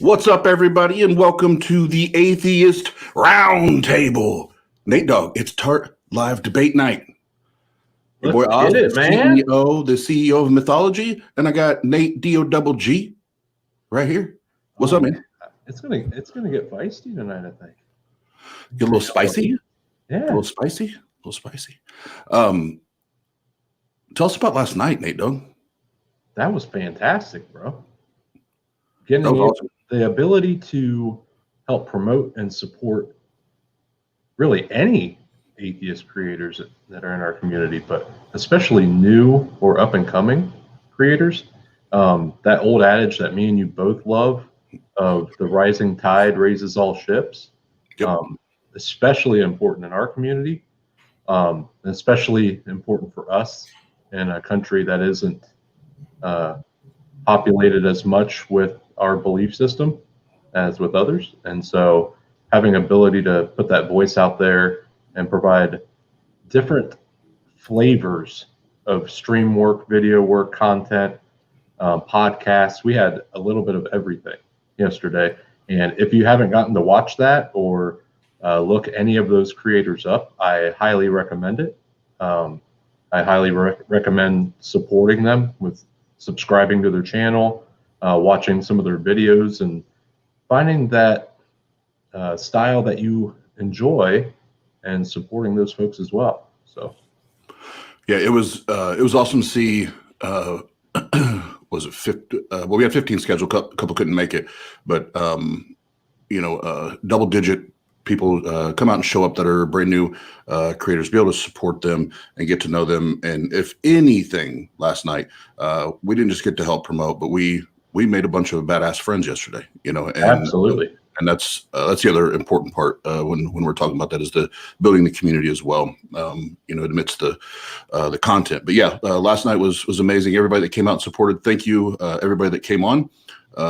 What's up, everybody, and welcome to the Atheist Roundtable. Nate Dogg, it's TART Live Debate Night. Your boy Oz, the CEO of Mythology, and I got Nate D-O-double-G right here. What's up, man? It's gonna get feisty tonight, I think. Get a little spicy? Yeah. A little spicy? A little spicy. Tell us about last night, Nate Dogg. That was fantastic, bro. Getting awesome. The ability to help promote and support really any atheist creators that are in our community, but especially new or up and coming creators. That old adage that me and you both love of the rising tide raises all ships, especially important in our community, especially important for us in a country that isn't populated as much with our belief system as with others. And so having ability to put that voice out there and provide different flavors of stream work, video work, content, podcasts. We had a little bit of everything yesterday. And if you haven't gotten to watch that or look any of those creators up, I highly recommend it. I highly recommend supporting them with subscribing to their channel, watching some of their videos, and finding that style that you enjoy and supporting those folks as well. So, yeah, it was awesome to see. Was it 50? Well, we had 15 scheduled. A couple couldn't make it, but double-digit people come out and show up that are brand new creators, be able to support them and get to know them. And if anything, last night we didn't just get to help promote, but we made a bunch of badass friends yesterday. And, absolutely. And that's the other important part when we're talking about that, is the building the community as well. Amidst the content. But yeah, last night was amazing. Everybody that came out and supported, thank you. Everybody that came on,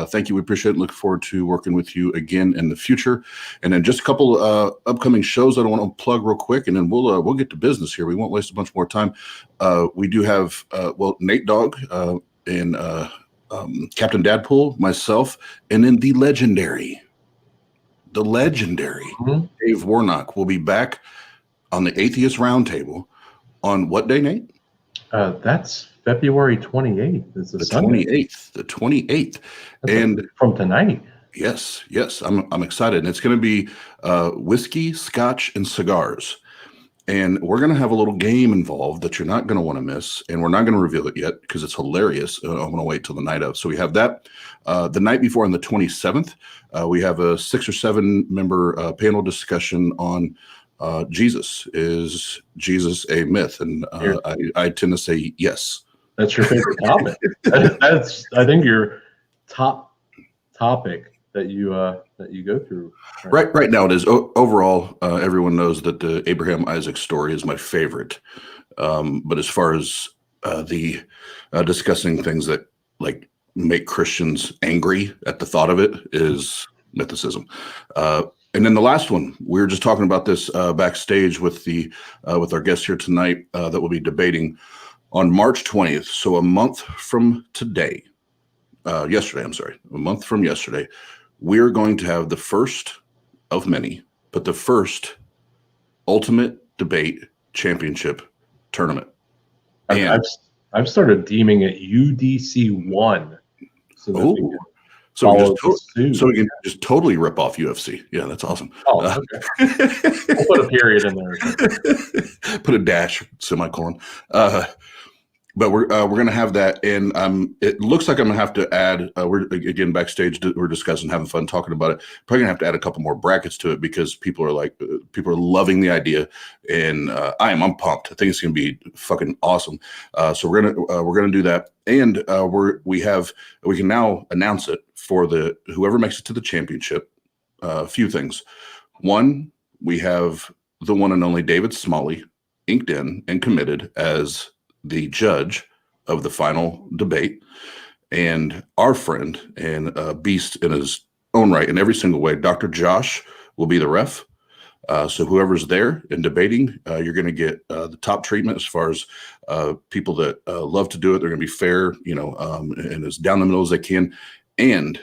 thank you. We appreciate it. Look forward to working with you again in the future. And then just a couple upcoming shows that I want to plug real quick, and then we'll get to business here. We won't waste a bunch more time. We do have Nate Dogg and Captain Dadpool, myself, and then the legendary Dave Warnock will be back on the Atheist Roundtable on what day, Nate? That's February 28th. It's the Sunday. 28th. The 28th. And from tonight. Yes. I'm excited. And it's going to be whiskey, scotch, and cigars. And we're going to have a little game involved that you're not going to want to miss. And we're not going to reveal it yet because it's hilarious. I'm going to wait till the night of. So we have that. The night before, on the 27th, we have a 6 or 7 member panel discussion on Jesus. Is Jesus a myth? And I tend to say yes. That's your favorite topic. That's, I think, your top topic that you go through. Right now it is. Overall, everyone knows that the Abraham Isaac story is my favorite. But as far as the discussing things that like make Christians angry at the thought of it, is mythicism. And then the last one, we were just talking about this backstage with our guest here tonight that will be debating on March 20th. So a month from today, a month from yesterday, we're going to have the first of many, but the first Ultimate Debate Championship tournament. And I've started deeming it UDC 1. So we can just totally rip off UFC. Yeah, that's awesome. Oh, okay. We'll put a period in there. Put a dash, semicolon. But we're going to have that, and it looks like I'm going to have to add. We're again backstage. We're discussing, having fun, talking about it. Probably going to have to add a couple more brackets to it because people are loving the idea, and I'm pumped. I think it's going to be fucking awesome. So we're gonna do that, and we can now announce it for whoever makes it to the championship. A few things. One, we have the one and only David Smalley inked in and committed as the judge of the final debate, and our friend and beast in his own right in every single way, Dr. Josh, will be the ref. So whoever's there and debating, you're going to get the top treatment as far as people that love to do it. They're going to be fair, and as down the middle as they can. And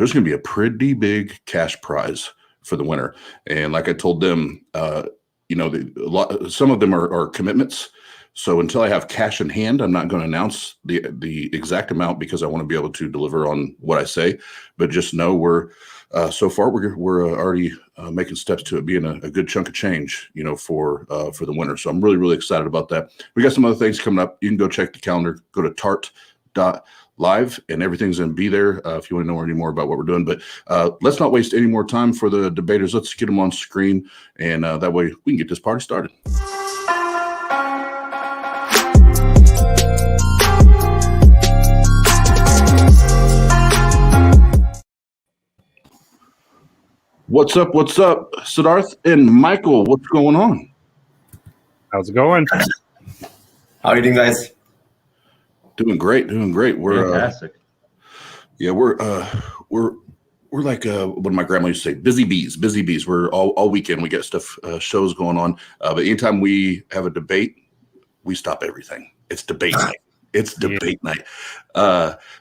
there's going to be a pretty big cash prize for the winner. And like I told them, some of them are commitments. So until I have cash in hand, I'm not going to announce the exact amount because I want to be able to deliver on what I say. But just know we're already making steps to it being a good chunk of change, for the winter. So I'm really, really excited about that. We got some other things coming up. You can go check the calendar. Go to TART.live, and everything's going to be there if you want to know any more about what we're doing. But let's not waste any more time for the debaters. Let's get them on screen, and that way we can get this party started. What's up? Siddharth and Michael, what's going on? How's it going? How are you doing, guys? Doing great. We're fantastic. We're like what my grandma used to say, busy bees. We're all weekend. We get stuff, shows going on. But anytime we have a debate, we stop everything. It's debate night. It's debate night.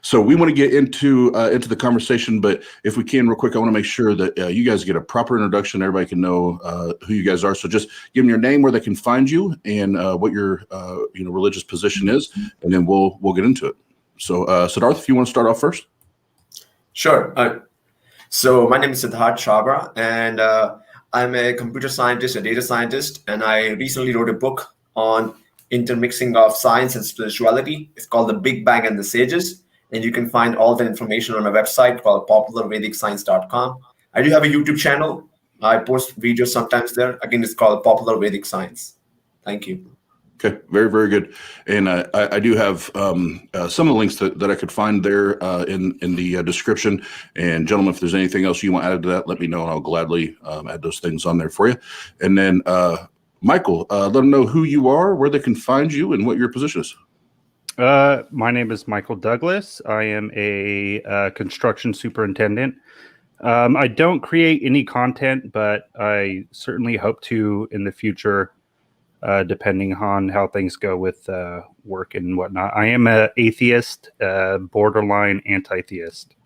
So we want to get into the conversation, but if we can real quick, I want to make sure that you guys get a proper introduction. Everybody can know who you guys are. So just give them your name, where they can find you, and what your religious position is, and then we'll get into it. So Siddharth, if you want to start off first. Sure. So my name is Siddharth Chabra, and I'm a computer scientist, a data scientist, and I recently wrote a book on intermixing of science and spirituality. It's called The Big Bang and the Sages, and you can find all the information on my website called popularvedicscience.com. I do have a YouTube channel. I post videos sometimes there. Again, it's called Popular Vedic Science. Thank you. Okay, very, very good. And I do have some of the links that I could find there in the description. And gentlemen, if there's anything else you want added to that, let me know, and I'll gladly add those things on there for you. And then Michael, let them know who you are, where they can find you, and what your position is. My name is Michael Douglas. I am a construction superintendent. I don't create any content, but I certainly hope to in the future, depending on how things go with work and whatnot. I am an atheist, borderline anti-theist.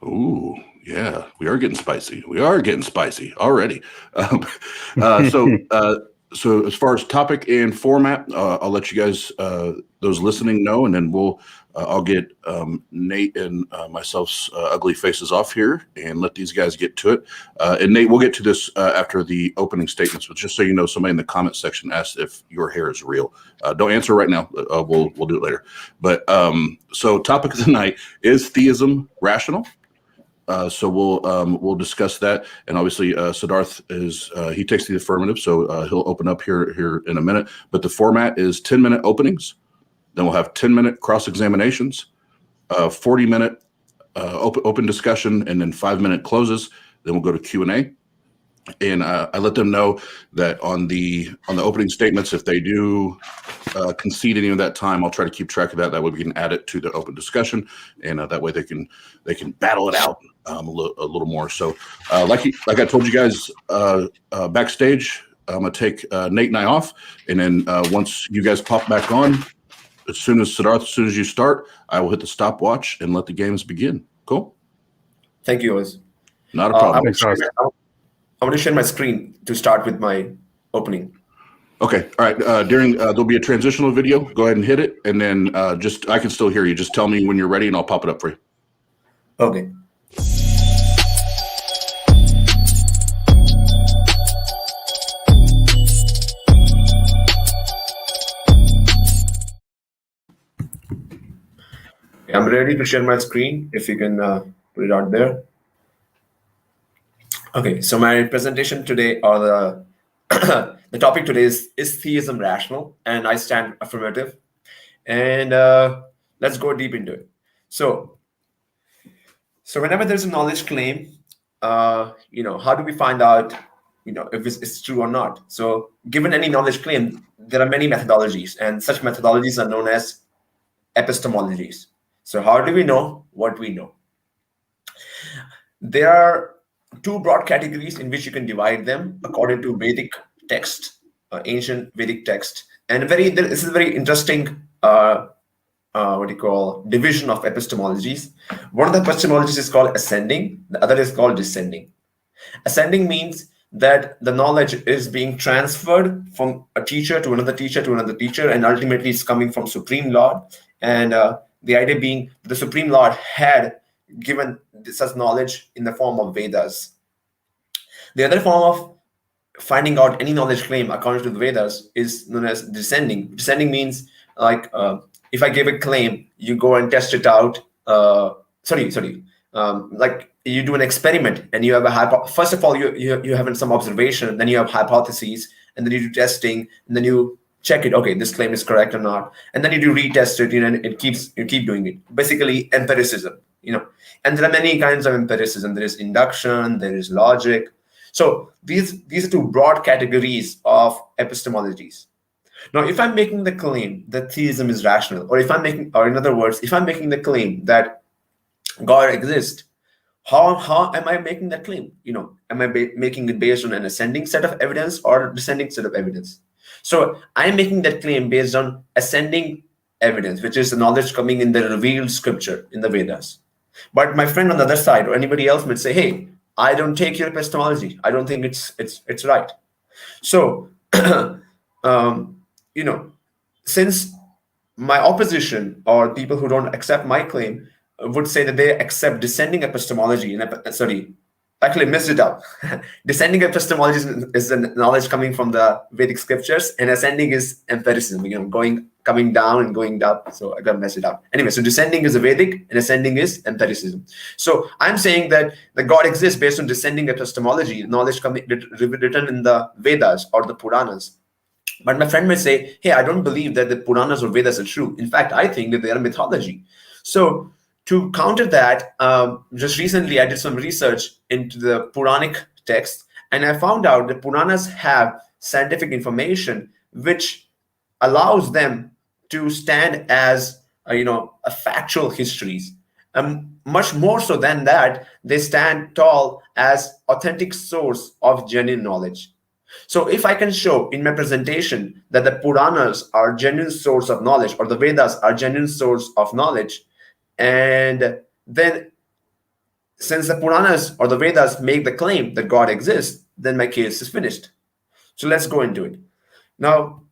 Ooh, yeah, we are getting spicy. Already. So as far as topic and format, I'll let you guys, those listening, know, and then I'll get Nate and myself's ugly faces off here and let these guys get to it. And Nate, we'll get to this after the opening statements, but just so you know, somebody in the comment section asked if your hair is real. Don't answer right now. We'll do it later. But so topic of the night is theism rational? So we'll discuss that, and obviously Siddharth he takes the affirmative, so he'll open up here in a minute. But the format is 10-minute openings, then we'll have 10-minute cross examinations, 40-minute open discussion, and then 5-minute closes. Then we'll go to Q&A. And I let them know that on the opening statements, if they do concede any of that time, I'll try to keep track of that. That way we can add it to the open discussion, and that way they can battle it out a little more. So like I told you guys backstage, I'm gonna take Nate and I off, and then once you guys pop back on, as soon as you start, I will hit the stopwatch and let the games begin. Cool. Thank you, Oz. Not a problem. I'm going to share my screen to start with my opening. Okay. All right. There'll be a transitional video. Go ahead and hit it. And then I can still hear you. Just tell me when you're ready and I'll pop it up for you. Okay. I'm ready to share my screen. If you can put it out there. Okay, so my presentation today, or the topic today is theism rational? And I stand affirmative. And let's go deep into it. So whenever there's a knowledge claim, how do we find out, if it's true or not? So given any knowledge claim, there are many methodologies, and such methodologies are known as epistemologies. So how do we know what we know? There are two broad categories in which you can divide them according to Vedic text, ancient Vedic text. And this is a very interesting division of epistemologies. One of the epistemologies is called ascending, the other is called descending. Ascending means that the knowledge is being transferred from a teacher to another teacher to another teacher, and ultimately it's coming from Supreme Lord. And the idea being the Supreme Lord had given such knowledge in the form of Vedas. The other form of finding out any knowledge claim according to the Vedas is known as descending. Descending means like if I give a claim, you go and test it out. Like you do an experiment and you have first of all you have some observation, then you have hypotheses, and then you do testing, and then you check it. Okay, this claim is correct or not, and then you do retest it. And you keep doing it. Basically, empiricism. And there are many kinds of empiricism. There is induction. There is logic. So these are two broad categories of epistemologies. Now, if I'm making the claim that theism is rational, or in other words, if I'm making the claim that God exists, how am I making that claim? Am I making it based on an ascending set of evidence or a descending set of evidence? So I'm making that claim based on ascending evidence, which is the knowledge coming in the revealed scripture in the Vedas. But my friend on the other side or anybody else might say, hey, I don't take your epistemology. I don't think it's right. So, since my opposition or people who don't accept my claim would say that they accept descending epistemology, actually messed it up. Descending epistemology is the knowledge coming from the Vedic scriptures, and ascending is empiricism, coming down and going up. So I got to mess it up. Anyway, so descending is the Vedic and ascending is empiricism. So I'm saying that the God exists based on descending epistemology, knowledge written in the Vedas or the Puranas. But my friend may say, hey, I don't believe that the Puranas or Vedas are true. In fact, I think that they are mythology. So to counter that, just recently I did some research into the Puranic text, and I found out that Puranas have scientific information which allows them to stand as a factual histories. Much more so than that, they stand tall as authentic source of genuine knowledge. So if I can show in my presentation that the Puranas are genuine source of knowledge, or the Vedas are genuine source of knowledge, and then since the Puranas or the Vedas make the claim that God exists, then my case is finished. So let's go into it. Now,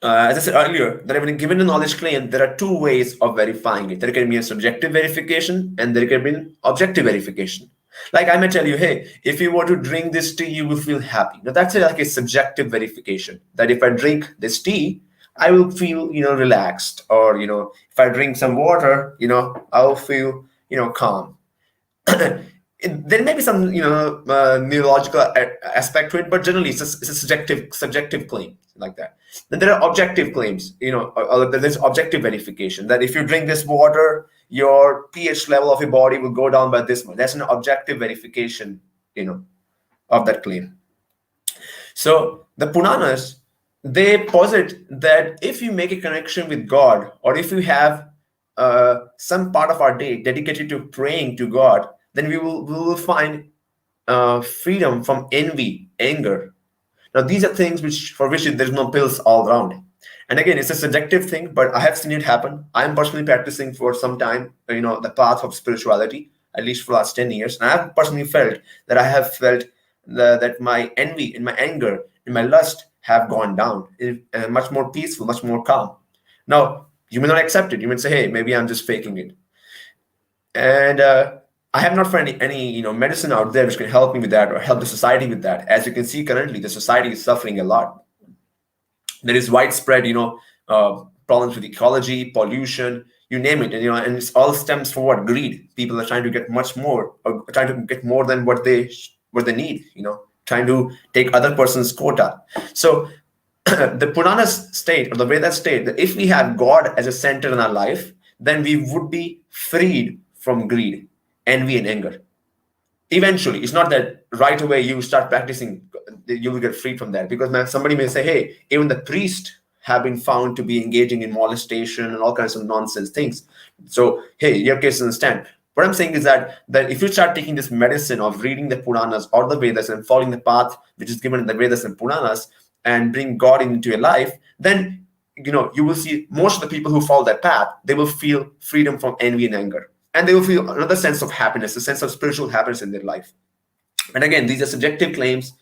as I said earlier, that when given a knowledge claim, there are two ways of verifying it. There can be a subjective verification and there can be an objective verification. Like I may tell you, hey, if you were to drink this tea, you will feel happy. Now that's like a subjective verification, that if I drink this tea, I will feel, relaxed. Or, if I drink some water, I'll feel, calm. There may be some, neurological aspect to it, but generally it's a subjective claim like that. Then there are objective claims, there's objective verification that if you drink this water, your pH level of your body will go down by this much. That's an objective verification, of that claim. So the Puranas, they posit that if you make a connection with God, or if you have some part of our day dedicated to praying to God, then we will find freedom from envy, anger. Now, these are things for which there's no pills all around. And again, it's a subjective thing, but I have seen it happen. I'm personally practicing for some time, the path of spirituality, at least for the last 10 years. And I have personally felt that my envy and my anger and my lust have gone down, much more peaceful, much more calm. Now, you may not accept it. You may say, hey, maybe I'm just faking it. And I have not found any medicine out there which can help me with that or help the society with that. As you can see currently, the society is suffering a lot. There is widespread, problems with ecology, pollution, you name it. And it all stems from what? Greed. People are trying to get much more, or trying to get more than what they need, trying to take other person's quota. So the Puranas state, or the Vedas state, that if we have God as a center in our life, then we would be freed from greed, envy, and anger. Eventually, it's not that right away you start practicing, you will get freed from that. Because somebody may say, hey, even the priests have been found to be engaging in molestation and all kinds of nonsense things. So, hey, your case doesn't stand. What I'm saying is that if you start taking this medicine of reading the Puranas or the Vedas and following the path which is given in the Vedas and Puranas and bring God into your life, then you will see most of the people who follow that path, they will feel freedom from envy and anger. And they will feel another sense of happiness, a sense of spiritual happiness in their life. And again, these are subjective claims.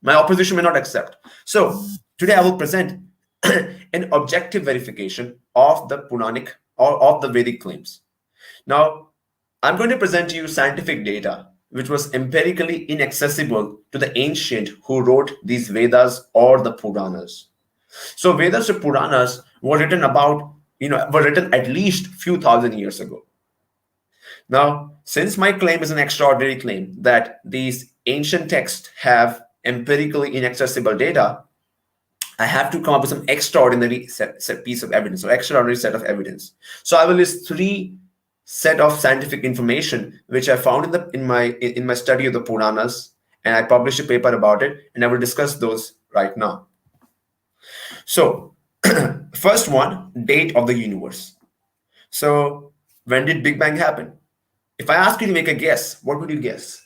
My opposition may not accept. So today I will present an objective verification of the Puranic or of the Vedic claims. Now, I'm going to present to you scientific data which was empirically inaccessible to the ancient who wrote these Vedas or the Puranas. So Vedas or Puranas were written were written at least few thousand years ago. Now, since my claim is an extraordinary claim that these ancient texts have empirically inaccessible data, I have to come up with some extraordinary piece of evidence or extraordinary set of evidence. So I will list 3 set of scientific information which I found in my study of the Puranas, and I published a paper about it, and I will discuss those right now. So first one, date of the universe. So when did Big Bang happen? If I ask you to make a guess, what would you guess?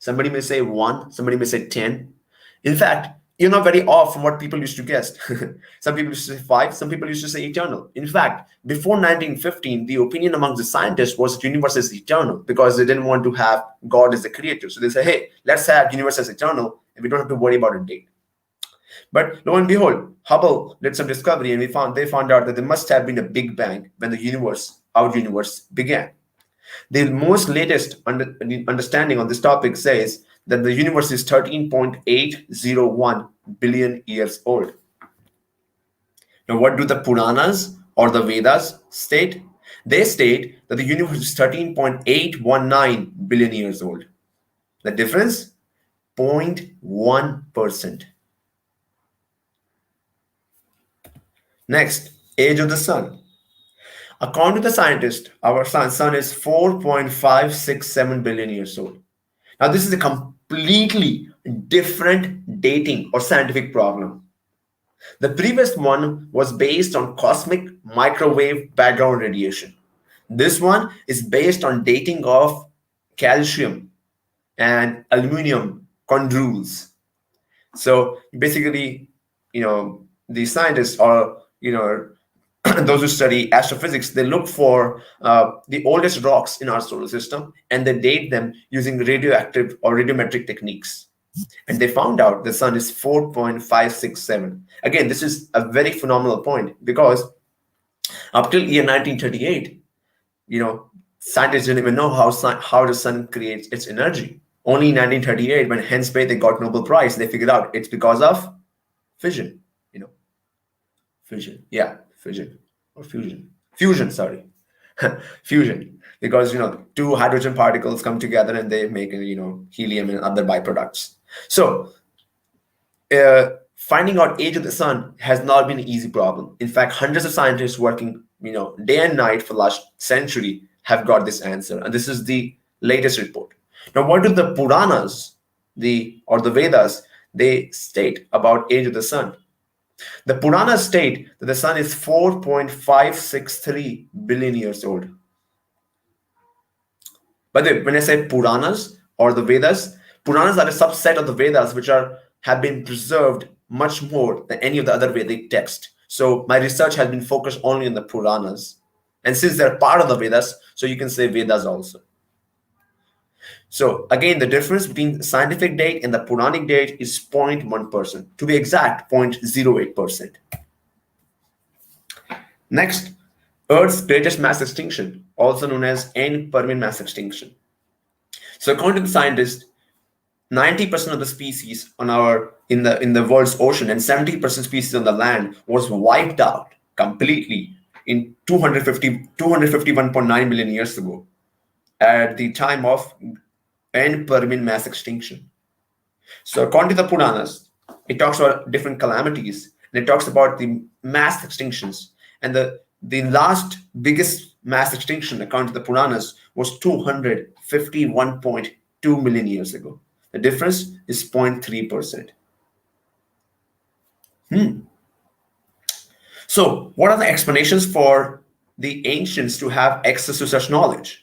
Somebody may say 1, somebody may say 10. In fact, you're not very off from what people used to guess. Some people used to say 5, some people used to say eternal. In fact, before 1915, the opinion amongst the scientists was that the universe is eternal because they didn't want to have God as the creator. So they say, hey, let's have universe as eternal and we don't have to worry about a date. But lo and behold, Hubble did some discovery and they found out that there must have been a Big Bang when our universe began. The most latest understanding on this topic says that the universe is 13.801 billion years old. Now, what do the Puranas or the Vedas state? They state that the universe is 13.819 billion years old. The difference? 0.1%. Next, age of the sun. According to the scientist, our sun is 4.567 billion years old. Now, this is a completely different dating or scientific problem. The previous one was based on cosmic microwave background radiation. This one is based on dating of calcium and aluminum chondrules. So basically, the scientists or, those who study astrophysics, they look for the oldest rocks in our solar system and they date them using radioactive or radiometric techniques. And they found out the sun is 4.567. Again, this is a very phenomenal point because up till year 1938, scientists didn't even know how the sun creates its energy. Only in 1938, when Hens Bay, they got Nobel Prize, they figured out it's because of fission. Fusion, because two hydrogen particles come together and they make helium and other byproducts. So finding out age of the sun has not been an easy problem. In fact, hundreds of scientists working day and night for the last century have got this answer, and this is the latest report. Now, what do the Puranas or the Vedas they state about age of the sun? The Puranas state that the sun is 4.563 billion years old. By the way, when I say Puranas or the Vedas, Puranas are a subset of the Vedas which have been preserved much more than any of the other Vedic texts. So my research has been focused only on the Puranas. And since they're part of the Vedas, so you can say Vedas also. So again, the difference between the scientific date and the Puranic date is 0.1%. To be exact, 0.08%. Next, Earth's greatest mass extinction, also known as end-Permian mass extinction. So according to the scientists, 90% of the species in the world's ocean and 70% species on the land was wiped out completely in 251.9 million years ago at the time of end-Permian mass extinction. So according to the Puranas, it talks about different calamities and it talks about the mass extinctions. And the last biggest mass extinction, according to the Puranas, was 251.2 million years ago. The difference is 0.3%. So what are the explanations for the ancients to have access to such knowledge?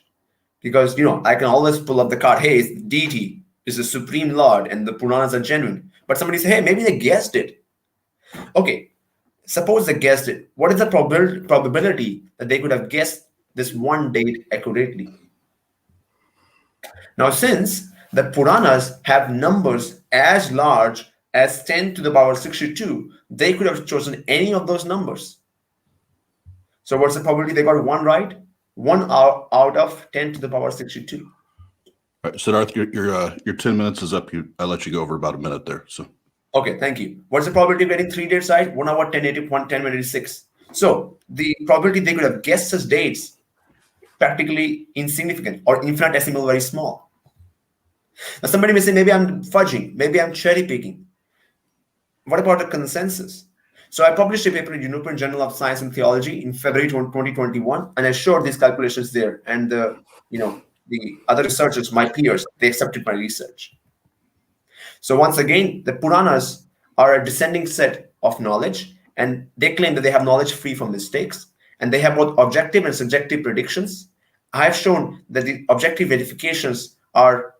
Because, I can always pull up the card, hey, deity is the supreme lord and the Puranas are genuine. But somebody say, hey, maybe they guessed it. Okay, suppose they guessed it. What is the probability that they could have guessed this one date accurately? Now, since the Puranas have numbers as large as 10 to the power 62, they could have chosen any of those numbers. So what's the probability they got one right? 1 out of 10 to the power 62. All right, Siddharth, your 10 minutes is up. I let you go over about a minute there. So Okay, thank you. What's the probability of getting 3 dates right? 1 hour, 1086. So the probability they could have guessed such dates practically insignificant or infinitesimal, very small. Now somebody may say, maybe I'm fudging, maybe I'm cherry picking. What about a consensus? So I published a paper in European Journal of Science and Theology in February 2021, and I showed these calculations there. And the other researchers, my peers, they accepted my research. So once again, the Puranas are a descending set of knowledge, and they claim that they have knowledge free from mistakes, and they have both objective and subjective predictions. I have shown that the objective verifications are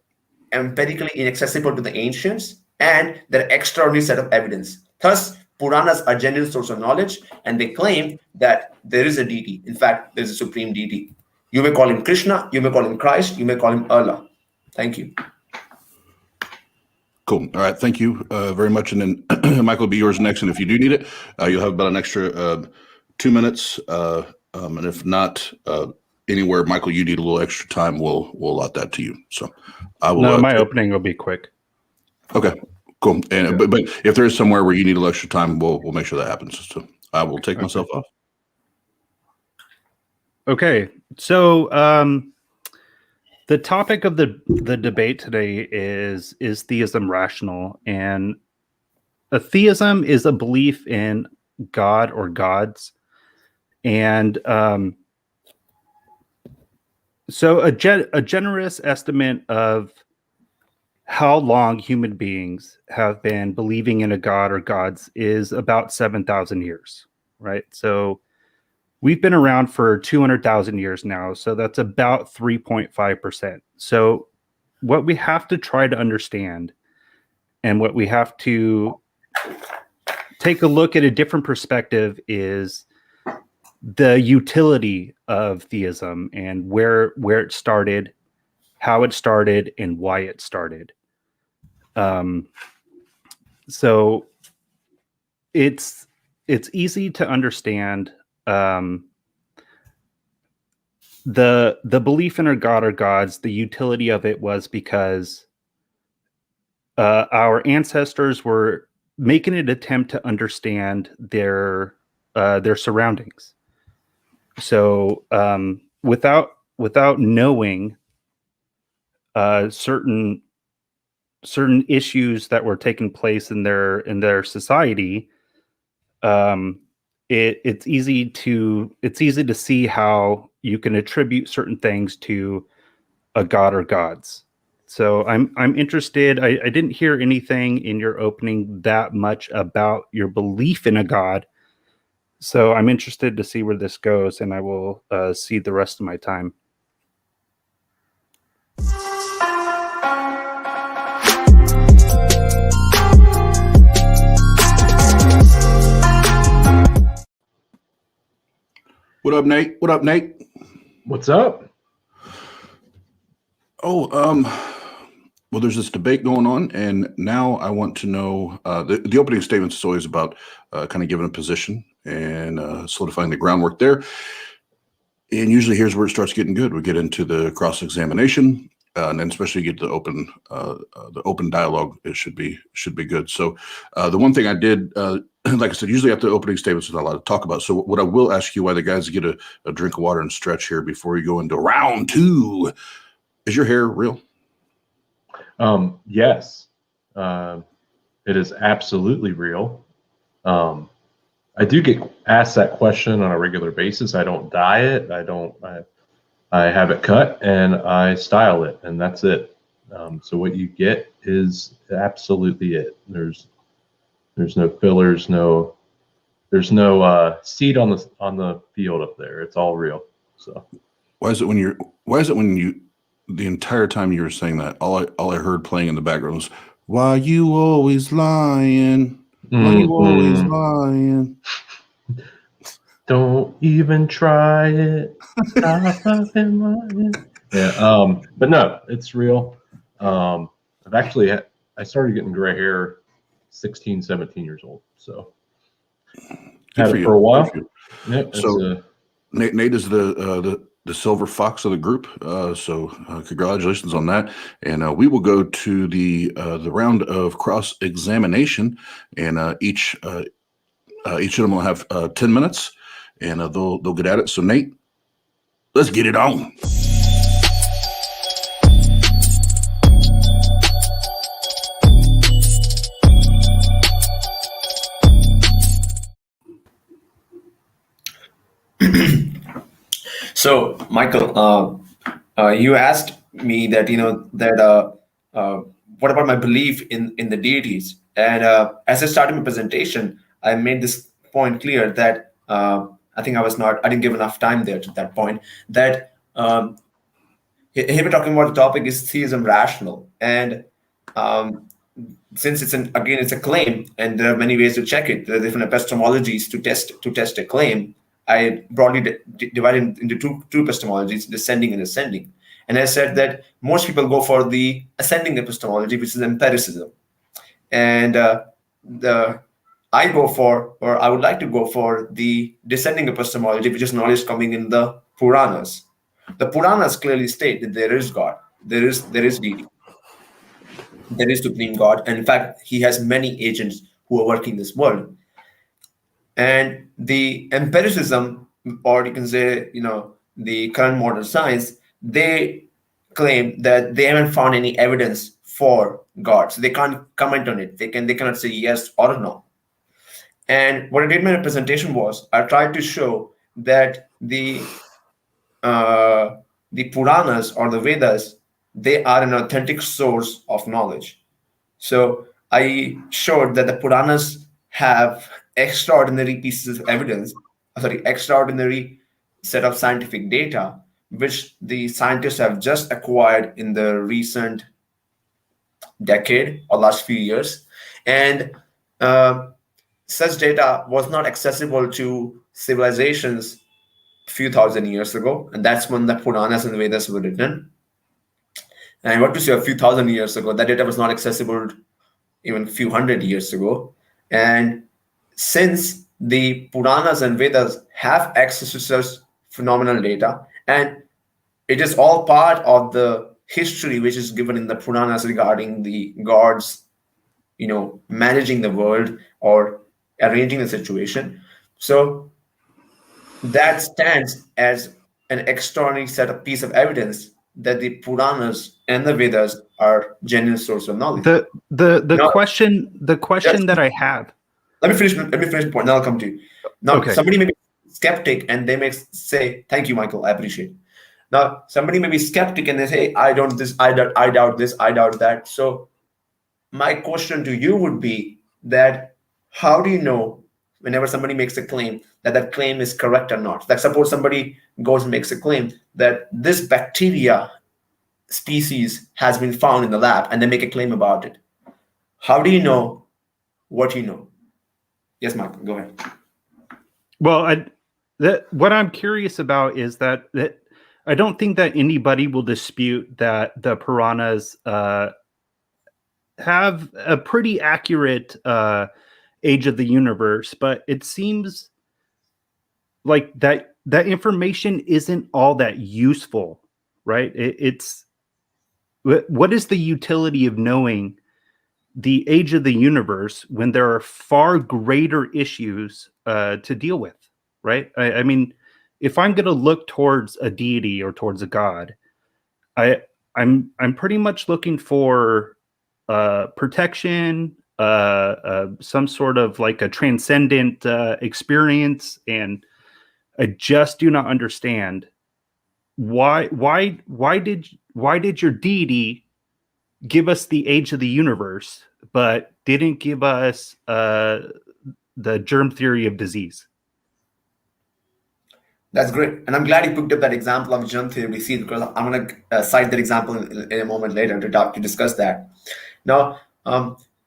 empirically inaccessible to the ancients, and they're an extraordinary set of evidence. Thus, Puranas are genuine source of knowledge, and they claim that there is a deity. In fact, there's a supreme deity. You may call him Krishna, you may call him Christ, you may call him Allah. Thank you. cool. All right, thank you very much. And then Michael will be yours next. And if you do need it, you'll have about an extra 2 minutes. And if not anywhere, Michael, you need a little extra time, we'll allot that to you. So I will. No, my opening will be quick. Okay. Cool. And but if there is somewhere where you need a little extra time, we'll make sure that happens. So I will take myself off. Okay. So the topic of the debate today is theism rational? And a theism is a belief in God or gods. And so a generous estimate of how long human beings have been believing in a god or gods is about 7,000 years, right? So we've been around for 200,000 years now. So that's about 3.5%. So what we have to try to understand and what we have to take a look at a different perspective is the utility of theism and where it started, how it started, and why it started. So it's easy to understand the belief in a god or gods. The utility of it was because our ancestors were making an attempt to understand their surroundings. So without knowing certain issues that were taking place in their society, it's easy to see how you can attribute certain things to a god or gods. So I'm interested. I didn't hear anything in your opening that much about your belief in a god. So I'm interested to see where this goes, and I will cede the rest of my time. What up, Nate? What up, Nate? What's up? Oh, well, there's this debate going on, and now I want to know, the opening statement is always about kind of giving a position and solidifying the groundwork there. And usually here's where it starts getting good. We get into the cross-examination, and then especially get to the open dialogue. It should be good. So the one thing I did, like I said, usually after the opening statements, there's not a lot to talk about. So what I will ask you, while the guys get a drink of water and stretch here before we go into round two, is your hair real? Yes, it is absolutely real. I do get asked that question on a regular basis. I don't dye it. I have it cut and I style it, and that's it. So what you get is absolutely it. There's no fillers, there's no seed on the field up there. It's all real. So why is it when you the entire time you were saying that, all I heard playing in the background was, "Why you always lying? Why you always lying?" Don't even try it. Stop loving money. Yeah, but no, it's real. I've actually I started getting gray hair 16, 17 years old. So Good had for it you. for a while. Good for you. Yep. So Nate is the silver fox of the group. So congratulations on that. And we will go to the round of cross examination, and each of them will have 10 minutes, and they'll get at it. So Nate, let's get it on. So, Michael, you asked me that what about my belief in the deities? And as I started my presentation, I made this point clear that I think I didn't give enough time there to that point. That here we're talking about the topic is theism rational, and since it's a claim, and there are many ways to check it. There are different epistemologies to test a claim. I broadly divided into two epistemologies, descending and ascending. And I said that most people go for the ascending epistemology, which is empiricism. And I would like to go for the descending epistemology, which is knowledge coming in the Puranas. The Puranas clearly state that there is God, there is deity, there is supreme God, and in fact, he has many agents who are working this world. And the empiricism, or you can say, the current modern science, they claim that they haven't found any evidence for God, so they can't comment on it. They cannot say yes or no. And what I did in my presentation was I tried to show that the Puranas or the Vedas, they are an authentic source of knowledge. So I showed that the Puranas have extraordinary pieces of evidence, extraordinary set of scientific data, which the scientists have just acquired in the recent decade or last few years. And such data was not accessible to civilizations a few thousand years ago. And that's when the Puranas and the Vedas were written. And what to say, a few thousand years ago, that data was not accessible even a few hundred years ago. And since the Puranas and Vedas have access to such phenomenal data, and it is all part of the history which is given in the Puranas regarding the gods, managing the world or arranging the situation. So that stands as an extraordinary piece of evidence that the Puranas and the Vedas are genuine source of knowledge. The question that I have. Let me finish the point. Now I'll come to you. Now, okay. Somebody may be skeptic and they may say, "Thank you, Michael. I appreciate it." Now, somebody may be skeptic and they say, "I doubt this. I doubt this. I doubt that." So, my question to you would be that how do you know whenever somebody makes a claim that claim is correct or not? Like suppose somebody goes and makes a claim that this bacteria species has been found in the lab and they make a claim about it. How do you know what you know? Yes, Michael, go ahead. Well, what I'm curious about is that I don't think that anybody will dispute that the Puranas have a pretty accurate age of the universe, but it seems like that information isn't all that useful, right? What is the utility of knowing the age of the universe when there are far greater issues to deal with, right? I mean, if I'm going to look towards a deity or towards a god, I'm pretty much looking for protection, some sort of like a transcendent experience, and I just do not understand why did your deity give us the age of the universe, but didn't give us the germ theory of disease? That's great. And I'm glad you picked up that example of germ theory of disease, because I'm going to cite that example in a moment later to discuss that. Now,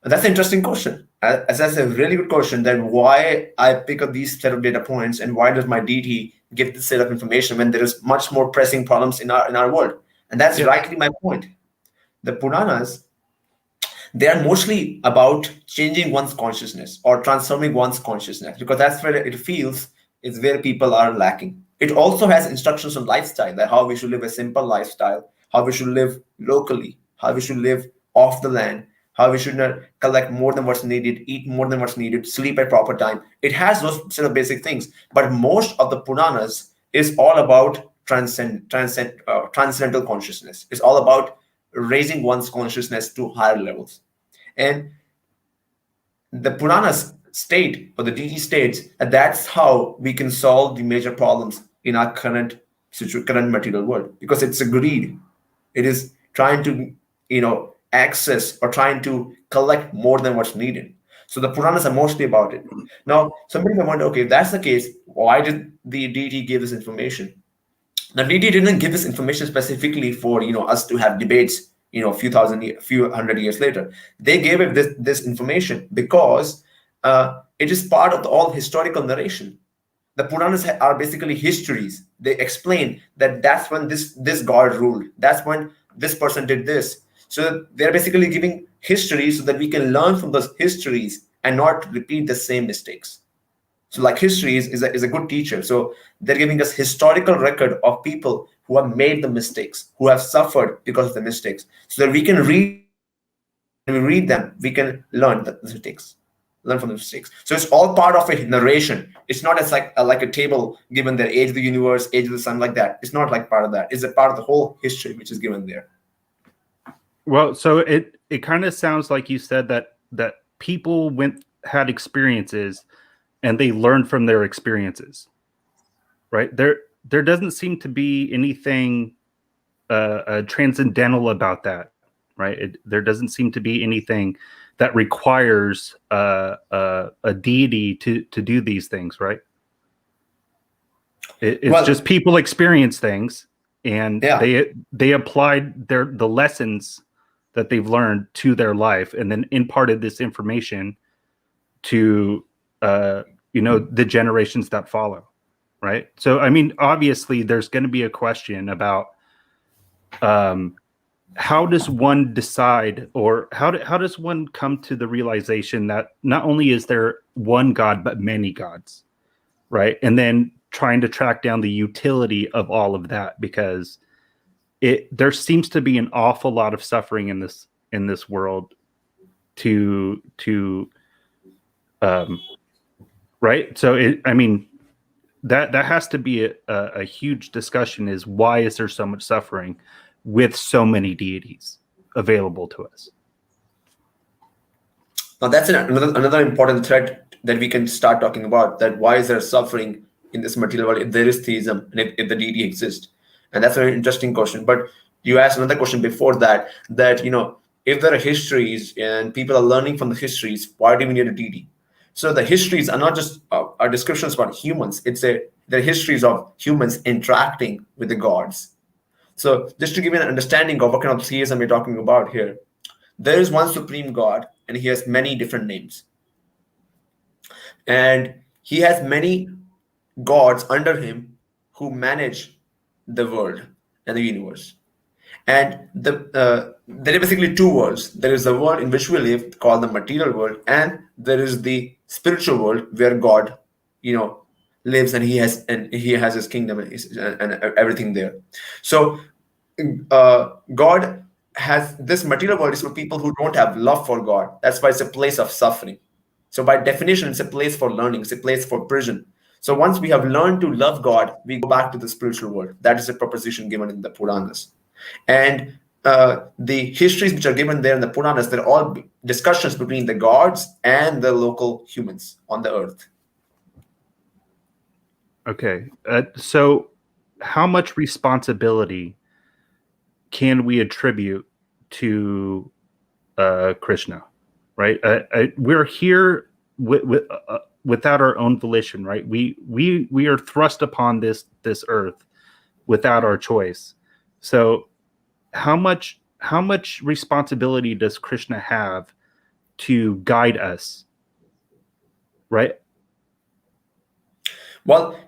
that's an interesting question. as that's a really good question, then why I pick up these set of data points and why does my deity give this set of information when there is much more pressing problems in our world? And that's rightly my point. The Puranas, they are mostly about changing one's consciousness or transforming one's consciousness, because that's where it feels is where people are lacking. It also has instructions on lifestyle, that how we should live a simple lifestyle, how we should live locally, how we should live off the land, how we should not collect more than what's needed, eat more than what's needed, sleep at proper time. It has those sort of basic things. But most of the Puranas is all about transcendental consciousness. It's all about raising one's consciousness to higher levels. And the Puranas state, or the deity states, that that's how we can solve the major problems in our current material world, because it's a greed. It is trying to, access or trying to collect more than what's needed. So the Puranas are mostly about it. Now, somebody might wonder, okay, if that's the case, why did the deity give this information? The deity didn't give this information specifically for us to have debates, a few hundred years later. They gave it this information because it is part of all historical narration. The Puranas are basically histories. They explain that that's when this god ruled. That's when this person did this. So they're basically giving history so that we can learn from those histories and not repeat the same mistakes. So like history is a good teacher. So they're giving us historical record of people who have made the mistakes, who have suffered because of the mistakes, so that we can read them, we can learn the mistakes. Learn from the mistakes. So it's all part of a narration. It's not as like a table given the age of the universe, age of the sun, like that. It's not like part of that. It's a part of the whole history which is given there. Well, so it kind of sounds like you said that people had experiences and they learned from their experiences, right? There doesn't seem to be anything transcendental about that, right? There doesn't seem to be anything that requires a deity to do these things, right? It's just people experience things, and they applied the lessons that they've learned to their life, and then imparted this information to the generations that follow, right? So I mean, obviously there's going to be a question about how does one decide, or how does one come to the realization that not only is there one God but many gods, right? And then trying to track down the utility of all of that, because there seems to be an awful lot of suffering in this world right? So I mean, that has to be a huge discussion, is why is there so much suffering with so many deities available to us? Now that's another important thread that we can start talking about, that why is there suffering in this material world if there is theism and if the deity exists? And that's a very interesting question. But you asked another question before that if there are histories and people are learning from the histories, why do we need a deity? So the histories are not just are descriptions about humans. They're histories of humans interacting with the gods. So just to give you an understanding of what kind of theism we're talking about here, there is one supreme God, and he has many different names. And he has many gods under him who manage the world and the universe. And there are basically two worlds. There is the world in which we live, called the material world, and there is the spiritual world where God, lives, and he has his kingdom and everything there. So God has this material world is for people who don't have love for God. That's why it's a place of suffering. So by definition, it's a place for learning. It's a place for prison. So once we have learned to love God, we go back to the spiritual world. That is a proposition given in the Puranas. And the histories which are given there in the Puranas, they're all discussions between the gods and the local humans on the earth. Okay. So how much responsibility can we attribute to Krishna, right? We're here without our own volition, right? We are thrust upon this earth without our choice. So how much responsibility does Krishna have to guide us right? Well,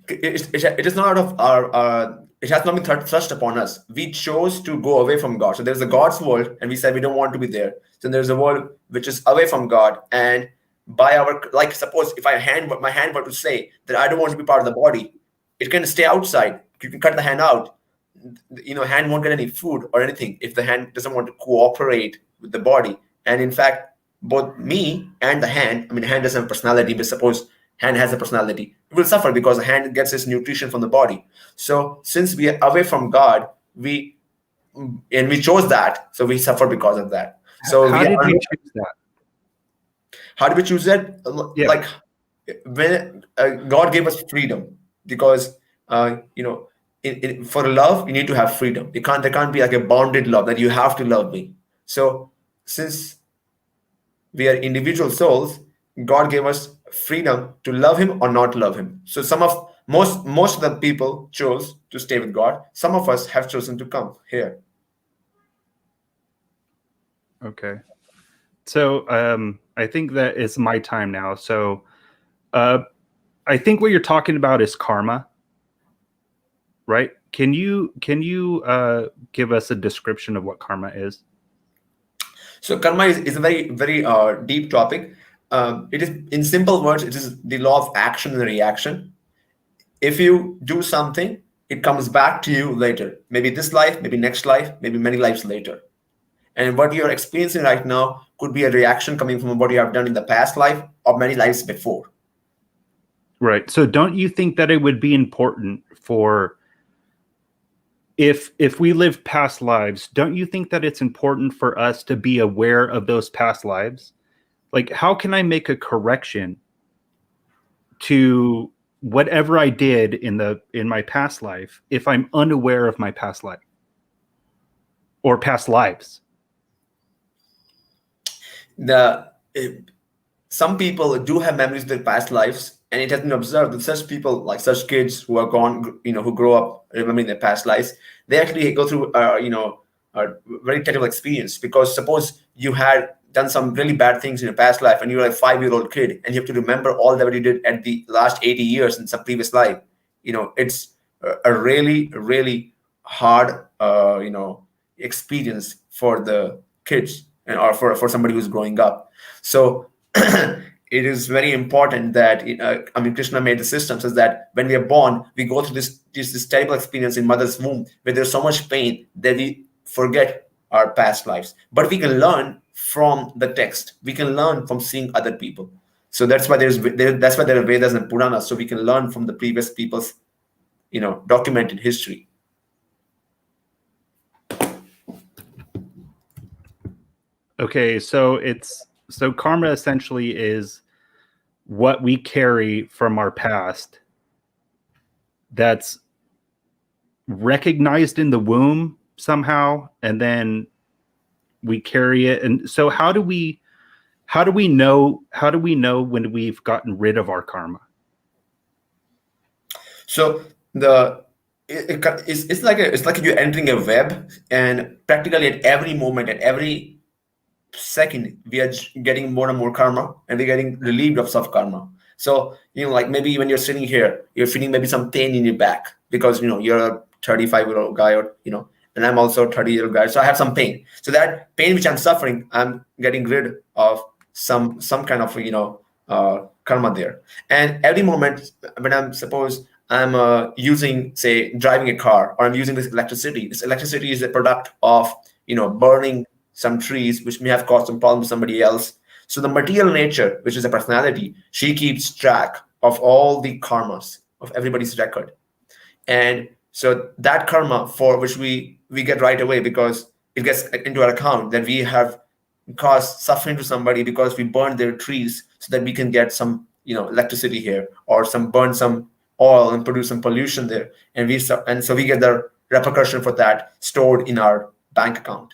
it is not out of our. It has not been thrust upon us. We chose to go away from God. So there's a God's world, and we said we don't want to be there. So there's a world which is away from God, and by our, like, suppose if my hand were to say that I don't want to be part of the body, it can stay outside. You can cut the hand out. Hand won't get any food or anything if the hand doesn't want to cooperate with the body. And in fact, both me and the hand, hand doesn't have personality, but suppose hand has a personality, it will suffer because the hand gets its nutrition from the body. So since we are away from God, we chose that, so we suffer because of that. So how did we choose that? How did we choose that? Yeah. Like when God gave us freedom, because for love you need to have freedom. There can't be like a bounded love that you have to love me. So since we are individual souls, God gave us freedom to love him or not love him. So most of the people chose to stay with God. Some of us have chosen to come here. Okay. So I think that is my time now. So I think what you're talking about is karma, right? Can you give us a description of what karma is? So karma is a very, very deep topic. It is, in simple words, it is the law of action and reaction. If you do something, it comes back to you later. Maybe this life, maybe next life, maybe many lives later. And what you're experiencing right now could be a reaction coming from what you have done in the past life or many lives before. Right. So don't you think that it would be important for, if we live past lives, don't you think that it's important for us to be aware of those past lives? Like, how can I make a correction to whatever I did in my past life if I'm unaware of my past life or past lives? Some people do have memories of their past lives, and it has been observed that such people, like such kids who are gone, who grow up remembering their past lives, they actually go through a very terrible experience. Because suppose you had done some really bad things in your past life and you're a 5-year-old kid and you have to remember all that you did at the last 80 years in some previous life. It's a really, really hard experience for the kids or for somebody who's growing up. So it is very important that Krishna made the system so that when we are born, we go through this terrible experience in mother's womb where there's so much pain that we forget our past lives. But we can learn from the text. We can learn from seeing other people. So that's why there are Vedas and Puranas, so we can learn from the previous people's documented history. Okay, so karma essentially is what we carry from our past that's recognized in the womb somehow, and then we carry it. And so how do we know when we've gotten rid of our karma? So it's like you're entering a web, and practically at every moment, at every second, we are getting more and more karma, and we're getting relieved of self karma. So like maybe when you're sitting here, you're feeling maybe some pain in your back because you're a 35-year-old guy, or and I'm also a 30-year-old guy, so I have some pain. So that pain which I'm suffering, I'm getting rid of some kind of karma there. And every moment when I'm using, say, driving a car, or I'm using this electricity. This electricity is a product of burning some trees, which may have caused some problem to somebody else. So the material nature, which is a personality, she keeps track of all the karmas of everybody's record. And so that karma, for which we get right away, because it gets into our account that we have caused suffering to somebody because we burned their trees, so that we can get some electricity here, or burn some oil and produce some pollution there, and so we get the repercussion for that stored in our bank account.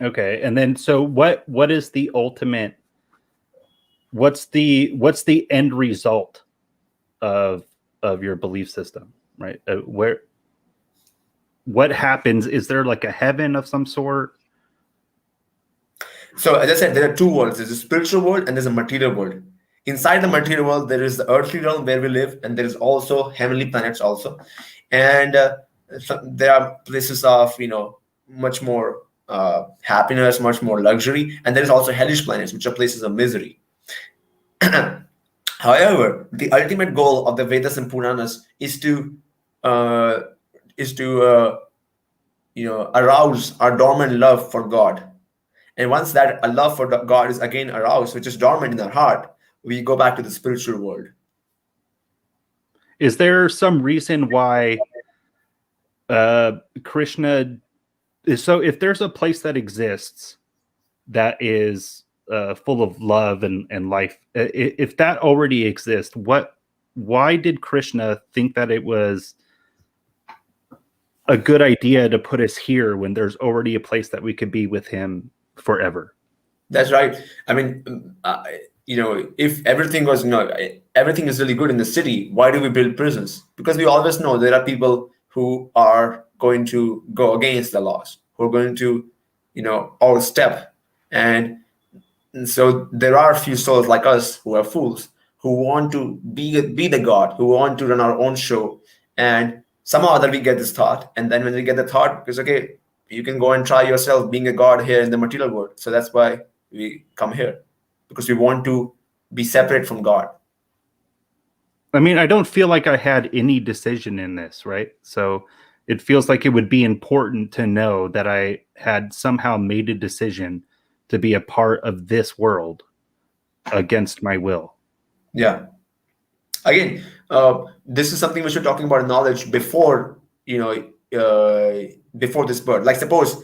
Okay, and then so what is the ultimate? What's the end result of your belief system, right? What happens? Is there like a heaven of some sort? So as I said, there are two worlds. There's a spiritual world and there's a material world. Inside the material world, there is the earthly realm where we live, and there is also heavenly planets also. And there are places of, much more happiness, much more luxury. And there is also hellish planets, which are places of misery. However, the ultimate goal of the Vedas and Puranas is to arouse our dormant love for God. And once that a love for God is again aroused, which is dormant in our heart, we go back to the spiritual world. Is there some reason why Krishna is so? If there's a place that exists that is full of love and life, if that already exists, why did Krishna think that it was a good idea to put us here when there's already a place that we could be with him forever? That's right. I mean, if everything was, everything is really good in the city, why do we build prisons? Because we always know there are people who are going to go against the laws, who are going to, overstep. And so there are a few souls like us who are fools, who want to be the God, who want to run our own show. And somehow or other we get this thought. And then when we get the thought, it's okay, you can go and try yourself being a God here in the material world. So that's why we come here, because we want to be separate from God. I mean, I don't feel like I had any decision in this, right? So it feels like it would be important to know that I had somehow made a decision to be a part of this world against my will. Yeah. Again, this is something which we're talking about in knowledge before, before this birth. Like suppose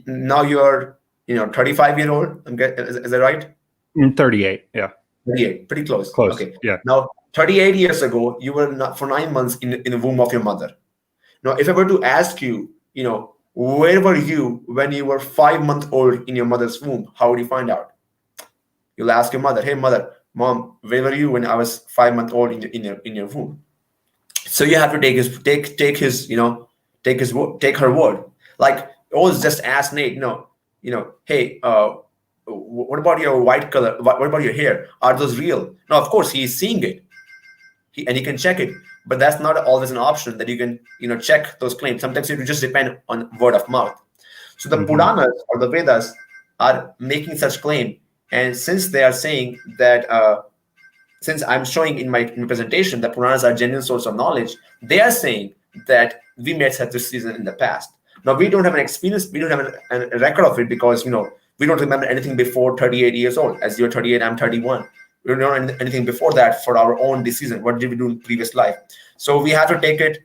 now you're, 35-year-old. Is that right? 38. Yeah. 38. Pretty close. Close. Okay. Yeah. Now, 38 years ago, you were not for 9 months in the womb of your mother. Now, if I were to ask you, where were you when you were 5 months old in your mother's womb? How would you find out? You'll ask your mother, "Hey, mom, where were you when I was 5 months old in your womb?" So you have to take her word. Like always, just ask Nate. Hey, what about your white color? What about your hair? Are those real? No, of course he's seeing it, and he can check it. But that's not always an option that you can check those claims. Sometimes you just depend on word of mouth. So the Puranas or the Vedas are making such claim, and since they are saying that, since I'm showing in my presentation that Puranas are genuine source of knowledge, they are saying that we met such a season in the past. Now we don't have an experience, we don't have a record of it because we don't remember anything before 38 years old. As you're 38, I'm 31. We don't know anything before that for our own decision. What did we do in previous life? So we have to take it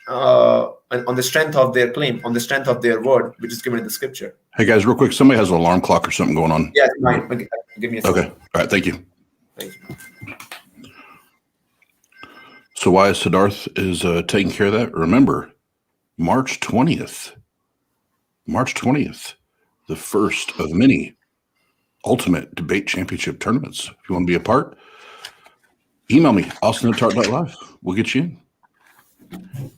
on the strength of their claim, on the strength of their word, which is given in the scripture. Hey guys, real quick, somebody has an alarm clock or something going on. Yeah, fine. Okay. Give me a second. Okay. All right. Thank you. Thank you. So while Siddharth is taking care of that, remember, March 20th, the first of many ultimate debate championship tournaments. If you want to be a part, email me, austin@tart.live. We'll get you in.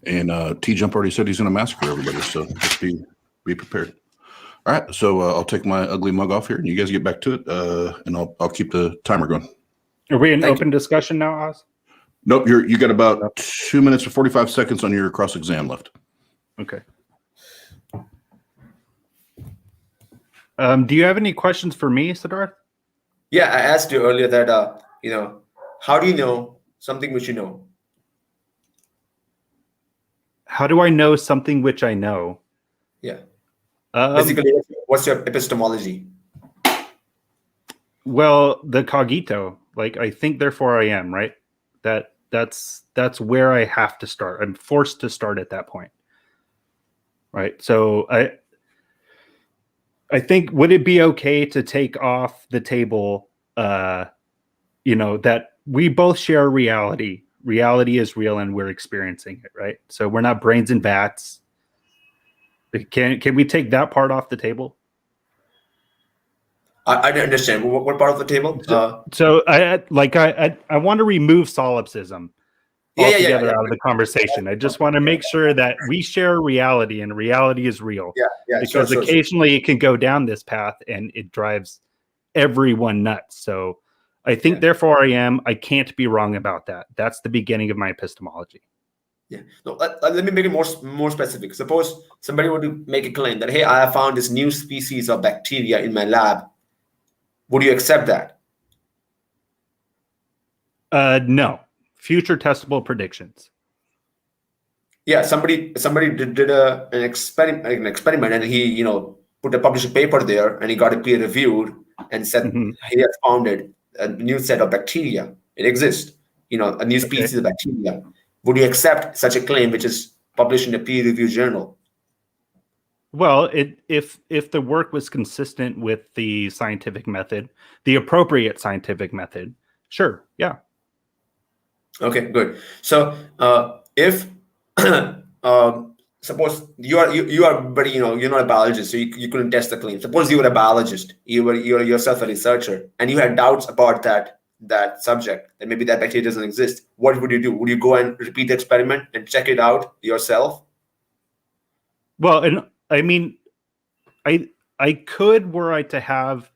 And T-Jump already said he's going to massacre everybody, so just be prepared. All right, so I'll take my ugly mug off here, and you guys get back to it, and I'll keep the timer going. Are we in open discussion now, Oz? Nope, you got about 2 minutes and 45 seconds on your cross exam left. Okay. Do you have any questions for me, Siddharth? Yeah, I asked you earlier that how do you know something which you know? How do I know something which I know? Yeah. Basically, what's your epistemology? Well, the cogito, like I think, therefore I am, right? That's where I have to start. I'm forced to start at that point, right? So I think, would it be okay to take off the table, that we both share reality. Reality is real and we're experiencing it, right? So we're not brains and bats. Can we take that part off the table? I don't understand. What part of the table? So I want to remove solipsism. altogether out of the conversation. I just want to make sure that we share reality, and reality is real. Because occasionally it can go down this path and it drives everyone nuts. So I think therefore I can't be wrong about that. That's the beginning of my epistemology. Yeah. No, let me make it more specific. Suppose somebody were to make a claim that, hey, I have found this new species of bacteria in my lab. Would you accept that? No. Future testable predictions. Yeah, somebody did an experiment, and he published a paper there, and he got it peer reviewed, and said he has found a new set of bacteria. It exists, a new species of bacteria. Would you accept such a claim, which is published in a peer reviewed journal? Well, if the work was consistent with the scientific method, the appropriate scientific method, sure, yeah. Okay, good. So if suppose you are, but you're not a biologist, so you couldn't test the claim. Suppose you were a biologist, you're yourself a researcher, and you had doubts about that subject, that maybe that bacteria doesn't exist. What would you do? Would you go and repeat the experiment and check it out yourself? Well, and I mean, I could, were I to have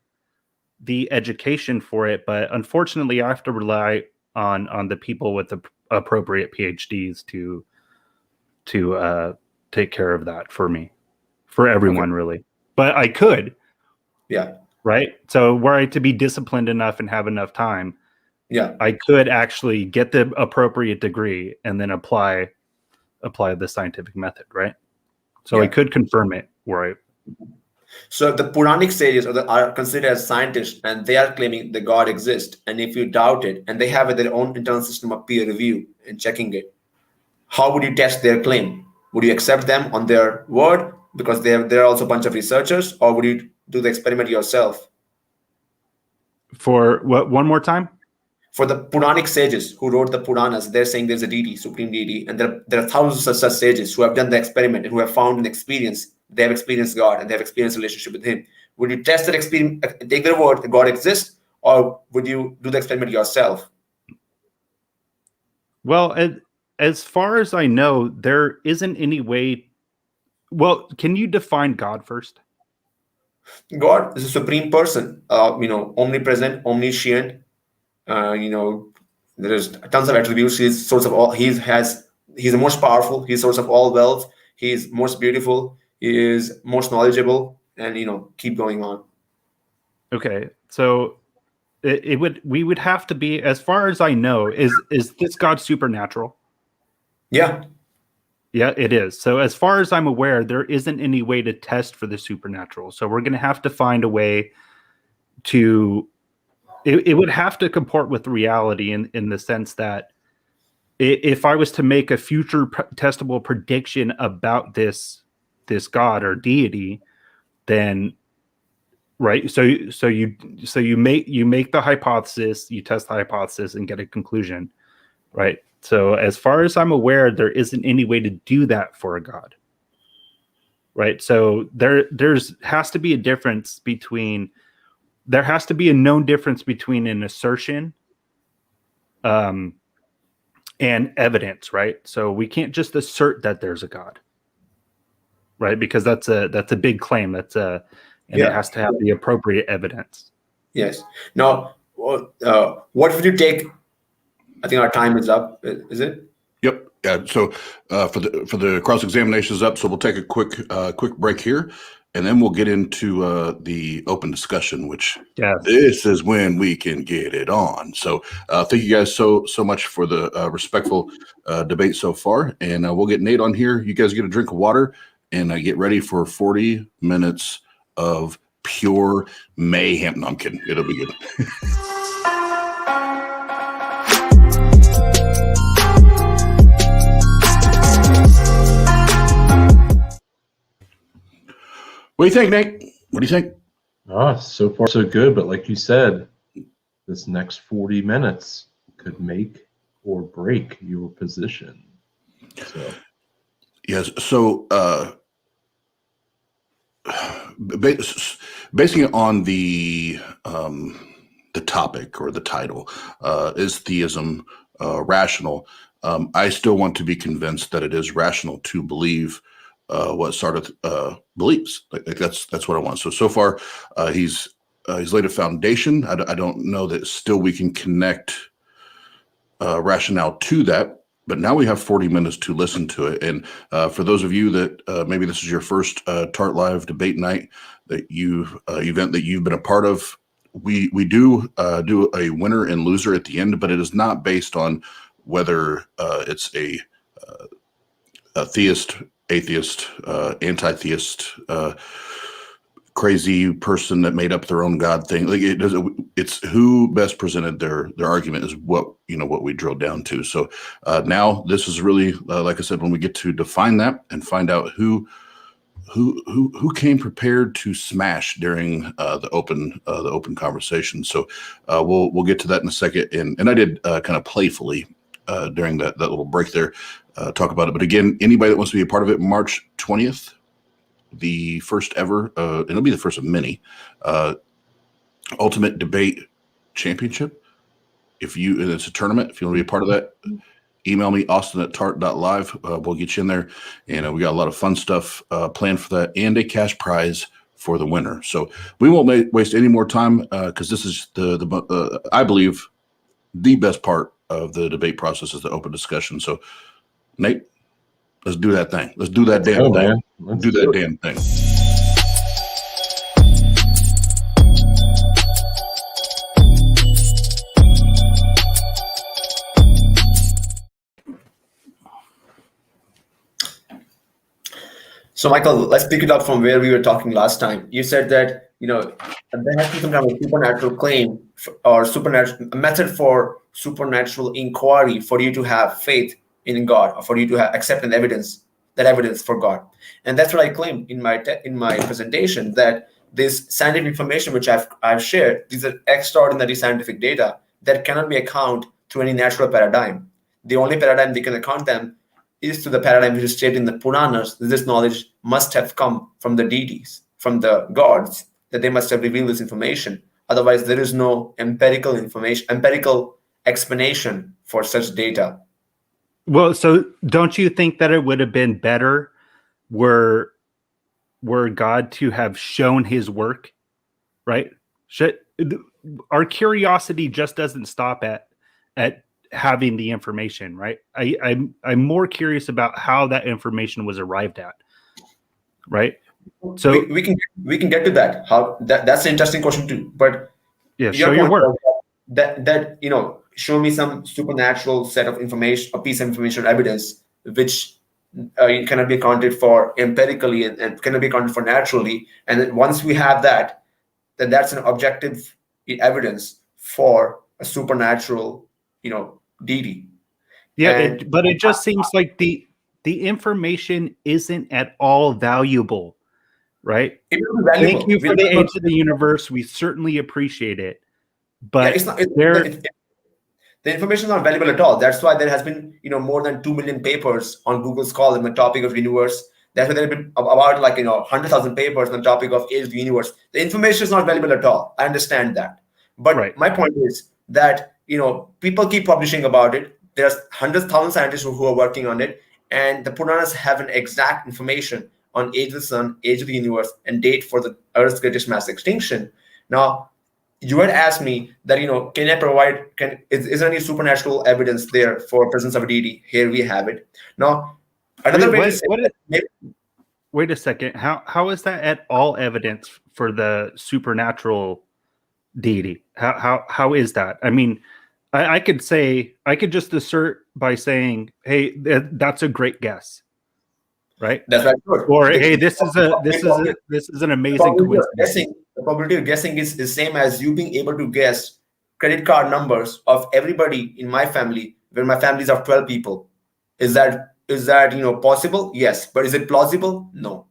the education for it, but unfortunately I have to rely on the people with the appropriate PhDs to take care of that for me, for everyone, really. But I could. Yeah. Right. So were I to be disciplined enough and have enough time, I could actually get the appropriate degree and then apply the scientific method. Right. So I could confirm it. Right. So the Puranic sages are considered as scientists, and they are claiming that God exists. And if you doubt it, and they have their own internal system of peer review and checking it, how would you test their claim? Would you accept them on their word because they're also a bunch of researchers, or would you do the experiment yourself? For what? One more time? For the Puranic sages who wrote the Puranas, they're saying there's a deity, supreme deity, and there are thousands of such sages who have done the experiment and who have found an experience. They have experienced God and they have experienced a relationship with Him. Would you test that experiment, take their word that God exists, or would you do the experiment yourself? Well, as far as I know, there isn't any way. Well, can you define God first? God is a supreme person, omnipresent, omniscient. There's tons of attributes. He's source of all. He's the most powerful. He's source of all wealth. He's most beautiful. He is most knowledgeable, and keep going on. Okay, so we would have to be, as far as I know, is this God supernatural? Yeah. Yeah, it is. So as far as I'm aware, there isn't any way to test for the supernatural. So we're going to have to find a way to. It would have to comport with reality in the sense that if I was to make a future testable prediction about this God or deity, then right. So you make the hypothesis, you test the hypothesis and get a conclusion, right? So as far as I'm aware, there isn't any way to do that for a God, right? So there's has to be a difference between. There has to be a known difference between an assertion and evidence, right? So we can't just assert that there's a God, right? Because that's a big claim. It has to have the appropriate evidence. Yes. Now, what would you take? I think our time is up. Is it? Yep. Yeah. So for the cross examination is up. So we'll take a quick break here, and then we'll get into the open discussion, which this is when we can get it on. So thank you guys so much for the respectful debate so far, and we'll get Nate on here. You guys get a drink of water and get ready for 40 minutes of pure mayhem. No, I'm kidding. It'll be good. What do you think, Nate? What do you think? So far so good, but like you said, this next 40 minutes could make or break your position. So yes. So basing it on the topic or the title, is theism rational? I still want to be convinced that it is rational to believe what Sartre believes. Like that's what I want. So far, he's laid a foundation. I don't know that still we can connect rationale to that. But now we have 40 minutes to listen to it. And for those of you that maybe this is your first TART Live debate night event that you've been a part of, we do a winner and loser at the end, but it is not based on whether it's a theist, atheist, anti-theist, crazy person that made up their own God thing. Like it's who best presented their argument is what we drill down to. So now this is really like I said, when we get to define that and find out who came prepared to smash during the open conversation. So we'll get to that in a second. And I did kind of playfully during that little break there talk about it. But again, anybody that wants to be a part of it, March 20th. The first ever, it'll be the first of many, Ultimate Debate Championship. It's a tournament. If you want to be a part of that, email me, austin@tart.live. We'll get you in there. And we got a lot of fun stuff planned for that and a cash prize for the winner. So we won't waste any more time because this is I believe, the best part of the debate process is the open discussion. So, Nate, let's do that thing. Let's do that damn thing. Let's do that damn thing. So, Michael, let's pick it up from where we were talking last time. You said that there has to be some kind of supernatural claim or supernatural method for supernatural inquiry for you to have faith in God, or for you to accept that evidence for God. And that's what I claimed in my presentation, that this scientific information which I've shared, these are extraordinary scientific data that cannot be accounted through any natural paradigm. The only paradigm they can account them is to the paradigm which is stated in the Puranas. This knowledge must have come from the deities, from the gods, that they must have revealed this information. Otherwise, there is no empirical explanation for such data. Well, so don't you think that it would have been better were God to have shown his work, right? Our curiosity just doesn't stop at having the information, right? I'm more curious about how that information was arrived at, right? So we can get to that. That's an interesting question too. But yeah, show your work. That show me some supernatural set of information, a piece of information or evidence which cannot be accounted for empirically and cannot be accounted for naturally. And then once we have that, then that's an objective evidence for a supernatural, deity. Yeah, but it just seems like the information isn't at all valuable, right? Thank you for the age of the universe. We certainly appreciate it. But the information is not valuable at all. That's why there has been, more than 2 million papers on Google Scholar on the topic of universe. That's why there have been about 100,000 papers on the topic of age of the universe. The information is not valuable at all. I understand that. But my point is that, people keep publishing about it. There's hundreds, thousands of scientists who are working on it. And the Puranas have an exact information on age of the sun, age of the universe, and date for the Earth's greatest mass extinction. Now, you had asked me that, can I provide, is there any supernatural evidence there for presence of a deity? Here we have it. Now, another way to say wait a second. How is that at all evidence for the supernatural deity? How is that? I mean, I could just assert by saying, hey, that's a great guess. Right? That's right. Or hey, this is an amazing coincidence. The probability of guessing is same as you being able to guess credit card numbers of everybody in my family, where my family is of 12 people. Is that possible? Yes. But is it plausible? No.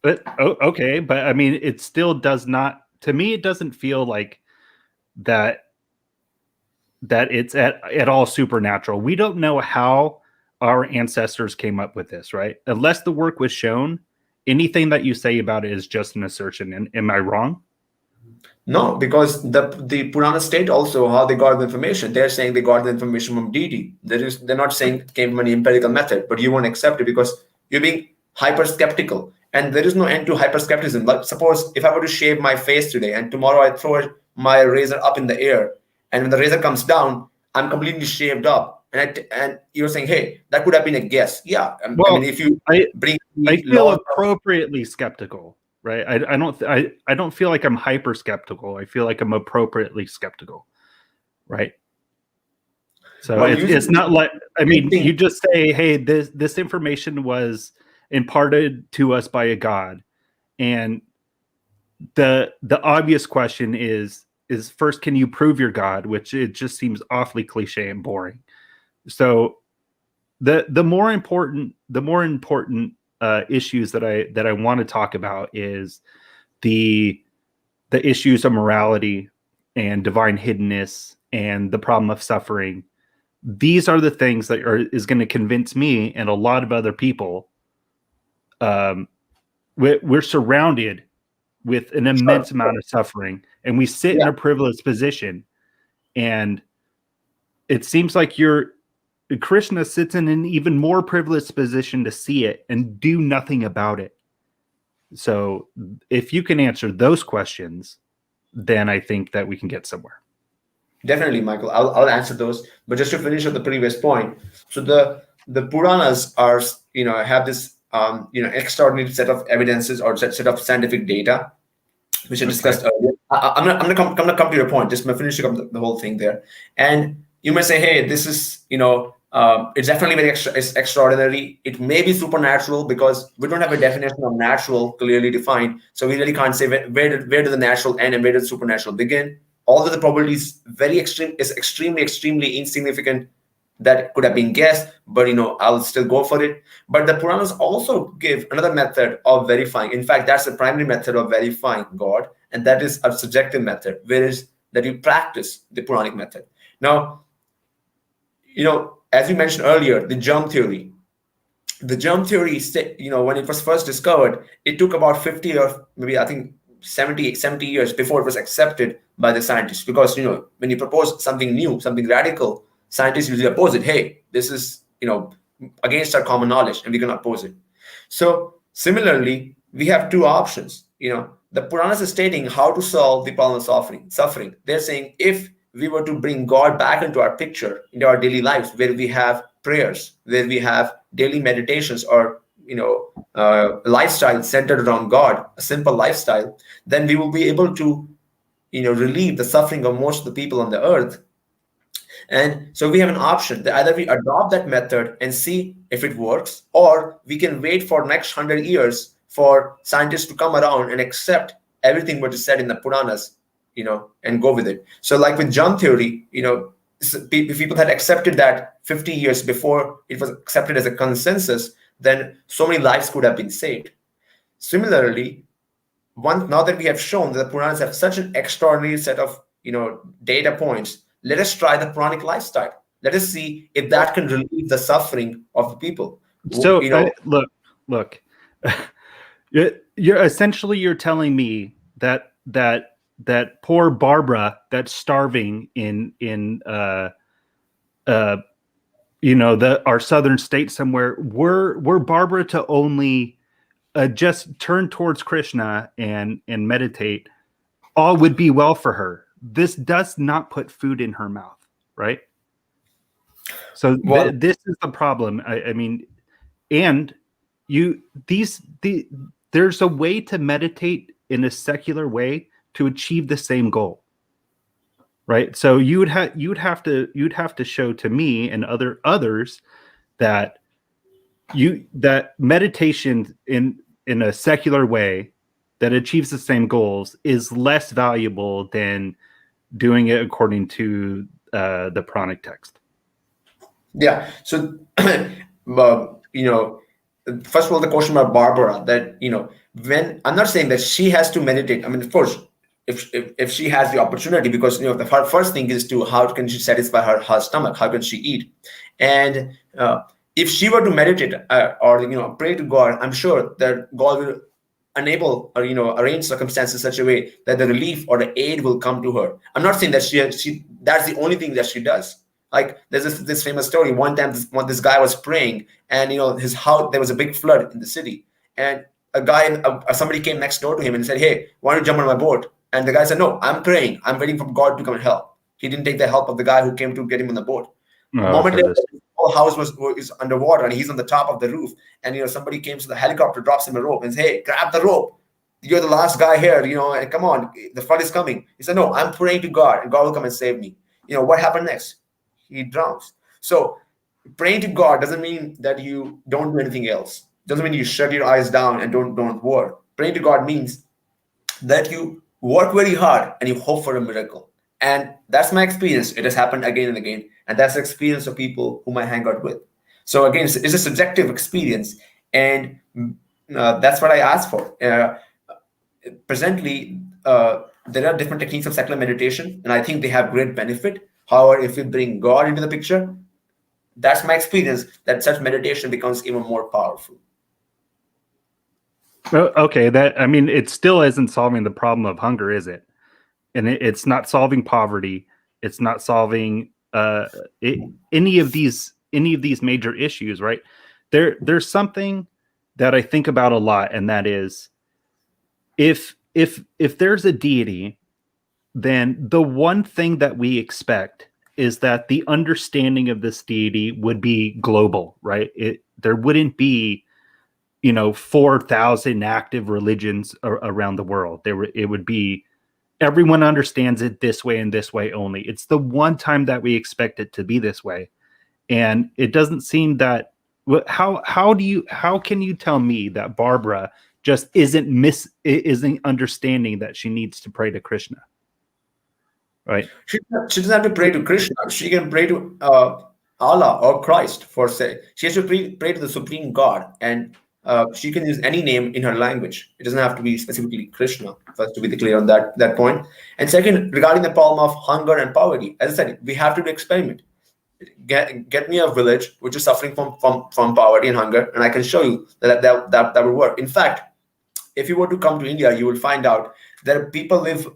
But okay, but I mean, it still does not. To me, it doesn't feel like that it's at all supernatural. We don't know how our ancestors came up with this, right? Unless the work was shown, anything that you say about it is just an assertion. And am I wrong? No, because the Purana state also how they got the information. They're saying they got the information from deity. They're not saying it came from an empirical method, but you won't accept it because you're being hyper skeptical. And there is no end to hyper skepticism. Like suppose if I were to shave my face today and tomorrow I throw my razor up in the air, and when the razor comes down, I'm completely shaved up. And you're saying, hey, that could have been a guess. Yeah. I mean, if you bring I feel appropriately skeptical. Right. I don't feel like I'm hyper skeptical. I feel like I'm appropriately skeptical. Right. So it's not like, I mean, you just say, hey, this information was imparted to us by a God. And the obvious question is first, can you prove your God? Which it just seems awfully cliche and boring. So the more important issues that I want to talk about is the issues of morality and divine hiddenness and the problem of suffering. These are the things that is going to convince me and a lot of other people. We're surrounded with an immense amount of suffering, and we sit in a privileged position, and it seems like Krishna sits in an even more privileged position to see it and do nothing about it. So if you can answer those questions, then I think that we can get somewhere. Definitely, Michael. I'll answer those. But just to finish on the previous point, so the Puranas are, have this, extraordinary set of evidences or set of scientific data, which I discussed earlier. I'm gonna come to your point. Just finishing up the whole thing there. And you may say, hey, this is, it's definitely very extraordinary. It may be supernatural because we don't have a definition of natural clearly defined. So we really can't say where did the natural end and where did the supernatural begin. Although the probability is extremely insignificant, that could have been guessed, but I'll still go for it. But the Puranas also give another method of verifying. In fact, that's the primary method of verifying God, and that is a subjective method, whereas that you practice the Puranic method. Now, as you mentioned earlier, the germ theory. The germ theory, when it was first discovered, it took about 50 or maybe I think 70 years before it was accepted by the scientists. Because, when you propose something new, something radical, scientists usually oppose it. Hey, this is, against our common knowledge and we cannot oppose it. So similarly, we have two options. The Puranas is stating how to solve the problem of suffering. They're saying if we were to bring God back into our picture, into our daily lives, where we have prayers, where we have daily meditations or, lifestyle centered around God, a simple lifestyle, then we will be able to, relieve the suffering of most of the people on the earth. And so we have an option that either we adopt that method and see if it works, or we can wait for next 100 years for scientists to come around and accept everything what is said in the Puranas, and go with it. So like with germ theory, if people had accepted that 50 years before it was accepted as a consensus, then so many lives could have been saved. Similarly, now that we have shown that the Puranas have such an extraordinary set of, data points, let us try the Puranic lifestyle. Let us see if that can relieve the suffering of the people. So look, you're telling me that poor Barbara that's starving in our southern state somewhere, were Barbara to only just turn towards Krishna and meditate, all would be well for her. This does not put food in her mouth, right? So this is the problem. I mean, and there's a way to meditate in a secular way to achieve the same goal, right? So you'd have to show to me and others that meditation in a secular way that achieves the same goals is less valuable than doing it according to the Puranic text. Yeah. So, first of all, the question about Barbara, that, when I'm not saying that she has to meditate. I mean, of course, if she has the opportunity, because, the first thing is how can she satisfy her stomach? How can she eat? And if she were to meditate or, pray to God, I'm sure that God will enable or arrange circumstances in such a way that the relief or the aid will come to her. I'm not saying that she that's the only thing that she does. Like there's this famous story. One time, this guy was praying, and his house, there was a big flood in the city, and somebody came next door to him and said, "Hey, why don't you jump on my boat?" And the guy said, "No, I'm praying. I'm waiting for God to come and help." He didn't take the help of the guy who came to get him on the boat. A moment later, the whole house is underwater, and he's on the top of the roof. And somebody came to the helicopter, drops him a rope, and says, "Hey, grab the rope. You're the last guy here. And come on, the flood is coming." He said, "No, I'm praying to God, and God will come and save me." What happened next? He drowns. So praying to God doesn't mean that you don't do anything else. Doesn't mean you shut your eyes down and don't work. Praying to God means that you work very hard and you hope for a miracle. And that's my experience. It has happened again and again. And that's the experience of people whom I hang out with. So again, it's a subjective experience. And that's what I asked for. Presently, there are different techniques of secular meditation, and I think they have great benefit. However, if you bring God into the picture, that's my experience, that such meditation becomes even more powerful. Okay, it still isn't solving the problem of hunger, is it? And it's not solving poverty. It's not solving any of these major issues, right? There's something that I think about a lot, and that is, if there's a deity, then the one thing that we expect is that the understanding of this deity would be global, right? There wouldn't be 4,000 active religions around the world. It would be everyone understands it this way and this way only. It's the one time that we expect it to be this way, and it doesn't seem that. How can you tell me that Barbara just isn't understanding that she needs to pray to Krishna? Right. She doesn't have to pray to Krishna. She can pray to Allah or Christ, for say. She has to pray to the Supreme God, and she can use any name in her language. It doesn't have to be specifically Krishna, first, to be clear on that point. And second, regarding the problem of hunger and poverty, as I said, we have to do experiment. Get me a village which is suffering from poverty and hunger, and I can show you that will work. In fact, if you were to come to India, you will find out that people live,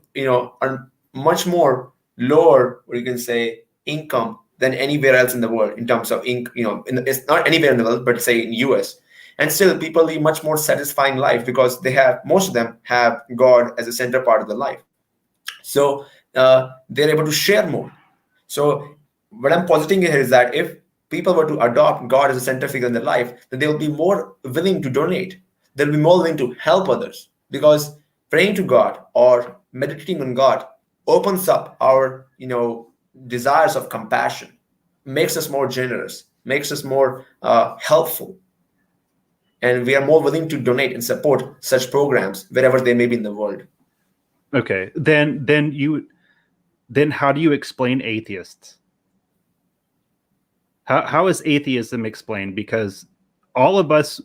on much more lower, or you can say, income than anywhere else in the world in terms of it's not anywhere in the world, but say in US. And still people live much more satisfying life because most of them have God as a center part of their life. So they're able to share more. So what I'm positing here is that if people were to adopt God as a center figure in their life, then they'll be more willing to donate. They'll be more willing to help others, because praying to God or meditating on God opens up our desires of compassion, makes us more generous, makes us more helpful, and we are more willing to donate and support such programs wherever they may be in the world. Okay, then how do you explain atheists? How is atheism explained? Because all of us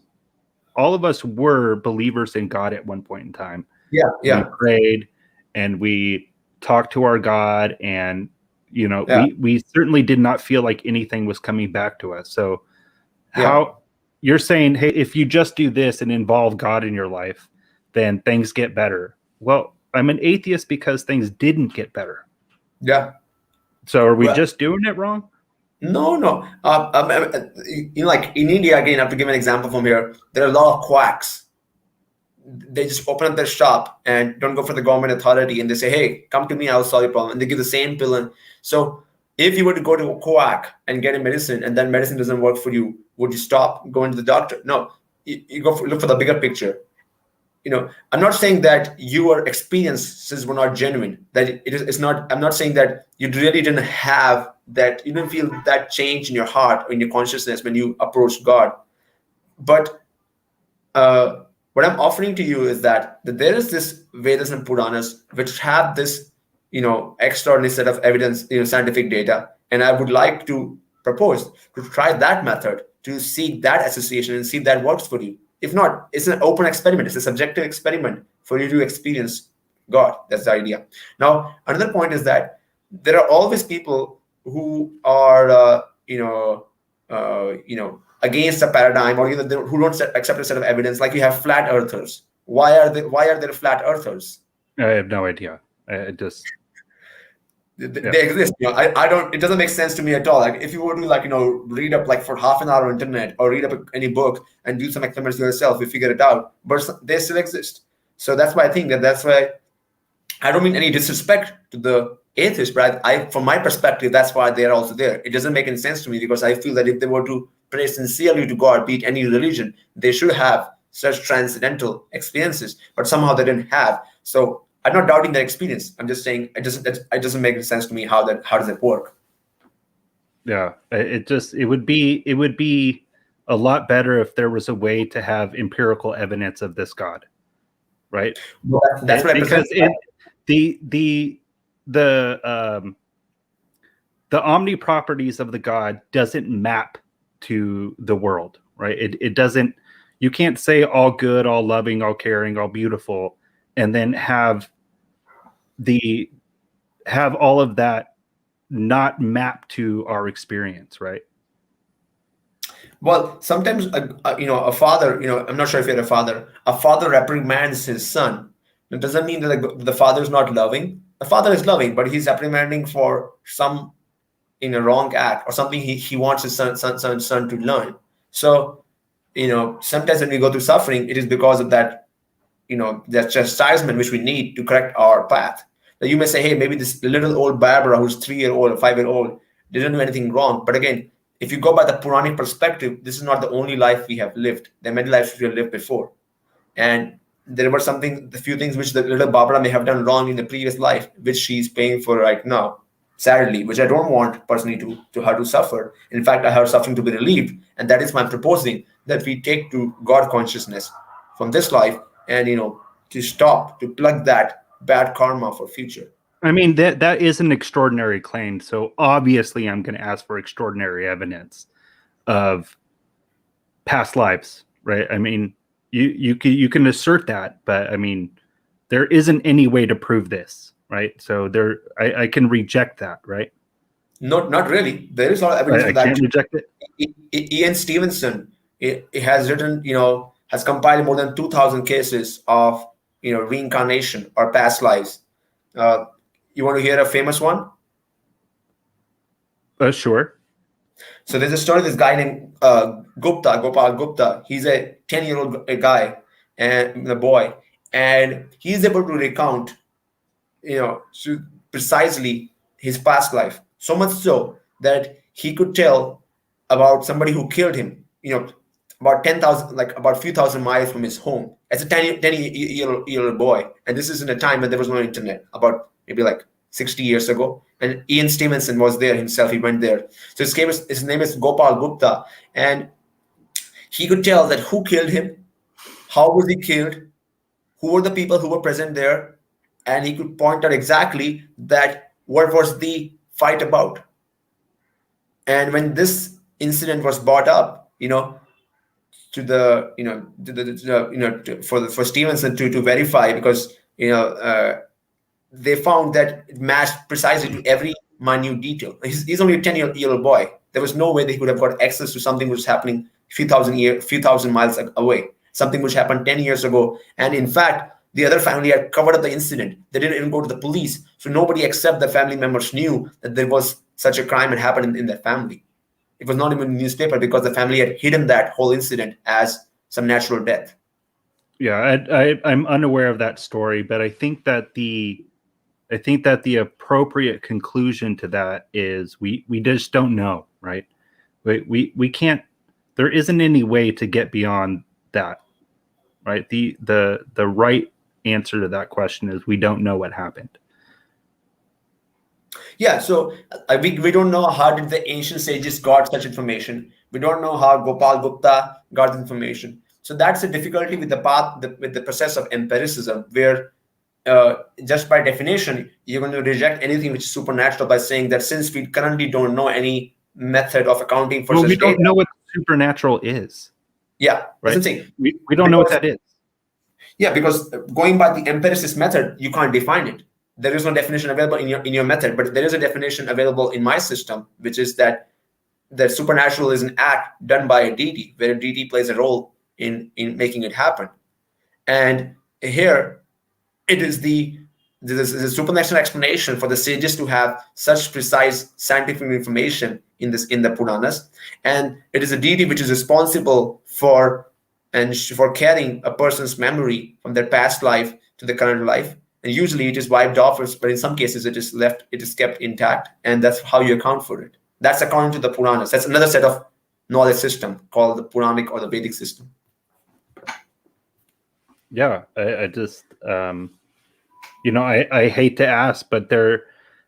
were believers in God at one point in time. Yeah. We prayed and we talked to our God, and we certainly did not feel like anything was coming back to us. So how you're saying, hey, if you just do this and involve God in your life, then things get better. Well, I'm an atheist because things didn't get better. Yeah. So are we just doing it wrong? No. Like in India, again, I have to give an example from here. There are a lot of quacks. They just open up their shop and don't go for the government authority, and they say, "Hey, come to me, I'll solve your problem." And they give the same pill. And so if you were to go to a quack and get a medicine, and then medicine doesn't work for you, would you stop going to the doctor? No, you look for the bigger picture. I'm not saying that your experiences were not genuine. That it's not. I'm not saying that you really didn't have that. You didn't feel that change in your heart or in your consciousness when you approached God. But what I'm offering to you is that there is this Vedas and Puranas which have this, extraordinary set of evidence, scientific data, and I would like to propose to try that method to see that association and see if that works for you. If not, it's an open experiment. It's a subjective experiment for you to experience God. That's the idea. Now, another point is that there are always people who are, against a paradigm, or who don't accept a set of evidence. Like you have flat earthers. Why are there flat earthers? I have no idea. I just They exist. I don't. It doesn't make sense to me at all. Like if you were to read up like for half an hour on internet or read up any book and do some experiments yourself, you figure it out. But they still exist. So that's why I think that's why I don't mean any disrespect to the atheists, but from my perspective, that's why they're also there. It doesn't make any sense to me because I feel that if they were to pray sincerely to God, be it any religion, they should have such transcendental experiences, but somehow they didn't have. So I'm not doubting their experience. I'm just saying it doesn't make sense to me how does it work? Yeah, it would be a lot better if there was a way to have empirical evidence of this God, right? Well, that's what I because the omni properties of the God doesn't map to the world, right? It doesn't. You can't say all good, all loving, all caring, all beautiful, and then have all of that not map to our experience, right? Well, sometimes a father, I'm not sure if you're a father reprimands his son. It doesn't mean that the father is not loving. The father is loving, but he's reprimanding for some wrong act or something he wants his son to learn. So sometimes when we go through suffering, it is because of that that chastisement which we need to correct our path. Now you may say, hey, maybe this little old Barbara who's 3-year-old or 5-year-old didn't do anything wrong. But again, if you go by the Puranic perspective, this is not the only life we have lived. There are many lives we have lived before. And there were the few things which the little Barbara may have done wrong in the previous life, which she's paying for right now, sadly, which I don't want personally to her to suffer. In fact, I have suffering to be relieved. And that is why I'm proposing that we take to God consciousness from this life and, to plug that bad karma for future. I mean, that is an extraordinary claim. So obviously I'm going to ask for extraordinary evidence of past lives, right? I mean, you can assert that, but I mean, there isn't any way to prove this, right? So I can reject that, right? Not really. There is a lot of evidence I of that. can't reject it. Ian Stevenson it has written, has compiled more than 2,000 cases of, reincarnation or past lives. You want to hear a famous one? Sure. So there's a story of this guy named Gopal Gupta. He's a 10-year-old guy and a boy, and he's able to recount, precisely his past life. So much so that he could tell about somebody who killed him, about 10,000, like about a few thousand miles from his home as a 10-year-old boy. And this is in a time when there was no internet, about maybe like 60 years ago. And Ian Stevenson was there himself. He went there. So his name is Gopal Gupta. And he could tell that who killed him, how was he killed, who were the people who were present there. And he could point out exactly that what was the fight about. And when this incident was brought up, to the for Stevenson to verify, because they found that it matched precisely to every minute detail. He's only a 10-year-old boy. There was no way they could have got access to something which was happening a few thousand miles away, something which happened 10 years ago. And in fact, the other family had covered up the incident. They didn't even go to the police. So nobody except the family members knew that there was such a crime had happened in their family. It was not even in the newspaper because the family had hidden that whole incident as some natural death. Yeah, I'm unaware of that story, but I think that the appropriate conclusion to that is we just don't know, right? We can't. There isn't any way to get beyond that, right? The right answer to that question is we don't know what happened. Yeah, so we don't know how did the ancient sages got such information. We don't know how Gopal Gupta got information. So that's the difficulty with the process of empiricism, where just by definition, you're going to reject anything which is supernatural by saying that since we currently don't know any method of accounting for such we don't data, know what supernatural is. Yeah, right. Thing. We don't know what that is. Yeah, because going by the empiricist method, you can't define it. There is no definition available in your method, but there is a definition available in my system, which is that the supernatural is an act done by a deity, where a deity plays a role in making it happen. And here it is this is a supernatural explanation for the sages to have such precise scientific information in the Puranas, and it is a deity which is responsible for carrying a person's memory from their past life to the current life. And usually it is wiped off, but in some cases it is kept intact, and that's how you account for it. That's according to the Puranas. That's another set of knowledge system called the Puranic or the Vedic system. Yeah, I just I hate to ask, but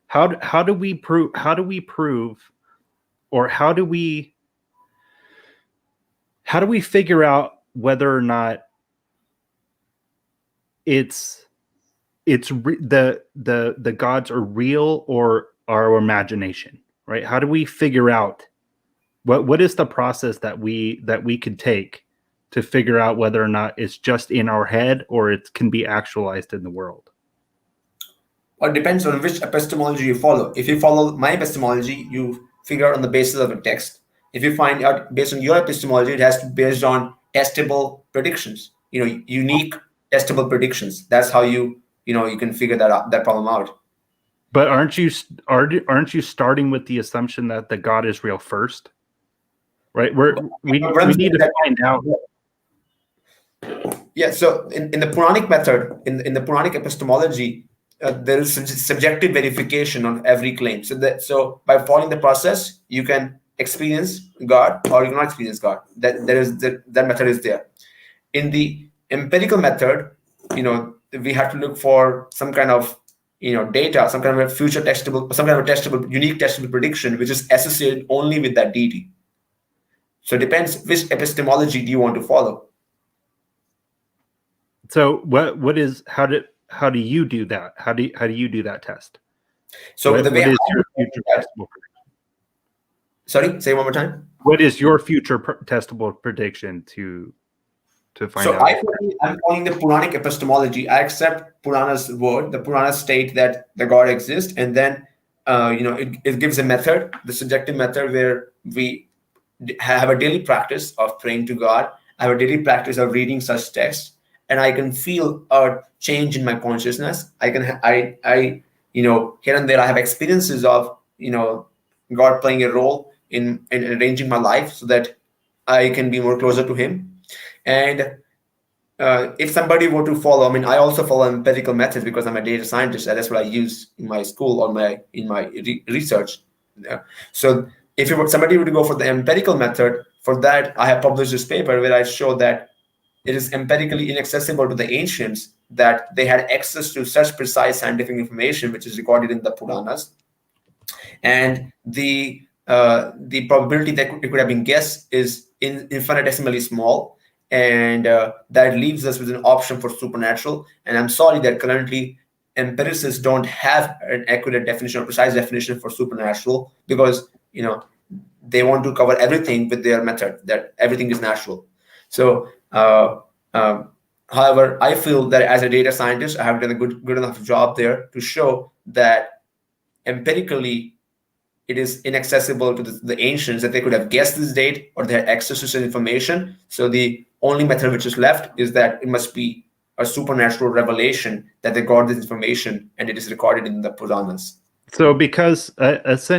how do we prove or how do we figure out whether or not the gods are real or our imagination, right? How do we figure out what is the process that we could take to figure out whether or not it's just in our head or it can be actualized in the world? Well, it depends on which epistemology you follow. If you follow my epistemology, you figure out on the basis of a text. If you find out based on your epistemology, it has to be based on testable predictions. Unique testable predictions. That's how you can figure that problem out. But aren't you starting with the assumption that the God is real first? Right? We need to find out. Yeah. So in the Puranic method, in the Puranic epistemology, there is subjective verification on every claim. So by following the process, you can experience God or you cannot experience God. That method is there. In the empirical method, we have to look for some kind of data, some kind of a future testable, some kind of a testable, unique testable prediction, which is associated only with that deity. So it depends which epistemology do you want to follow. So how do you do that? How do you do that test? So what is your future testable prediction? Sorry, say it one more time. What is your future testable prediction to find out? I'm following the Puranic epistemology. I accept Purana's word. The Puranas state that the God exists, and then it gives a method, the subjective method, where we have a daily practice of praying to God. I have a daily practice of reading such texts, and I can feel a change in my consciousness. Here and there I have experiences of God playing a role in arranging my life so that I can be more closer to Him. And if somebody were to follow, I also follow empirical methods because I'm a data scientist, and that's what I use in my school or in my research. Yeah. So if somebody were to go for the empirical method, for that I have published this paper where I show that it is empirically inaccessible to the ancients, that they had access to such precise scientific information which is recorded in the Puranas, and the probability that it could have been guessed is infinitesimally small, and that leaves us with an option for supernatural. And I'm sorry that currently empiricists don't have an accurate definition or precise definition for supernatural, because they want to cover everything with their method, that everything is natural. So however, I feel that as a data scientist, I have done a good enough job there to show that empirically it is inaccessible to the ancients, that they could have guessed this date or they had access to such information. So the only method which is left is that it must be a supernatural revelation that they got this information and it is recorded in the Puranas. So because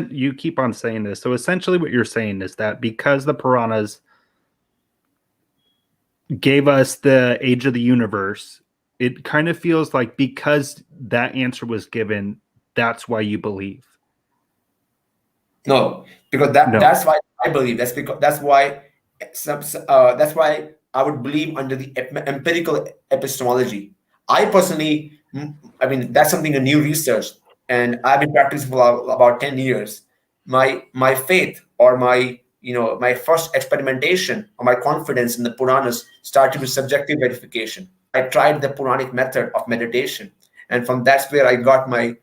you keep on saying this, so essentially what you're saying is that because the Puranas gave us the age of the universe, it kind of feels like because that answer was given, that's why you believe. No, because that's why I believe. That's why I would believe under the empirical epistemology. I personally, that's something a new research, and I've been practicing for about 10 years. My faith or my first experimentation or my confidence in the Puranas started with subjective verification. I tried the Puranic method of meditation, and from that's where I got my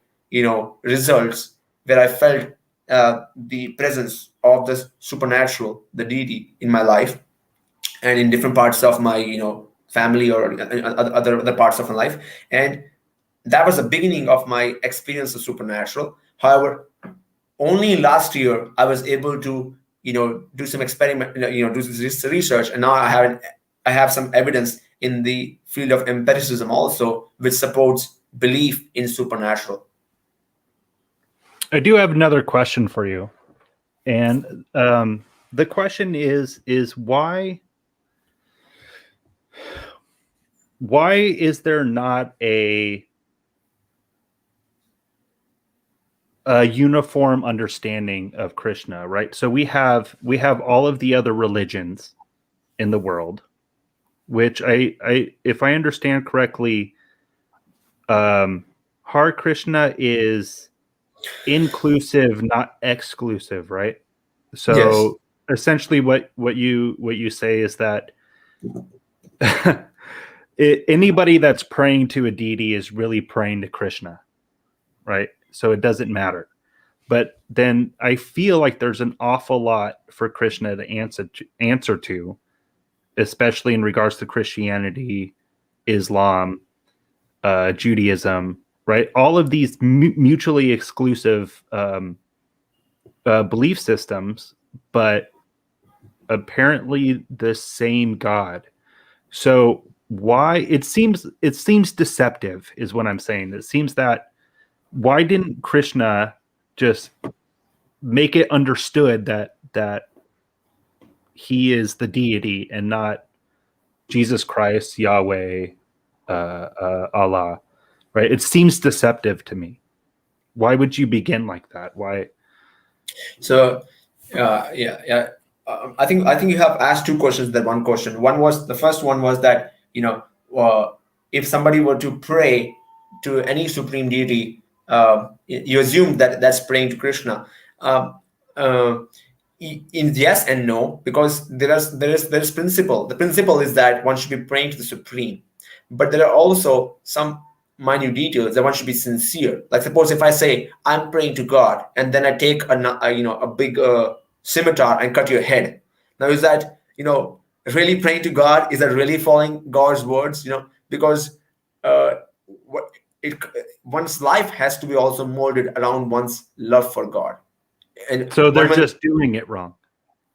results, where I felt the presence of the supernatural, the deity in my life and in different parts of my family or other parts of my life. And that was the beginning of my experience of supernatural. However, only last year I was able to do some experiment, do this research, and now I have some evidence in the field of empiricism also, which supports belief in supernatural. I do have another question for you. And the question is why is there not a uniform understanding of Krishna, right? So we have all of the other religions in the world, which I if I understand correctly, Hare Krishna is inclusive, not exclusive, right? So Yes. essentially what you say is that anybody that's praying to a deity is really praying to Krishna, right? So it doesn't matter. But then I feel like there's an awful lot for Krishna to answer to, especially in regards to Christianity, Islam, Judaism, right? All of these mutually exclusive belief systems, but apparently the same God. So why it seems deceptive is what I'm saying. It seems that why didn't Krishna just make it understood that he is the deity and not Jesus Christ, Yahweh, Allah, right? It seems deceptive to me. Why would you begin like that? Why? So, yeah. I think you have asked two questions. That one question. The first one was that if somebody were to pray to any supreme deity, you assume that that's praying to Krishna. In yes and no, because there is principle. The principle is that one should be praying to the supreme, but there are also some minute details that one should be sincere. Like suppose if I say I'm praying to God, and then I take a big scimitar and cut your head. Now is that really praying to God? Is that really following God's words? Because what it one's life has to be also molded around one's love for God. And so they're just doing it wrong.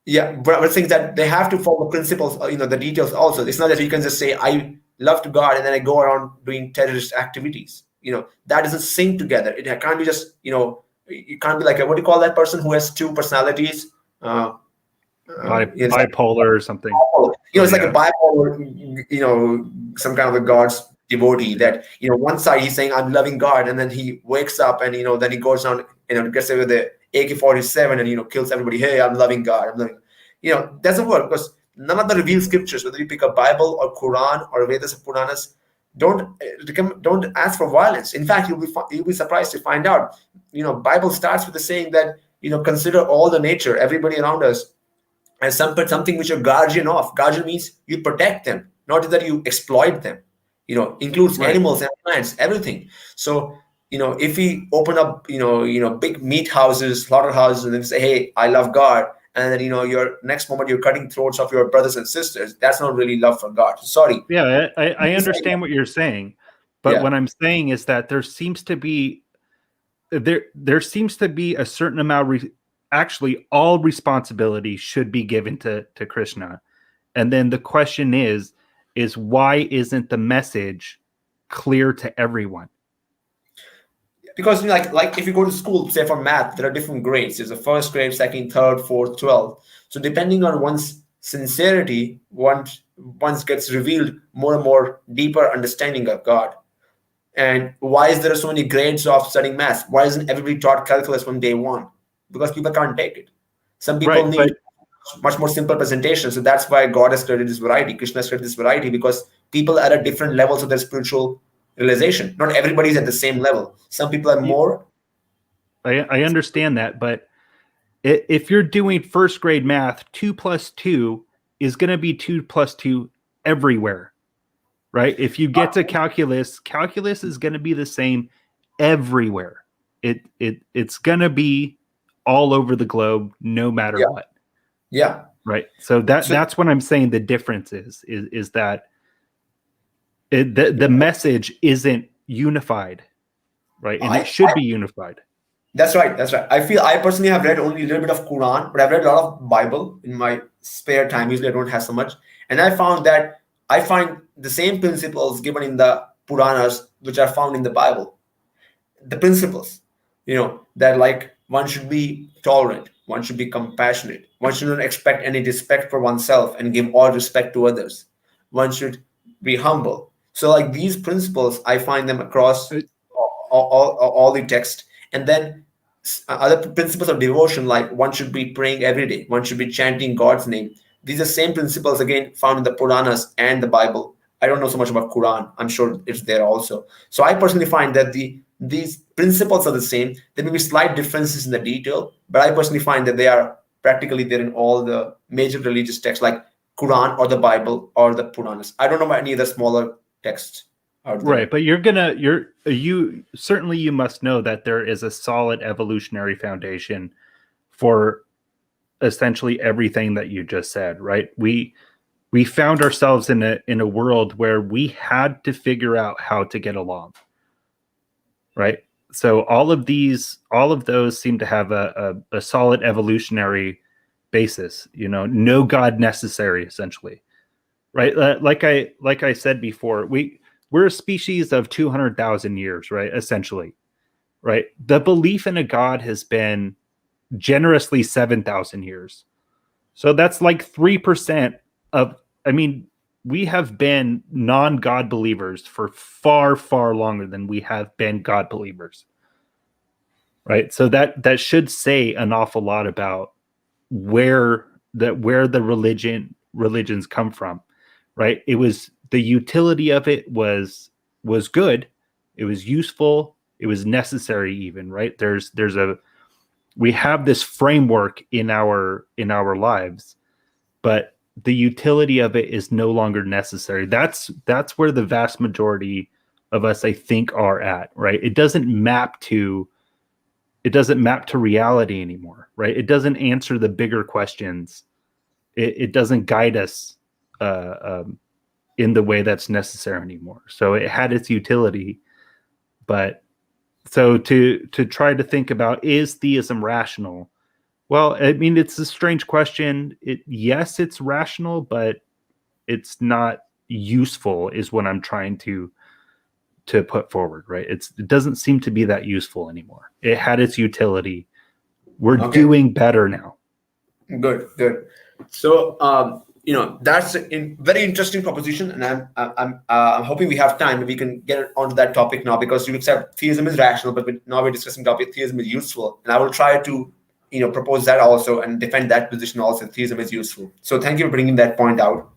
Yeah, but I think that they have to follow principles, the details also. It's not that you can just say, I love to God, and then I go around doing terrorist activities. That doesn't sync together. It can't be just, it can't be like, what do you call that person who has two personalities? Bipolar or something. It's like a bipolar, some kind of a God's devotee that, one side he's saying, I'm loving God, and then he wakes up and, then he goes down, gets away with the AK-47 and, kills everybody. Hey, I'm loving God. I'm loving, doesn't work because none of the revealed scriptures, whether you pick a Bible or Quran or Vedas or Puranas, don't ask for violence. In fact, you'll be surprised to find out, Bible starts with the saying that, consider all the nature, everybody around us, as something which you're guardian of. Guardian means you protect them, not that you exploit them. Includes Right. Animals and plants, everything. So, if we open up, big meat houses, slaughterhouses, and then say, hey, I love God, and then, your next moment you're cutting throats of your brothers and sisters, that's not really love for God. Sorry. Yeah, I understand what you're saying, but Yeah. what I'm saying is that there seems to be a certain amount actually all responsibility should be given to Krishna. And then the question is why isn't the message clear to everyone? Because like if you go to school, say for math, there are different grades. There's a first grade, second, third, fourth, 12th. So depending on one's sincerity, once gets revealed more and more deeper understanding of God. And why is there so many grades of studying math? Why isn't everybody taught calculus from day one? Because people can't take it. Some people need much more simple presentation. So that's why God has created this variety. Krishna has created this variety because people are at different levels of their spiritual realization. Not everybody is at the same level. Some people are more. I understand that, but if you're doing first grade math, 2 + 2 is going to be 2 + 2 everywhere, right? If you get to calculus is going to be the same everywhere. It's going to be all over the globe, no matter what. Yeah. Right. So that's what I'm saying. The difference is that the message isn't unified, right? And it should be unified. That's right. I personally have read only a little bit of Quran, but I've read a lot of Bible in my spare time. Usually I don't have so much. And I found that I find the same principles given in the Puranas, which are found in the Bible. The principles, that like one should be tolerant, one should be compassionate, one should not expect any respect for oneself and give all respect to others. One should be humble. So like these principles, I find them across all the text. And then other principles of devotion, like one should be praying every day, one should be chanting God's name. These are same principles again found in the Puranas and the Bible. I don't know so much about Quran. I'm sure it's there also. So I personally find that these principles are the same. There may be slight differences in the detail, but I personally find that they are practically there in all the major religious texts like Quran or the Bible or the Puranas. I don't know about any of the smaller texts out there. Right, but you must know that there is a solid evolutionary foundation for essentially everything that you just said, right? We found ourselves in a world where we had to figure out how to get along, right? So all of those seem to have a solid evolutionary basis, no God necessary, essentially, right? Like I said before, we're a species of 200,000 years, right? Essentially, right? The belief in a God has been generously 7,000 years. So that's like 3% of, we have been non-God believers for far, far longer than we have been God believers. Right. So that should say an awful lot about where the religions come from. Right. It was the utility of it was good. It was useful. It was necessary even. Right. We have this framework in our lives, but the utility of it is no longer necessary. That's where the vast majority of us, I think, are at, right? It doesn't map to reality anymore, right? It doesn't answer the bigger questions. It doesn't guide us in the way that's necessary anymore. So it had its utility, but so to try to think about, is theism rational? Well, it's a strange question. Yes, it's rational, but it's not useful, is what I'm trying to put forward, right? It doesn't seem to be that useful anymore. It had its utility. We're doing better now. Good. So, that's a very interesting proposition, and I'm hoping we have time. We can get onto that topic now, because you accept theism is rational, but now we're discussing topic theism is useful, and I will try to propose that also and defend that position also. Theism is useful. So thank you for bringing that point out.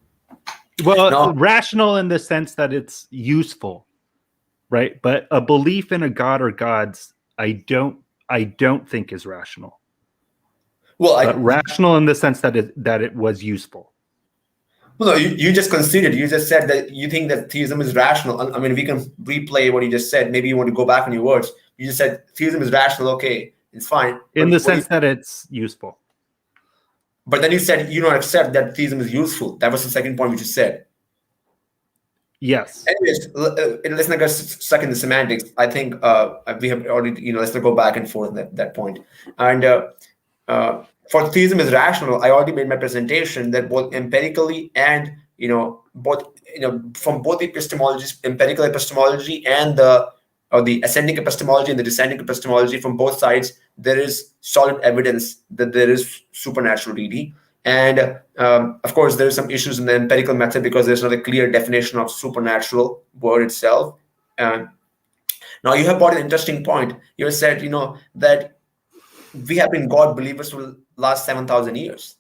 Well, now, rational in the sense that it's useful, right? But a belief in a god or gods, I don't think is rational. Well, rational in the sense that it was useful. Well, no, you just conceded. You just said that you think that theism is rational. We can replay what you just said. Maybe you want to go back on your words. You just said theism is rational. Okay, it's fine. In the sense that it's useful. But then you said you don't accept that theism is useful. That was the second point which you said. Yes. Anyways, let's not get stuck in the semantics. I think we have already, let's not go back and forth at that point. And for theism is rational, I already made my presentation that both empirically and, from both the epistemologies, empirical epistemology and the ascending epistemology and the descending epistemology, from both sides, there is solid evidence that there is supernatural deity. And of course, there are some issues in the empirical method because there's not a clear definition of supernatural word itself. Now, you have brought an interesting point. You have said, that we have been God believers for the last 7,000 years.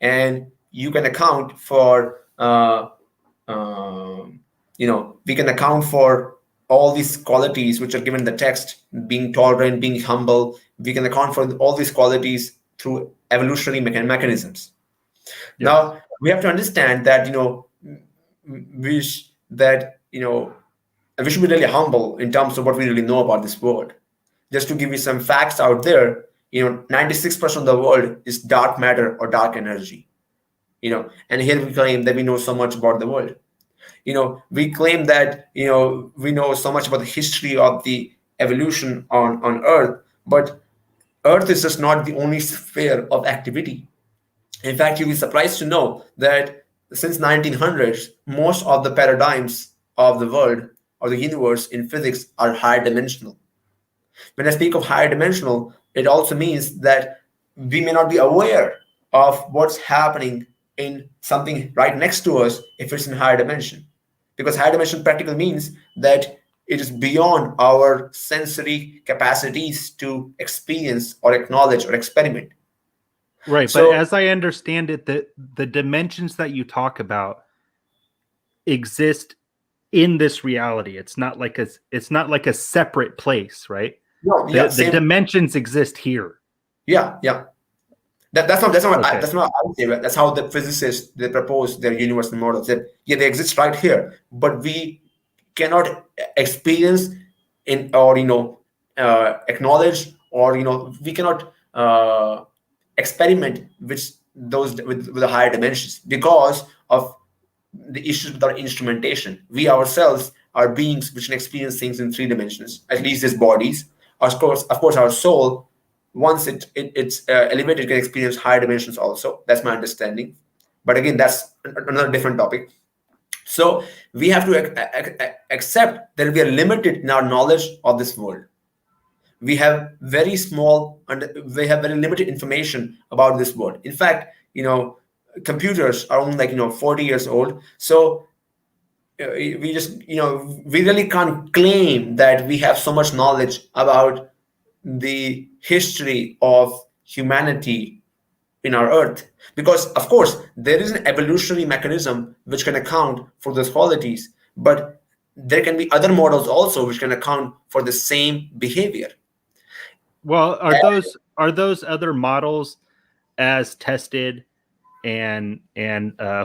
And you can account for, we can account for all these qualities which are given in the text, being tolerant, being humble. We can account for all these qualities through evolutionary mechanisms. Yes. Now, we have to understand that, we should be really humble in terms of what we really know about this world. Just to give you some facts out there, 96% of the world is dark matter or dark energy. And here we claim that we know so much about the world. We claim that, we know so much about the history of the evolution on Earth, but Earth is just not the only sphere of activity. In fact, you'll be surprised to know that since 1900s, most of the paradigms of the world or the universe in physics are higher dimensional. When I speak of higher dimensional, it also means that we may not be aware of what's happening in something right next to us if it's in higher dimension. Because higher dimension practically means that it is beyond our sensory capacities to experience or acknowledge or experiment. Right, So, but as I understand it, the dimensions that you talk about exist in this reality. It's not like a separate place, right? no, yeah, The dimensions exist here. Yeah. That's not Okay. that's not I would say. Right? That's how the physicists they propose their universal models. That they exist right here, but we cannot experience in or acknowledge or we cannot experiment with the higher dimensions because of the issues with our instrumentation. We ourselves are beings which can experience things in 3 dimensions, at least as bodies. Of course, our soul, once it's elevated, can experience higher dimensions also. That's my understanding. But again, that's another different topic. So we have to accept that we are limited in our knowledge of this world. We have very small and we have very limited information about this world. In fact, computers are only 40 years old. So we just we really can't claim that we have so much knowledge about the history of humanity in our earth, because of course there is an evolutionary mechanism which can account for those qualities, but there can be other models also which can account for the same behavior. Well, are those other models as tested and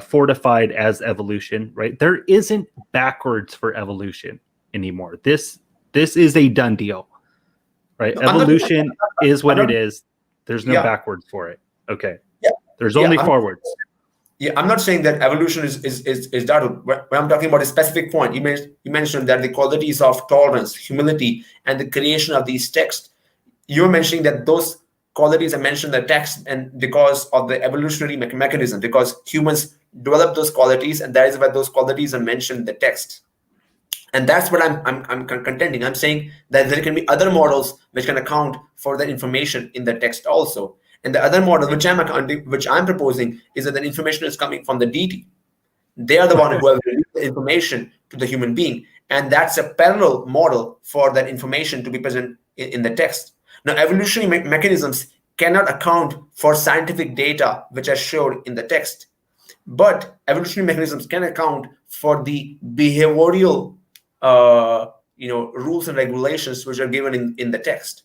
fortified as evolution, right? There isn't backwards for evolution anymore. This is a done deal, right? Evolution is what it is. There's no backwards for it. Okay. Yeah. There's only forwards. Yeah, I'm not saying that evolution is done. When I'm talking about a specific point, you mentioned that the qualities of tolerance, humility, and the creation of these texts. You're mentioning that those qualities are mentioned in the text, and because of the evolutionary mechanism, because humans develop those qualities, and that is why those qualities are mentioned in the text. And that's what I'm contending. I'm saying that there can be other models which can account for that information in the text also. And the other model which I'm proposing is that the information is coming from the deity. They are the one who have released the information to the human being, and that's a parallel model for that information to be present in the text. Now, evolutionary mechanisms cannot account for scientific data which are showed in the text, but evolutionary mechanisms can account for the behavioral rules and regulations which are given in the text.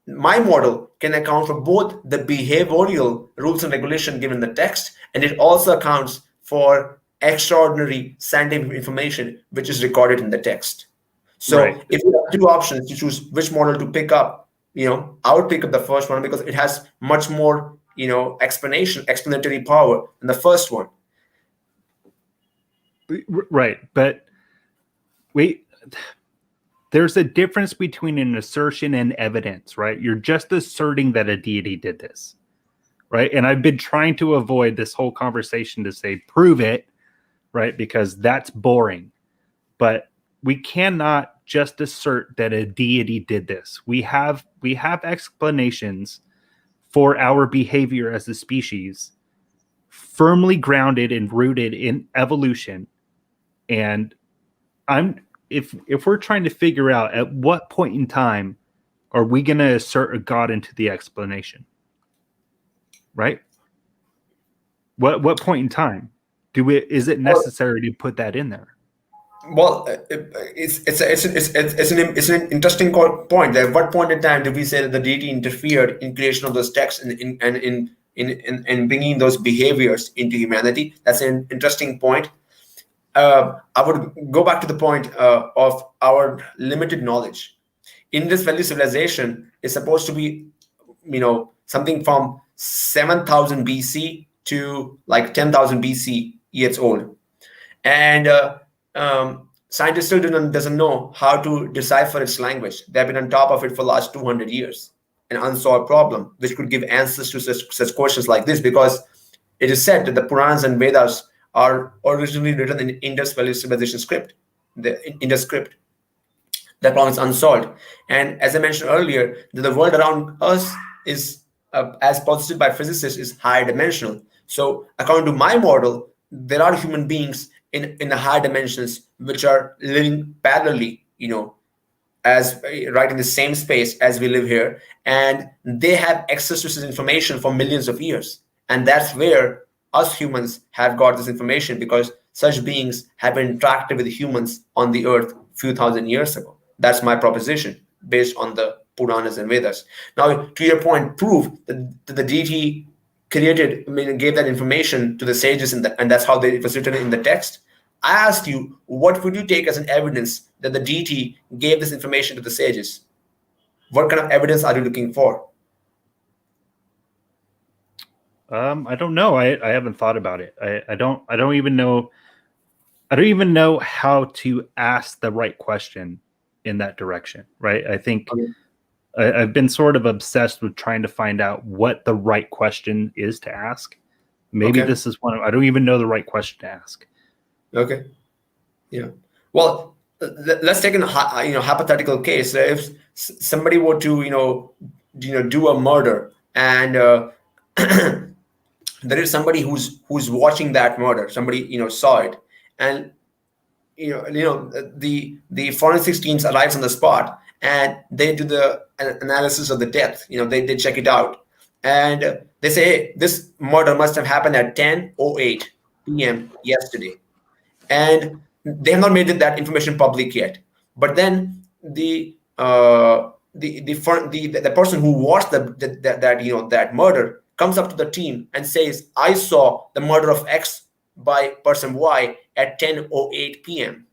My model can account for both the behavioral rules and regulation given in the text, and it also accounts for extraordinary scientific information which is recorded in the text. So if you have 2 options to choose which model to pick up, I would pick up the first one because it has much more, explanatory power than the first one. Right, but there's a difference between an assertion and evidence, right? You're just asserting that a deity did this, right? And I've been trying to avoid this whole conversation to say, prove it, right? Because that's boring. But we cannot just assert that a deity did this. We have explanations for our behavior as a species, firmly grounded and rooted in evolution. And if we're trying to figure out at what point in time are we going to assert a God into the explanation, right? What point in time is it necessary to put that in there? Well, it's an interesting point. At what point in time did we say that the deity interfered in creation of those texts and in bringing those behaviors into humanity? That's an interesting point. I would go back to the point of our limited knowledge. Indus Valley civilization is supposed to be, something from 7,000 BC to like 10,000 BC years old, and scientists still doesn't know how to decipher its language. They've been on top of it for the last 200 years, an unsolved problem which could give answers to such questions like this, because It is said that the Puranas and Vedas are originally written in Indus Valley civilization script, the Indus script. That problem is unsolved. And as I mentioned earlier, the world around us is, as posited by physicists, is higher dimensional. So according to my model, there are human beings in the higher dimensions which are living parallelly, as right in the same space as we live here, and they have access to this information for millions of years. And that's where us humans have got this information, because such beings have interacted with humans on the earth few thousand years ago. That's my proposition based on the Puranas and Vedas. Now, to your point, prove that the deity gave that information to the sages, and that's how it was written in the text. I asked you, what would you take as an evidence that the deity gave this information to the sages? What kind of evidence are you looking for? I don't know. I haven't thought about it. I don't even know. I don't even know how to ask the right question in that direction. Right. I think I've been sort of obsessed with trying to find out what the right question is to ask. Maybe this is one. I don't even know the right question to ask. Okay. Yeah. Well, let's take a hypothetical case. If somebody were to do a murder, and there is somebody who's watching that murder. Somebody saw it, and the forensics teams arrives on the spot, and they do the analysis of the death. They check it out, and they say, hey, this murder must have happened at 10:08 p.m. yesterday. And they have not made that information public yet. But then the person who watched that murder comes up to the team and says, I saw the murder of X by person Y at 10:08 p.m.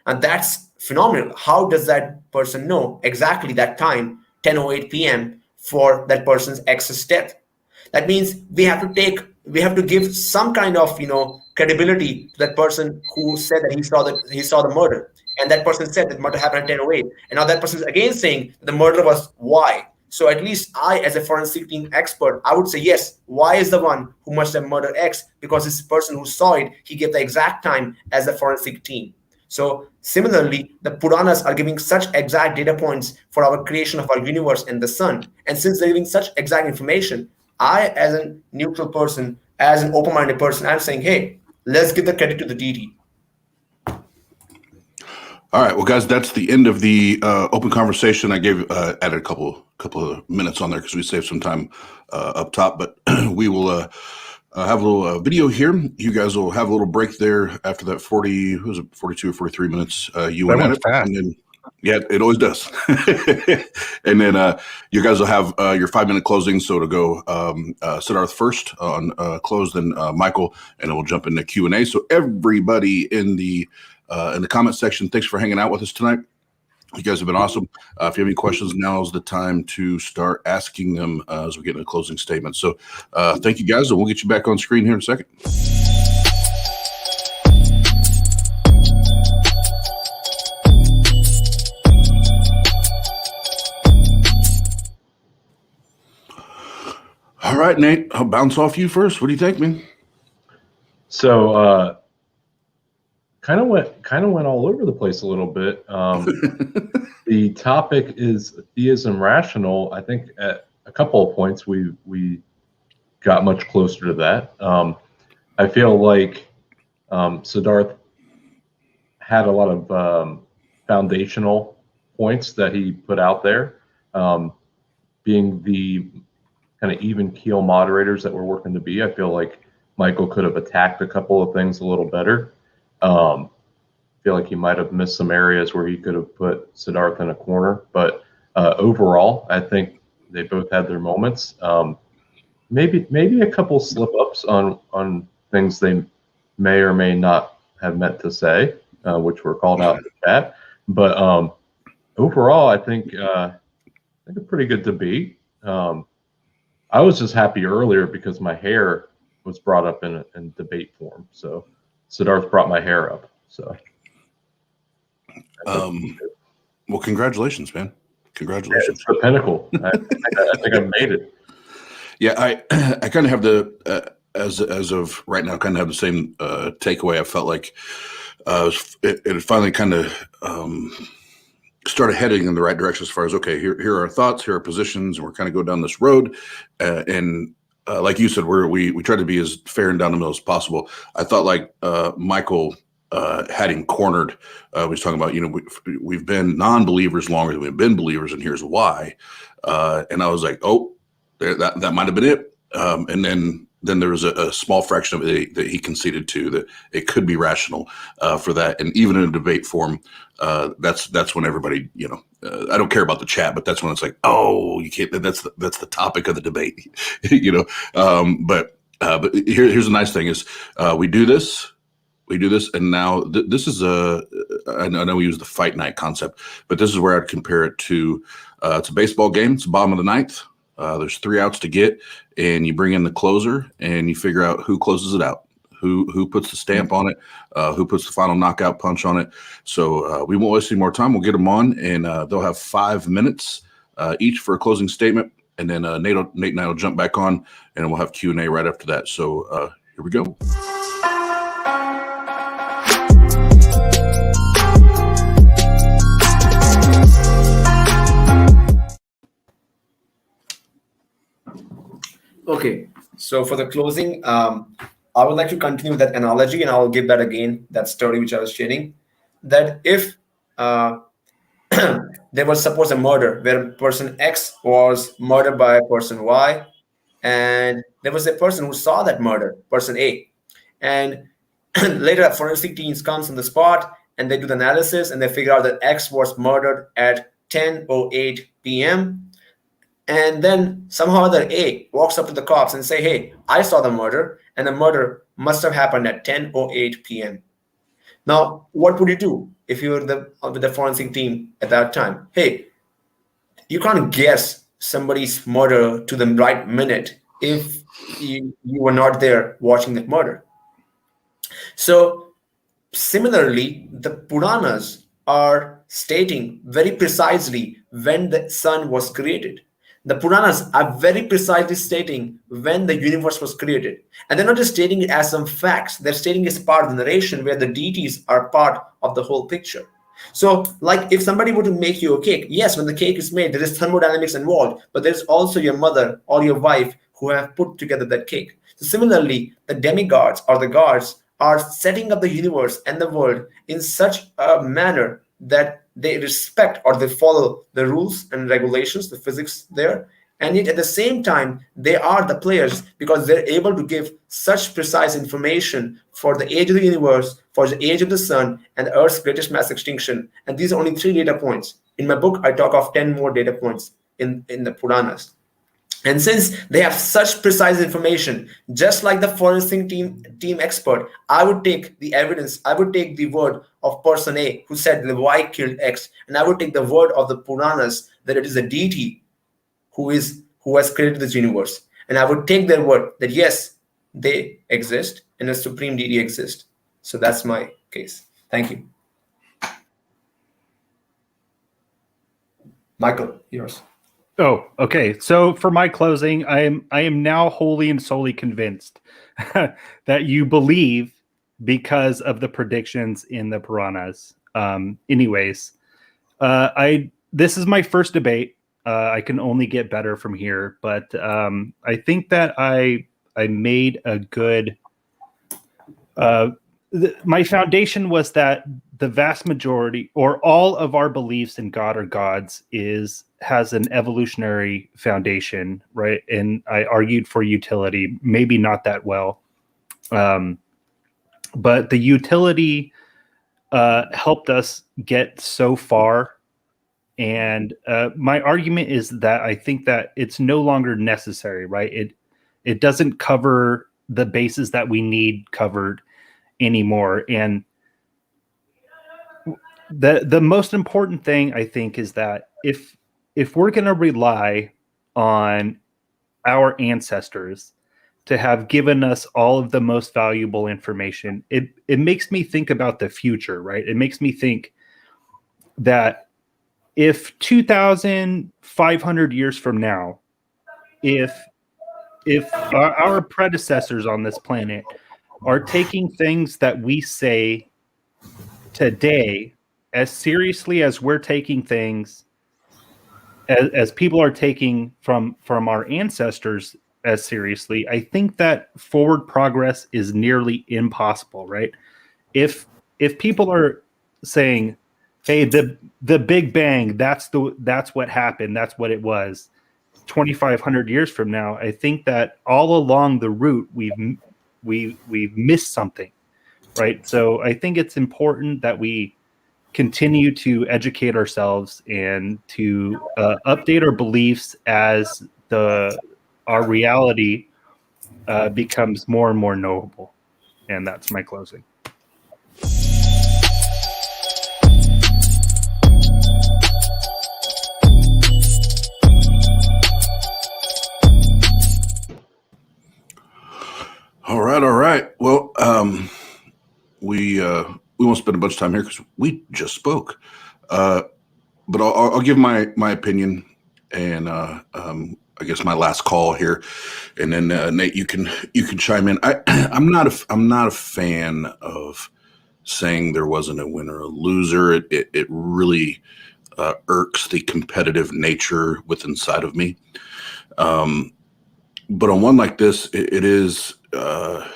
And that's phenomenal. How does that person know exactly that time, 10:08 p.m., for that person's X's death? That means we have to give some kind of credibility to that person who said that he saw the murder, and that person said that murder happened at 10:08, and now that person is again saying the murder was Y. So at least I, as a forensic team expert, I would say yes, Y is the one who must have murdered X, because this person who saw it, he gave the exact time as the forensic team. So similarly, the Puranas are giving such exact data points for our creation of our universe and the sun, and since they're giving such exact information, I, as a neutral person, as an open-minded person, I'm saying, hey, let's give the credit to the deity. All right, well, guys, that's the end of the open conversation. I added a couple of minutes on there because we saved some time up top, but we will have a little video here. You guys will have a little break there after that 42 or 43 minutes. You went at it, and then yeah, it always does. And then you guys will have your 5-minute closing. So to go Siddharth first on close, then Michael, and then we'll jump into Q&A. So everybody in the comment section, thanks for hanging out with us tonight. You guys have been awesome. If you have any questions, now is the time to start asking them as we get into the closing statement. So thank you guys, and we'll get you back on screen here in a second. All right, Nate, I'll bounce off you first. What do you think, man? So kind of went all over the place a little bit. The topic is theism rational. I think at a couple of points we got much closer to that. I feel like Siddharth had a lot of foundational points that he put out there, being the kind of even keel moderators that we're working to be. I feel like Michael could have attacked a couple of things a little better. I feel like he might have missed some areas where he could have put Siddharth in a corner, but overall, I think they both had their moments. Maybe a couple slip ups on things they may or may not have meant to say, which were called out in the chat. But overall, I think a pretty good debate. I was just happy earlier because my hair was brought up in debate form. So Siddharth brought my hair up. So, well, congratulations, man. Congratulations. Yeah, it's the pinnacle. I think I made it. Yeah, I kind of have as of right now, kind of have the same takeaway. I felt like it finally kind of started heading in the right direction as far as, okay, here are our thoughts, here are our positions, and we're kind of go down this road. And like you said, we try to be as fair and down the middle as possible. I thought like Michael had him cornered. He was talking about, we've been non-believers longer than we've been believers, and here's why. And I was like, oh, that might have been it. And then there was a small fraction of it that he conceded to, that it could be rational for that. And even in a debate form, that's when everybody, I don't care about the chat, but that's when it's like, oh, you can't. That's the topic of the debate, But here's the nice thing is we do this, and now this is I know we use the fight night concept, but this is where I'd compare it to. It's a baseball game. It's the bottom of the ninth. There's 3 outs to get, and you bring in the closer, and you figure out who closes it out, who puts the stamp on it, who puts the final knockout punch on it. So we won't waste any more time. We'll get them on, and they'll have 5 minutes each for a closing statement, and then Nate and I will jump back on, and we'll have Q&A right after that. So here we go. Okay, so for the closing, I would like to continue that analogy, and I'll give that again, that story which I was sharing, that if there was, suppose, a murder where person X was murdered by person Y, and there was a person who saw that murder, person A, and later forensic teams comes on the spot, and they do the analysis, and they figure out that X was murdered at 10:08 p.m., and then somehow other A walks up to the cops and say, hey, I saw the murder, and the murder must have happened at 10:08 p.m. Now, what would you do if you were with the forensic team at that time? Hey, you can't guess somebody's murder to the right minute if you were not there watching that murder. So similarly, the Puranas are stating very precisely when the sun was created. The Puranas are very precisely stating when the universe was created. And they're not just stating it as some facts, they're stating it as part of the narration where the deities are part of the whole picture. So, like if somebody were to make you a cake, yes, when the cake is made, there is thermodynamics involved, but there's also your mother or your wife who have put together that cake. So similarly, the demigods or the gods are setting up the universe and the world in such a manner that they respect or they follow the rules and regulations, the physics there. And yet at the same time, they are the players because they're able to give such precise information for the age of the universe, for the age of the sun, and the Earth's greatest mass extinction. And these are only 3 data points. In my book, I talk of 10 more data points in the Puranas. And since they have such precise information, just like the forensic team expert, I would take the evidence, I would take the word of person A who said the Y killed X, and I would take the word of the Puranas that it is a deity who has created this universe. And I would take their word that yes, they exist and a supreme deity exists. So that's my case. Thank you. Michael, yours. Oh, okay. So for my closing, I am now wholly and solely convinced that you believe because of the predictions in the Puranas. Anyways, this is my first debate. I can only get better from here, but I think that I made a good. My foundation was that the vast majority or all of our beliefs in God or gods has an evolutionary foundation, right? And I argued for utility, maybe not that well. But the utility helped us get so far. And my argument is that I think that it's no longer necessary, right? It doesn't cover the bases that we need covered anymore. And the most important thing I think is that if we're going to rely on our ancestors to have given us all of the most valuable information, it makes me think about the future, right? It makes me think that if 2,500 years from now, if if our predecessors on this planet are taking things that we say today as seriously as we're taking things, as people are taking from our ancestors as seriously, I think that forward progress is nearly impossible, right? If people are saying, hey, the Big Bang, that's what happened, that's what it was, 2,500 years from now, I think that all along the route we've missed something, right? So I think it's important that we continue to educate ourselves and to update our beliefs as our reality becomes more and more knowable. And that's my closing. All right. Well, we won't spend a bunch of time here because we just spoke. But I'll give my opinion and I guess my last call here, and then Nate, you can chime in. I'm not a fan of saying there wasn't a winner or a loser. It really irks the competitive nature within inside of me. But on one like this, it is. I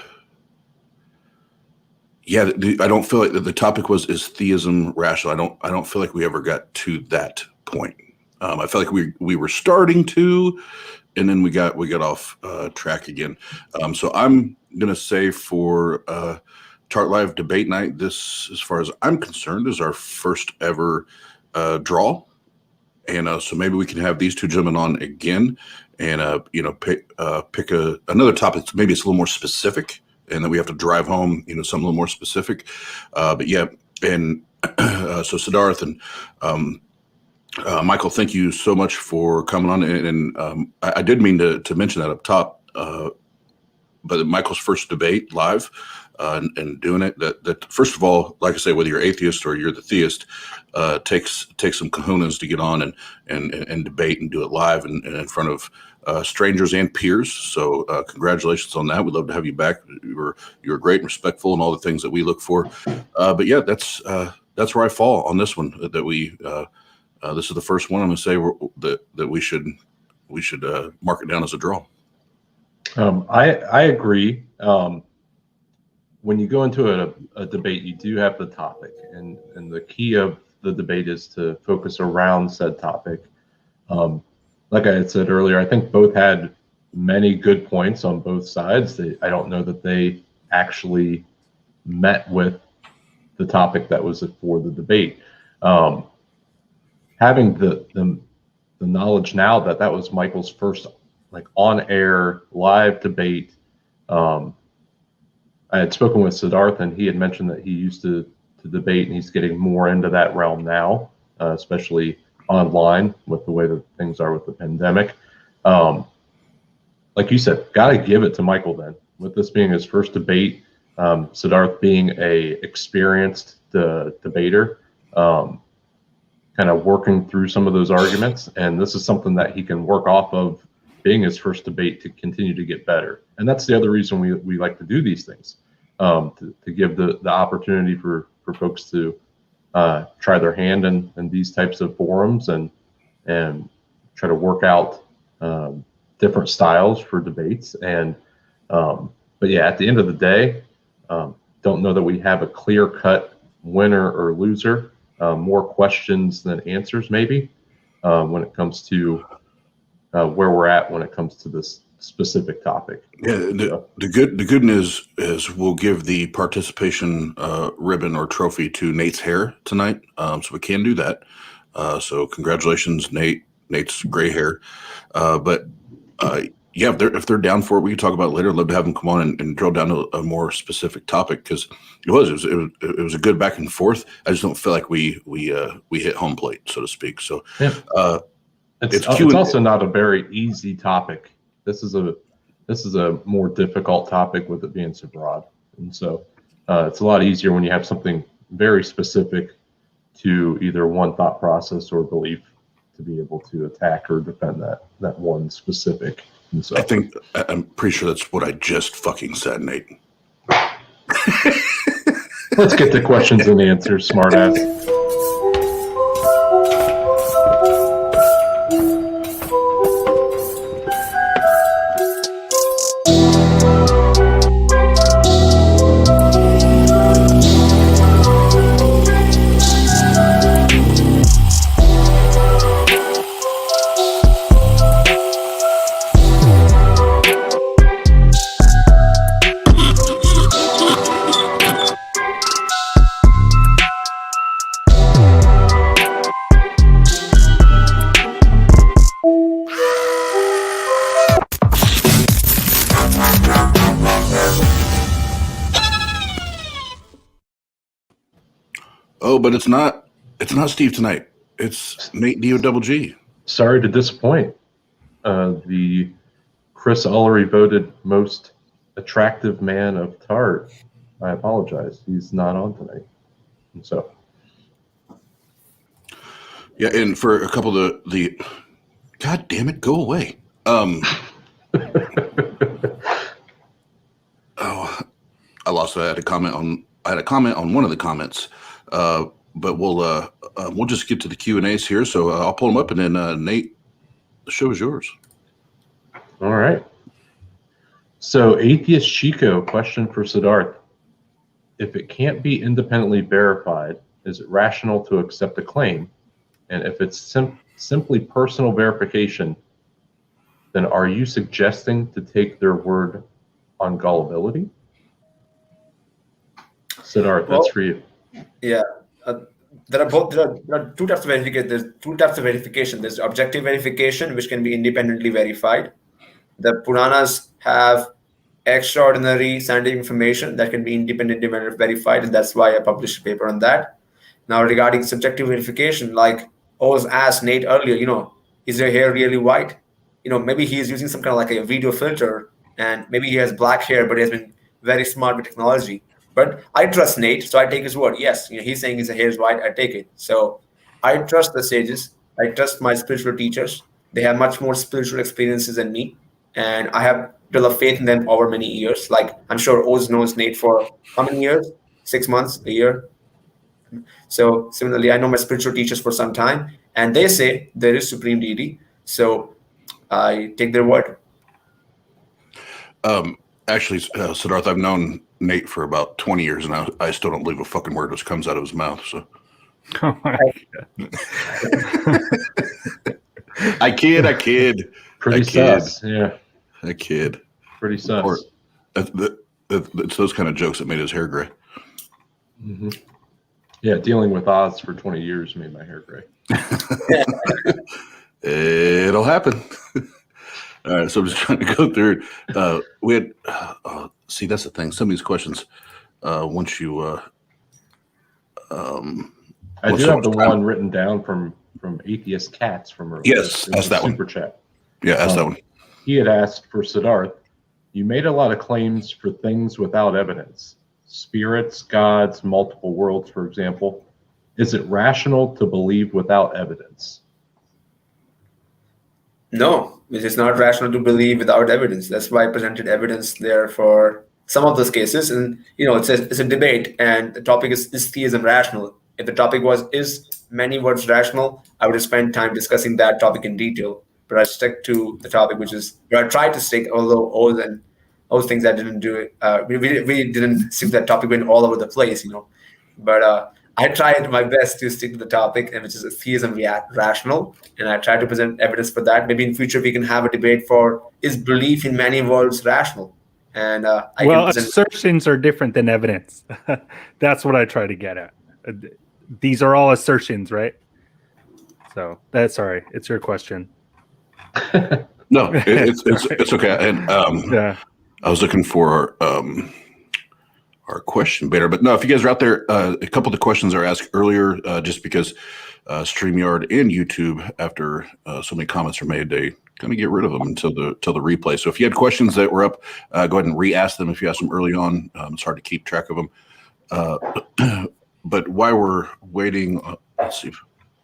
don't feel like the topic is theism rational. I don't feel like we ever got to that point. I feel like we were starting to, and then we got off track again. So I'm gonna say for TART Live debate night, this, as far as I'm concerned, is our first ever draw, and so maybe we can have these two gentlemen on again, and pick another topic. Maybe it's a little more specific, and then we have to drive home, something a little more specific. But yeah, and so Siddharth and Michael, thank you so much for coming on. And I did mean to mention that up top, but Michael's first debate live and doing it, that first of all, like I say, whether you're atheist or you're the theist, takes some kahunas to get on and debate and do it live and in front of strangers and peers. So congratulations on that. We'd love to have you back. You were great and respectful and all the things that we look for. But yeah, that's where I fall on this one. That we this is the first one I'm going to say that we should mark it down as a draw. I agree. When you go into a debate, you do have the topic, and the key of the debate is to focus around said topic. Like I had said earlier, I think both had many good points on both sides. I don't know that they actually met with the topic that was for the debate. Having the knowledge now that was Michael's first on-air live debate. I had spoken with Siddharth, and he had mentioned that he used to debate, and he's getting more into that realm now, especially online with the way that things are with the pandemic. Like you said, got to give it to Michael then, with this being his first debate, Siddharth being a experienced debater, kind of working through some of those arguments. And this is something that he can work off of, being his first debate, to continue to get better. And that's the other reason we like to do these things, to give the opportunity for folks to try their hand in these types of forums and try to work out different styles for debates. And but yeah, at the end of the day, don't know that we have a clear-cut winner or loser. More questions than answers, maybe, when it comes to where we're at when it comes to this specific topic. Yeah, the good news is we'll give the participation ribbon or trophy to Nate's hair tonight, so we can do that. So congratulations, Nate. Nate's gray hair. But yeah, if they're down for it, we can talk about it later. I'd love to have them come on and drill down to a more specific topic, because it was a good back and forth. I just don't feel like we hit home plate, so to speak. So yeah. It's also not a very easy topic. This is a more difficult topic with it being so broad, and so it's a lot easier when you have something very specific to either one thought process or belief to be able to attack or defend that one specific And so I'm pretty sure that's what I just fucking said, Nate. let's get to questions and answers, smartass. Oh, but it's not Steve tonight. It's Nate D-O-double-G. Sorry to disappoint. The Chris Ullery voted most attractive man of TART. I apologize. He's not on tonight. And so Yeah, and for a couple of the God damn it, go away. Oh, I lost it. I had a comment on one of the comments. But we'll just get to the Q&As here. So I'll pull them up, and then Nate, the show is yours. all right. So Atheist Chico, question for Siddharth. If it can't be independently verified, is it rational to accept a claim? And if it's simply personal verification, then are you suggesting to take their word on gullibility? Siddharth, that's for you. Yeah. There are two types of verification. There's two types of verification. There's objective verification, which can be independently verified. The Puranas have extraordinary scientific information that can be independently verified, and that's why I published a paper on that. Now, regarding subjective verification, like I was asked Nate earlier, is your hair really white? Maybe he is using some kind of like a video filter, and maybe he has black hair, but he has been very smart with technology. But I trust Nate, so I take his word. Yes, he's saying his hair is white. I take it. So I trust the sages. I trust my spiritual teachers. They have much more spiritual experiences than me, and I have developed faith in them over many years. Like I'm sure Oz knows Nate for how many years? 6 months, a year. So similarly, I know my spiritual teachers for some time, and they say there is supreme deity. So I take their word. Actually, Siddharth, I've known Nate for about 20 years, and I still don't believe a fucking word which comes out of his mouth. So, Oh my God. I kid. Pretty sus. Yeah, I kid. pretty sus. Or, it's those kind of jokes that made his hair gray. Mm-hmm. Yeah, dealing with Oz for 20 years made my hair gray. It'll happen. All right, so I'm just trying to go through. We had see, that's the thing. Some of these questions, once you, I do have the one written down from Atheist Cats from earlier. Yes, that's that one. Super chat. Yeah, that's that one. He had asked for Siddharth. You made a lot of claims for things without evidence. Spirits, gods, multiple worlds, for example. Is it rational to believe without evidence? No, it is not rational to believe without evidence. That's why I presented evidence there for some of those cases. And, it's a debate, and the topic is theism rational? If the topic was, is many words rational, I would have spent time discussing that topic in detail. But I stuck to the topic, which is where I tried to stick, although all those things I didn't do it. We didn't stick to that topic, went all over the place, But I tried my best to stick to the topic, and which is theism rational, and I tried to present evidence for that. Maybe in future we can have a debate for, is belief in many worlds rational? And assertions are different than evidence. That's what I try to get at. These are all assertions, right? So that's sorry, it's your question. No, it's okay. And yeah, I was looking for our question better, but no, if you guys are out there, a couple of the questions are asked earlier, just because StreamYard and YouTube, after so many comments are made, they kind of get rid of them until the replay. So if you had questions that were up, go ahead and re-ask them. If you asked them early on, it's hard to keep track of them. But while we're waiting, let's see.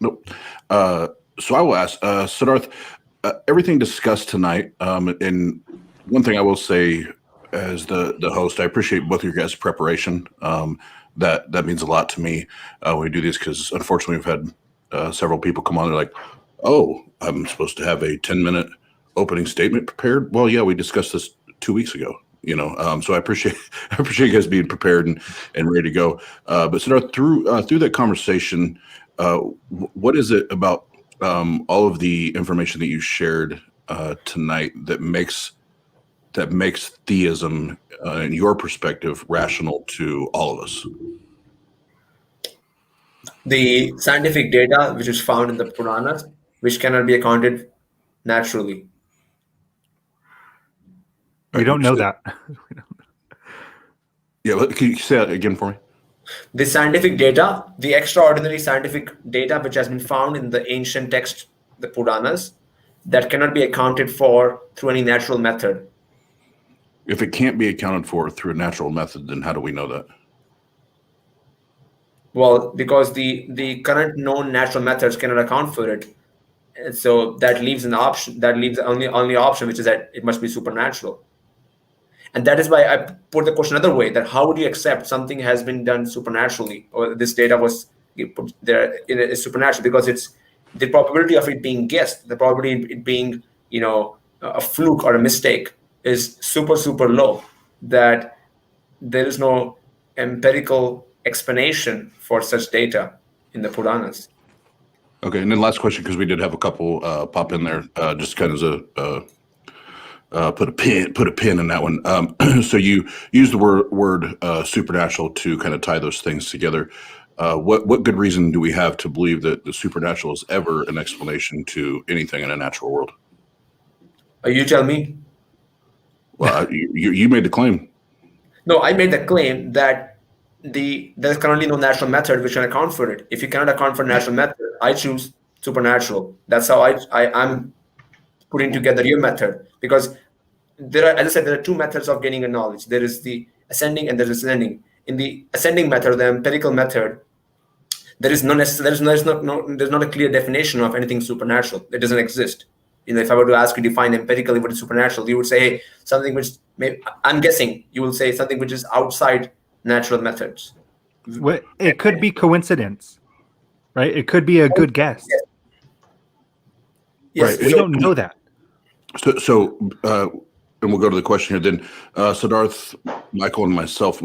Nope. So I will ask Siddharth. everything discussed tonight. And one thing I will say as the host, I appreciate both of your guys' preparation. That means a lot to me when we do these, because unfortunately we've had several people come on. They're like, "Oh, I'm supposed to have a 10-minute opening statement prepared." Well, yeah, we discussed this 2 weeks ago. So I appreciate you guys being prepared and ready to go. But Siddharth, through that conversation, what is it about all of the information that you shared tonight that makes theism, in your perspective, rational to all of us? The scientific data which is found in the Puranas, which cannot be accounted naturally. We don't know that. Yeah, can you say that again for me? The scientific data, the extraordinary scientific data which has been found in the ancient text, the Puranas, that cannot be accounted for through any natural method. If it can't be accounted for through a natural method, then how do we know that? Well, because the current known natural methods cannot account for it. And so that leaves an option, that leaves the only option, which is that it must be supernatural. And that is why I put the question another way, that how would you accept something has been done supernaturally, or this data was put there is supernatural, because it's the probability of it being guessed, the probability of it being, a fluke or a mistake is super low, that there is no empirical explanation for such data in the Puranas. Okay, and then last question, because we did have a couple pop in there, just kind of as put a pin in that one. So you use the word supernatural to kind of tie those things together. What good reason do we have to believe that the supernatural is ever an explanation to anything in a natural world? You tell me. Well, you made the claim. No, I made the claim that there's currently no natural method which can account for it. If you cannot account for natural method, I choose supernatural. That's how I'm putting together your method, because there are, as I said, there are two methods of gaining a knowledge. There is the ascending and there is ascending. In the ascending method, the empirical method, there's not a clear definition of anything supernatural. It doesn't exist. If I were to ask you to define empirically what is supernatural, you would say, hey, something which I'm guessing you will say something which is outside natural methods. It could be coincidence, right? It could be a good guess. Yes. Right. We don't know that. So and we'll go to the question here then. Siddharth, Michael, and myself,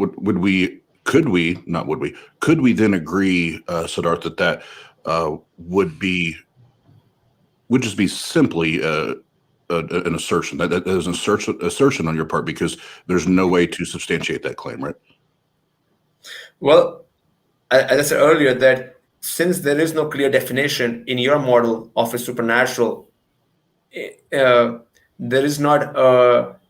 could we then agree, Siddharth, that would just be simply an assertion, that is an assertion on your part, because there's no way to substantiate that claim, right? Well, as I said earlier, that since there is no clear definition in your model of a supernatural, there is not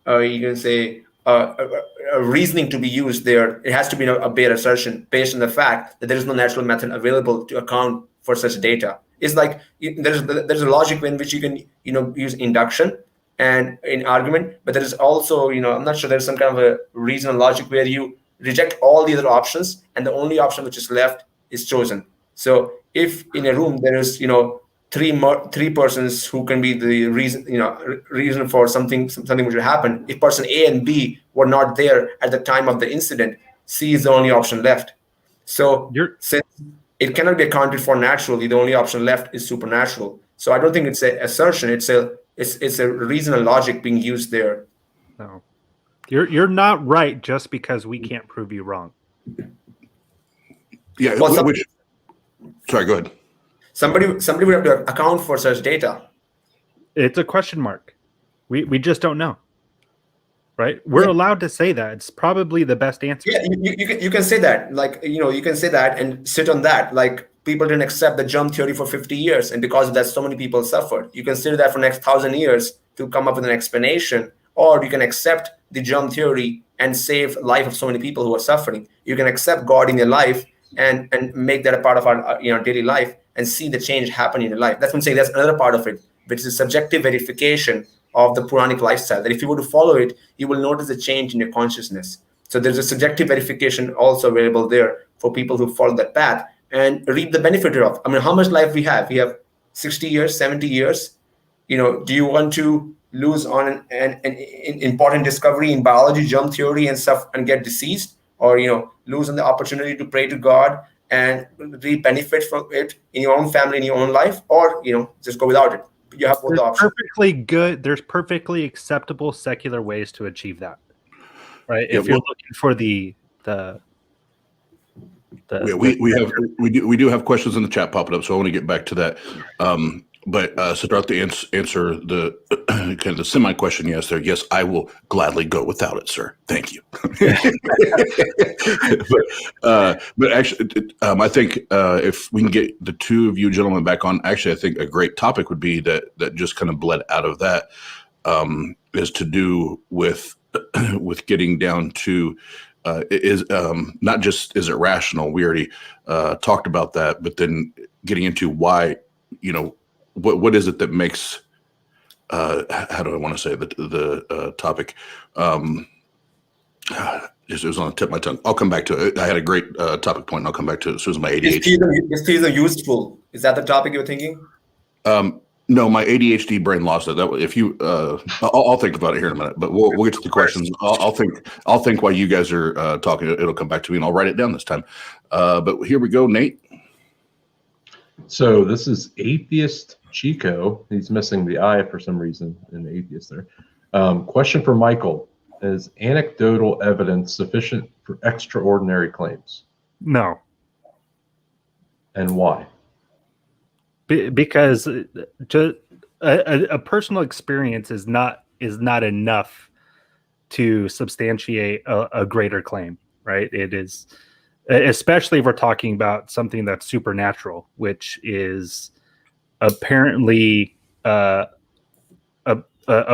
you can say a reasoning to be used there. It has to be a bare assertion based on the fact that there is no natural method available to account for such data. It's like there's a logic in which you can use induction and in argument, but there is also I'm not sure there's some kind of a reasonable logic where you reject all the other options and the only option which is left is chosen. So if in a room there is three persons who can be the reason for something which will happen, if person A and B were not there at the time of the incident, C is the only option left. So since it cannot be accounted for naturally, the only option left is supernatural. So I don't think it's an assertion. It's a reason and logic being used there. No, you're not right just because we can't prove you wrong. Yeah. Sorry, go ahead. Somebody would have to account for such data. It's a question mark. We just don't know. Right? We're allowed to say that. It's probably the best answer. Yeah, you can say that. You can say that and sit on that. Like, people didn't accept the germ theory for 50 years, and because of that, so many people suffered. You can sit that for the next 1,000 years to come up with an explanation, or you can accept the germ theory and save life of so many people who are suffering. You can accept God in your life and make that a part of our daily life and see the change happen in your life. That's what I'm saying. That's another part of it, which is subjective verification of the Puranic lifestyle, that if you were to follow it, you will notice a change in your consciousness. So there's a subjective verification also available there for people who follow that path and reap the benefit of. I mean, how much life we have? We have 60 years, 70 years. do you want to lose on an important discovery in biology, germ theory and stuff, and get deceased, or lose on the opportunity to pray to God and really benefit from it in your own family, in your own life, or just go without it? You have both the options. There's perfectly acceptable secular ways to achieve that, right? Yeah, If you're looking for we do have questions in the chat popping up, so I want to get back to that. But so start to answer the kind of the semi question. Yes, I will gladly go without it, sir. Thank you. but actually, I think if we can get the two of you gentlemen back on, actually, I think a great topic would be that just kind of bled out of that is to do with getting down to is not just is it rational? We already talked about that, but then getting into why, what is it that makes how do I want to say the topic? It was on the tip of my tongue. I'll come back to it. I had a great topic point, and I'll come back to it as soon as my ADHD. Is theism useful? Is that the topic you're thinking? No, my ADHD brain lost it. If you, I'll think about it here in a minute. But we'll get to the questions. I'll think while you guys are talking. It'll come back to me, and I'll write it down this time. But here we go, Nate. So this is Atheist Chico. He's missing the I for some reason in the atheist there. Question for Michael: is anecdotal evidence sufficient for extraordinary claims? No. And why? Because a personal experience is not enough to substantiate a greater claim, right? It is, especially if we're talking about something that's supernatural, which is apparently a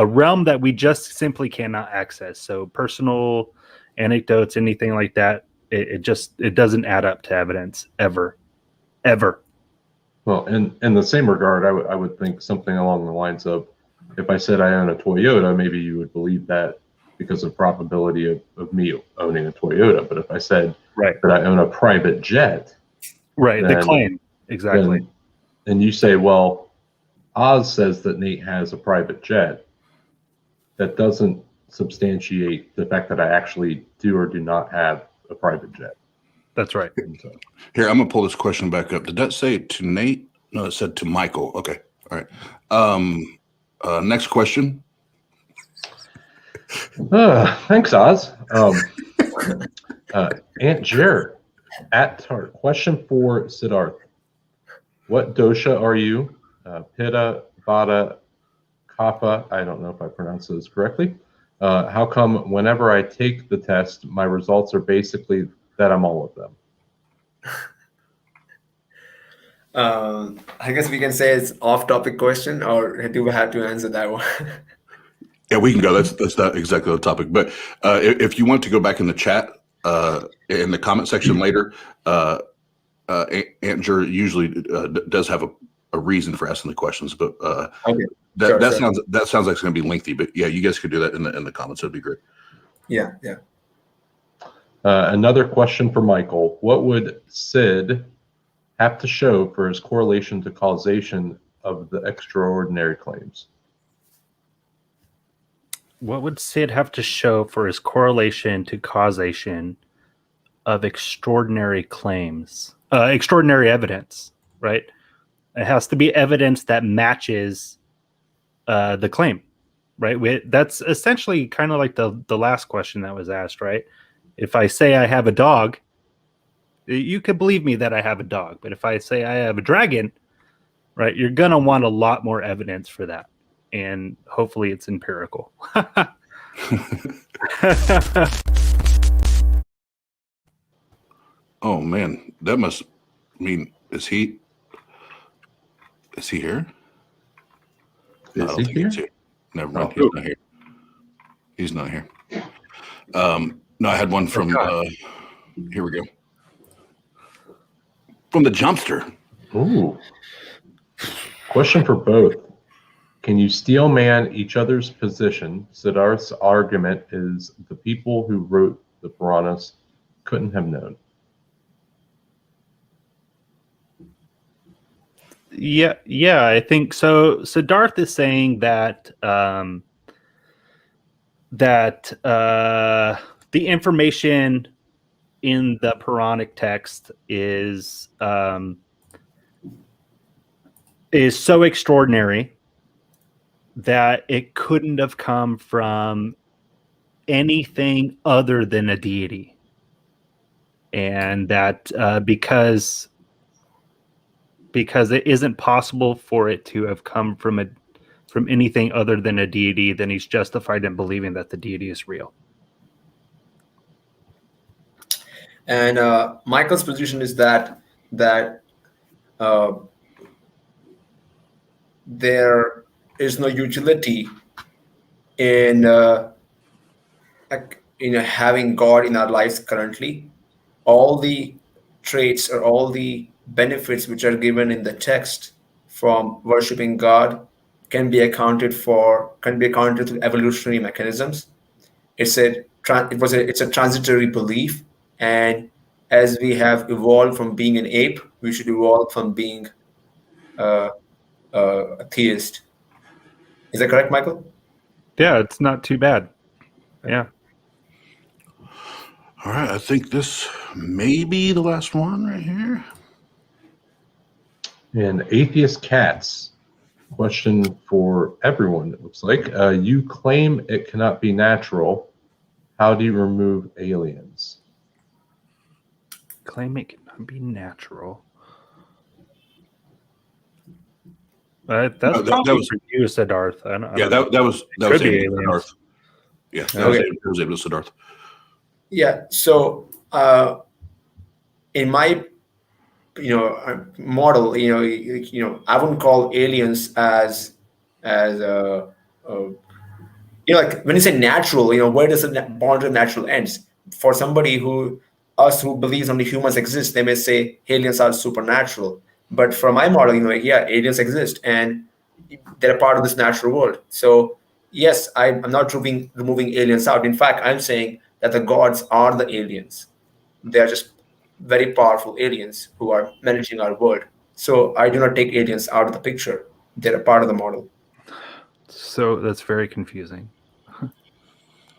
realm that we just simply cannot access. So personal anecdotes, anything like that, it doesn't add up to evidence ever. Well, in the same regard, I would think something along the lines of, if I said I own a Toyota, maybe you would believe that because of probability of me owning a Toyota. But if I said that I own a private jet, right, the claim, exactly. And you say, well, Oz says that Nate has a private jet. That doesn't substantiate the fact that I actually do or do not have a private jet. That's right. Here, I'm gonna pull this question back up. Did that say to Nate? No, it said to Michael. Okay, all right. Next question. Thanks, Oz. Aunt Jer at TART. Question for Siddharth: what dosha are you? Pitta, Vata, Kapha. I don't know if I pronounced those correctly. How come whenever I take the test, my results are basically that I'm all of them? I guess we can say it's off-topic question, or do we have to answer that one? Yeah, we can go. That's not exactly the topic. But if you want to go back in the chat, in the comment section later, Aunt Jer usually does have a reason for asking the questions. But okay. That sounds like it's going to be lengthy. But yeah, you guys could do that in the comments. That'd be great. Yeah. Another question for Michael: what would Sid have to show for his correlation to causation of the extraordinary claims? What would Sid have to show for his correlation to causation of extraordinary claims? Extraordinary evidence, right? It has to be evidence that matches the claim, right? That's essentially kind of like the last question that was asked, right? If I say I have a dog, you could believe me that I have a dog. But if I say I have a dragon, right, you're going to want a lot more evidence for that. And hopefully it's empirical. Oh, man. That must mean, is he here? Is he here? Never mind. He's not here. He's not here. No, I had one from, here we go. From the Jumpster. Ooh. Question for both. Can you steel man each other's position? Siddharth's argument is the people who wrote the Puranas couldn't have known. Yeah, I think so. So Darth is saying that the information in the Puranic text is so extraordinary that it couldn't have come from anything other than a deity, and that because it isn't possible for it to have come from anything other than a deity, then he's justified in believing that the deity is real. And Michael's position is that there is no utility in having God in our lives currently. All the traits or all the benefits which are given in the text from worshiping God can be accounted through evolutionary mechanisms. It's a transitory belief, and as we have evolved from being an ape, we should evolve from being a theist. Is that correct, Michael? Yeah, it's not too bad. Yeah. All right, I think this may be the last one right here. And Atheist Cats, question for everyone, it looks like. You claim it cannot be natural. How do you remove aliens? Claim it cannot be natural. That's that probably was- for you, Siddharth. I don't Yeah, know. that was Could be aimed at aliens. Siddharth. Yeah, that Okay. was aimed at Siddharth. Yeah. So in my model, I wouldn't call aliens as like when you say natural, where does the boundary of natural ends? For somebody who believes only humans exist, they may say aliens are supernatural. But for my model, yeah, aliens exist and they're part of this natural world. So yes, I'm not removing aliens out. In fact, I'm saying that the gods are the aliens. They are just very powerful aliens who are managing our world. So I do not take aliens out of the picture. They're a part of the model. So that's very confusing.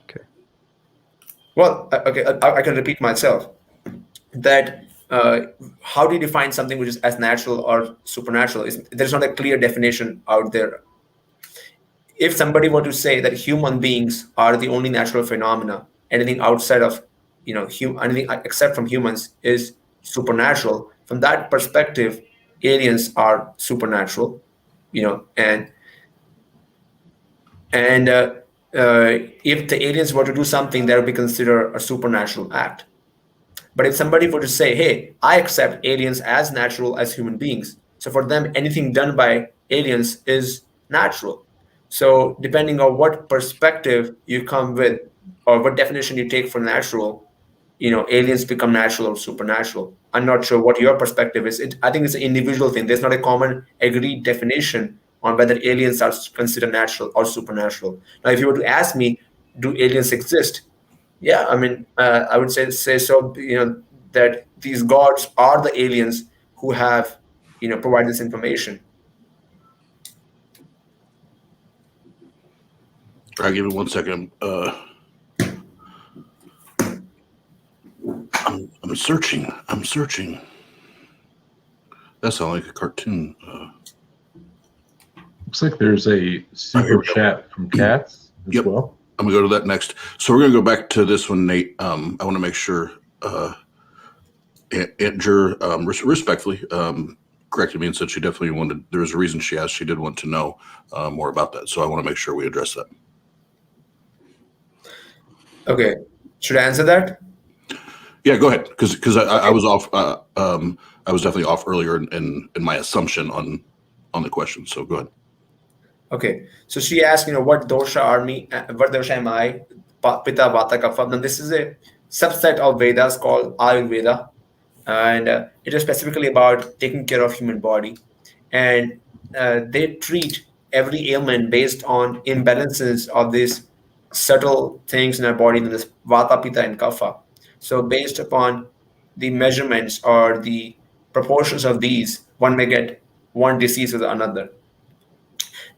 Okay. Well, okay, I can repeat myself. That how do you define something which is as natural or supernatural? There's not a clear definition out there. If somebody were to say that human beings are the only natural phenomena, anything outside of anything except from humans is supernatural, from that perspective, aliens are supernatural, and if the aliens were to do something, that would be considered a supernatural act. But if somebody were to say, hey, I accept aliens as natural as human beings, so for them, anything done by aliens is natural. So depending on what perspective you come with or what definition you take for natural, aliens become natural or supernatural. I'm not sure what your perspective is. I think it's an individual thing. There's not a common agreed definition on whether aliens are considered natural or supernatural. Now, if you were to ask me, do aliens exist? Yeah, I mean, I would say so. That these gods are the aliens who have, provided this information. All right, give me 1 second. I'm searching. That sounds like a cartoon. Looks like there's a here super we go. chat from Cats as Yep. well. I'm gonna go to that next. So we're gonna go back to this one, Nate. I want to make sure Andrew respectfully corrected me and said she definitely wanted. There was a reason she asked. She did want to know more about that. So I want to make sure we address that. Okay, should I answer that? Yeah, go ahead. Because I was off. I was definitely off earlier in my assumption on the question. So go ahead. Okay, so she asked, what dosha are me? What dosha am I? Pitta, Vata, Kapha. Now this is a subset of Vedas called Ayurveda, and it is specifically about taking care of human body, and they treat every ailment based on imbalances of these subtle things in our body, in this Vata, Pitta, and Kapha. So based upon the measurements or the proportions of these, one may get one disease with another.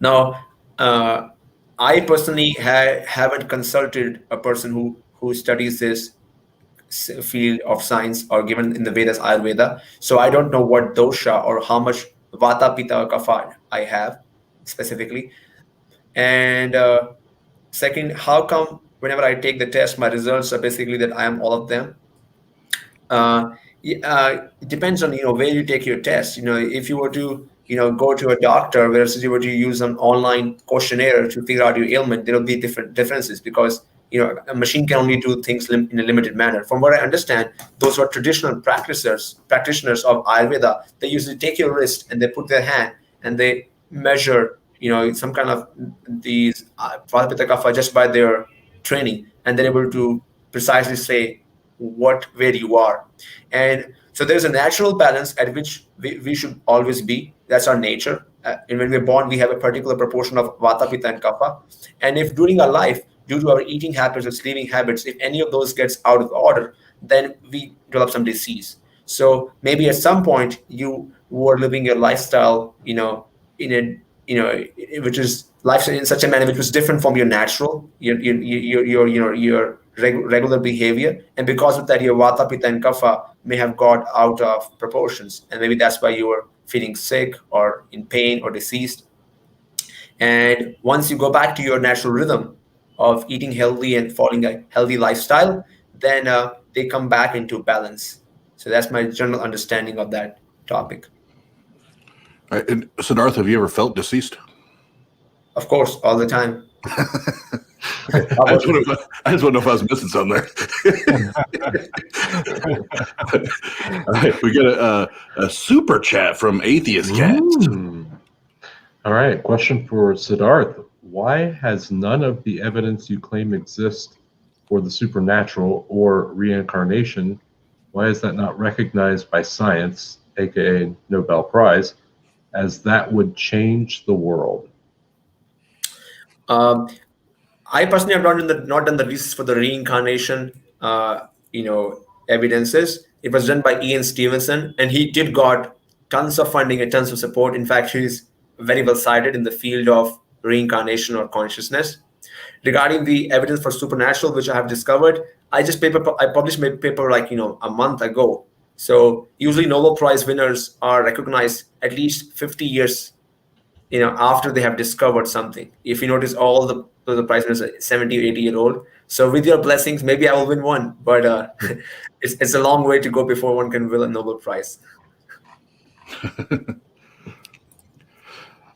Now, I personally haven't consulted a person who studies this field of science or given in the Vedas, Ayurveda. So I don't know what dosha or how much vata, pitta, kapha I have specifically. And second, how come whenever I take the test, my results are basically that I am all of them? It depends on where you take your test. If you were to go to a doctor versus you were to use an online questionnaire to figure out your ailment, there will be different differences because a machine can only do things in a limited manner. From what I understand, those who are traditional practitioners of Ayurveda, they usually take your wrist and they put their hand and they measure some kind of these Vata, Pitta, Kapha just by their training, and they're able to precisely say where you are. And so there's a natural balance at which we should always be. That's our nature. And when we're born, we have a particular proportion of Vata, Pitta, and Kapha. And if during our life, due to our eating habits or sleeping habits, if any of those gets out of order, then we develop some disease. So maybe at some point you were living your lifestyle, which is lifestyle in such a manner which was different from your natural, your regular behavior, and because of that, your Vata, Pitta, and Kapha may have got out of proportions, and maybe that's why you were feeling sick or in pain or deceased. And once you go back to your natural rhythm of eating healthy and following a healthy lifestyle, then they come back into balance. So that's my general understanding of that topic. All right. And Siddharth, have you ever felt deceased? Of course, all the time. I just want to know if I was missing something there. All right, we got a super chat from Atheist Cat. All right, question for Siddharth. Why has none of the evidence you claim exists for the supernatural or reincarnation, why is that not recognized by science, aka Nobel Prize, as that would change the world? I personally have not done the research for the reincarnation, evidences. It was done by Ian Stevenson, and he did got tons of funding and tons of support. In fact, he's very well cited in the field of reincarnation or consciousness. Regarding the evidence for supernatural, which I have discovered, I published my paper a month ago. So usually Nobel Prize winners are recognized at least 50 years after they have discovered something. If you notice, all the prize winners are 70 or 80-year-old. So with your blessings, maybe I will win one, but it's a long way to go before one can win a Nobel Prize.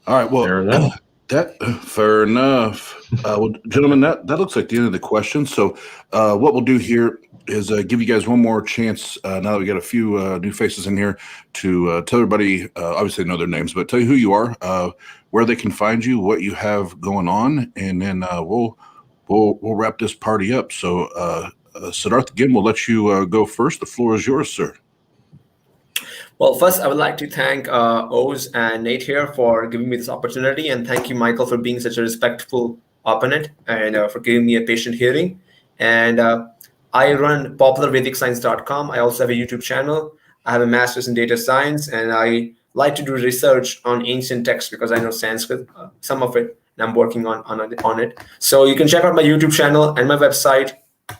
All right, well, fair enough. Fair enough. Well, gentlemen, that looks like the end of the questions. So what we'll do here is give you guys one more chance, now that we got a few new faces in here, to tell everybody, obviously know their names, but tell you who you are, where they can find you, what you have going on, and then we'll wrap this party up. So Siddharth, again, we'll let you go first. The floor is yours, sir. Well, first, I would like to thank Oz and Nate here for giving me this opportunity. And thank you, Michael, for being such a respectful opponent and for giving me a patient hearing. And I run popularvedicscience.com. I also have a YouTube channel. I have a master's in data science, and I like to do research on ancient texts because I know Sanskrit, some of it, and I'm working on it. So you can check out my YouTube channel and my website,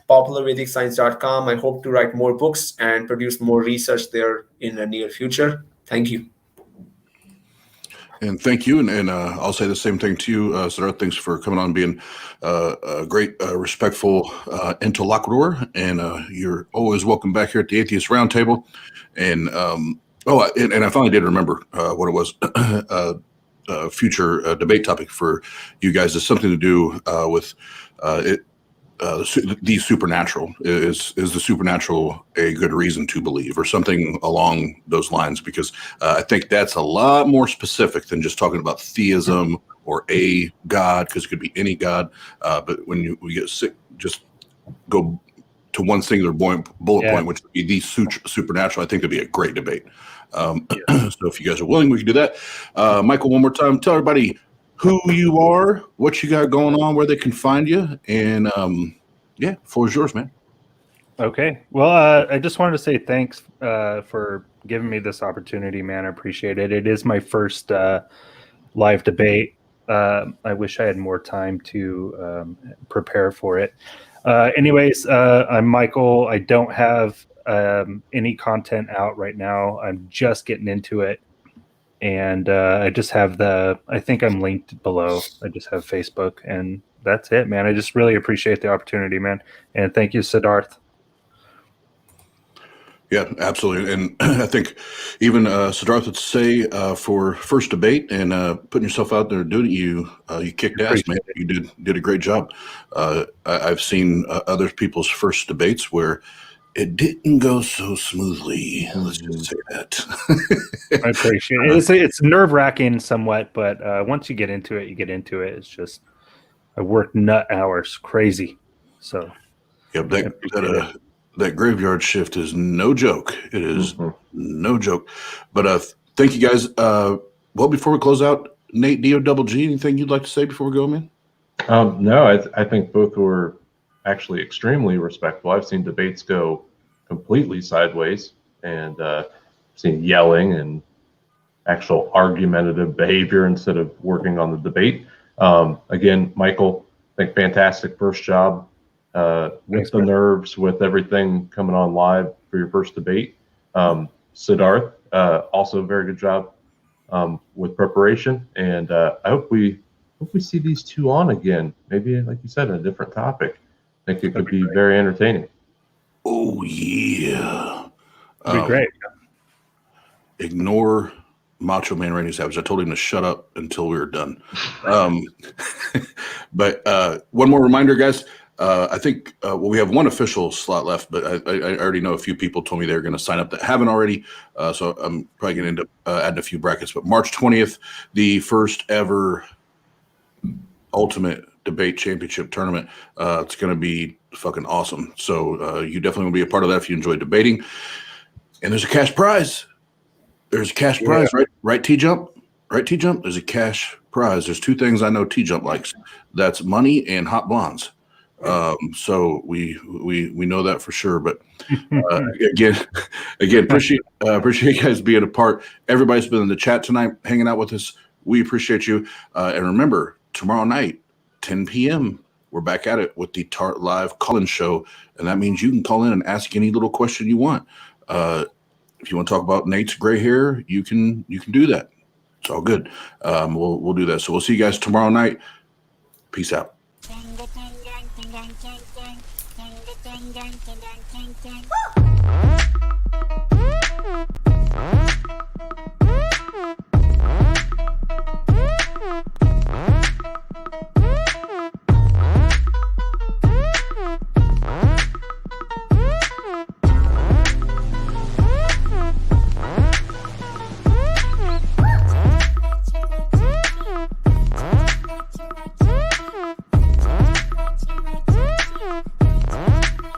popularvedicscience.com. I hope to write more books and produce more research there in the near future. Thank you. And thank you. And I'll say the same thing to you, Siddharth. Thanks for coming on, being a great, respectful interlocutor. And you're always welcome back here at the Atheist Roundtable. And and I finally did remember what it was. Future debate topic for you guys is something to do with it. The supernatural. Is the supernatural a good reason to believe, or something along those lines? Because I think that's a lot more specific than just talking about theism or a god, because it could be any god. But when we get sick, just go to one singular bullet point, which would be the supernatural. I think it'd be a great debate. So if you guys are willing, we can do that. Michael, one more time, tell everybody who you are, what you got going on, where they can find you, and floor is yours, man. Okay. Well, I just wanted to say thanks for giving me this opportunity, man. I appreciate it. It is my first live debate. I wish I had more time to prepare for it. Anyways, I'm Michael. I don't have any content out right now. I'm just getting into it. And I just have I think I'm linked below. I just have Facebook, and that's it, man. I just really appreciate the opportunity, man. And thank you, Siddharth. Yeah, absolutely. And I think even Siddharth would say for first debate and putting yourself out there doing it, you kicked ass, man. You did a great job. I've seen other people's first debates where it didn't go so smoothly. Let's just say that. I appreciate it. It's nerve-wracking somewhat, but once you get into it, you get into it. It's just I work nut hours, crazy. So yep, that graveyard shift is no joke. It is no joke. But thank you guys. Well, before we close out, Nate, D-O-double-G, anything you'd like to say before we go, man? No, I think both were actually extremely respectful. I've seen debates go completely sideways and seen yelling and actual argumentative behavior instead of working on the debate. Again, Michael, I think fantastic first job. With the nerves, with everything coming on live for your first debate. Siddharth, also a very good job with preparation. And I hope we see these two on again. Maybe, like you said, a different topic. I think it could be very entertaining. Oh, yeah. That'd be great. Ignore Macho Man Randy Savage. I told him to shut up until we were done. But one more reminder, guys. I think we have one official slot left, but I already know a few people told me they're going to sign up that haven't already. So I'm probably going to end up adding a few brackets. But March 20th, the first ever Ultimate Debate Championship tournament. It's going to be fucking awesome. So you definitely will be a part of that if you enjoy debating. And there's a cash prize. There's a cash prize, right? Right, T-Jump? Right, T-Jump? There's a cash prize. There's two things I know T-Jump likes. That's money and hot blondes. So we know that for sure. But again, appreciate you guys being a part. Everybody's been in the chat tonight, hanging out with us. We appreciate you. And remember, tomorrow night, 10 p.m., we're back at it with the TART Live call-in show, and that means you can call in and ask any little question you want. If you want to talk about Nate's gray hair, you can do that. It's all good. We'll do that. So we'll see you guys tomorrow night. Peace out. Woo!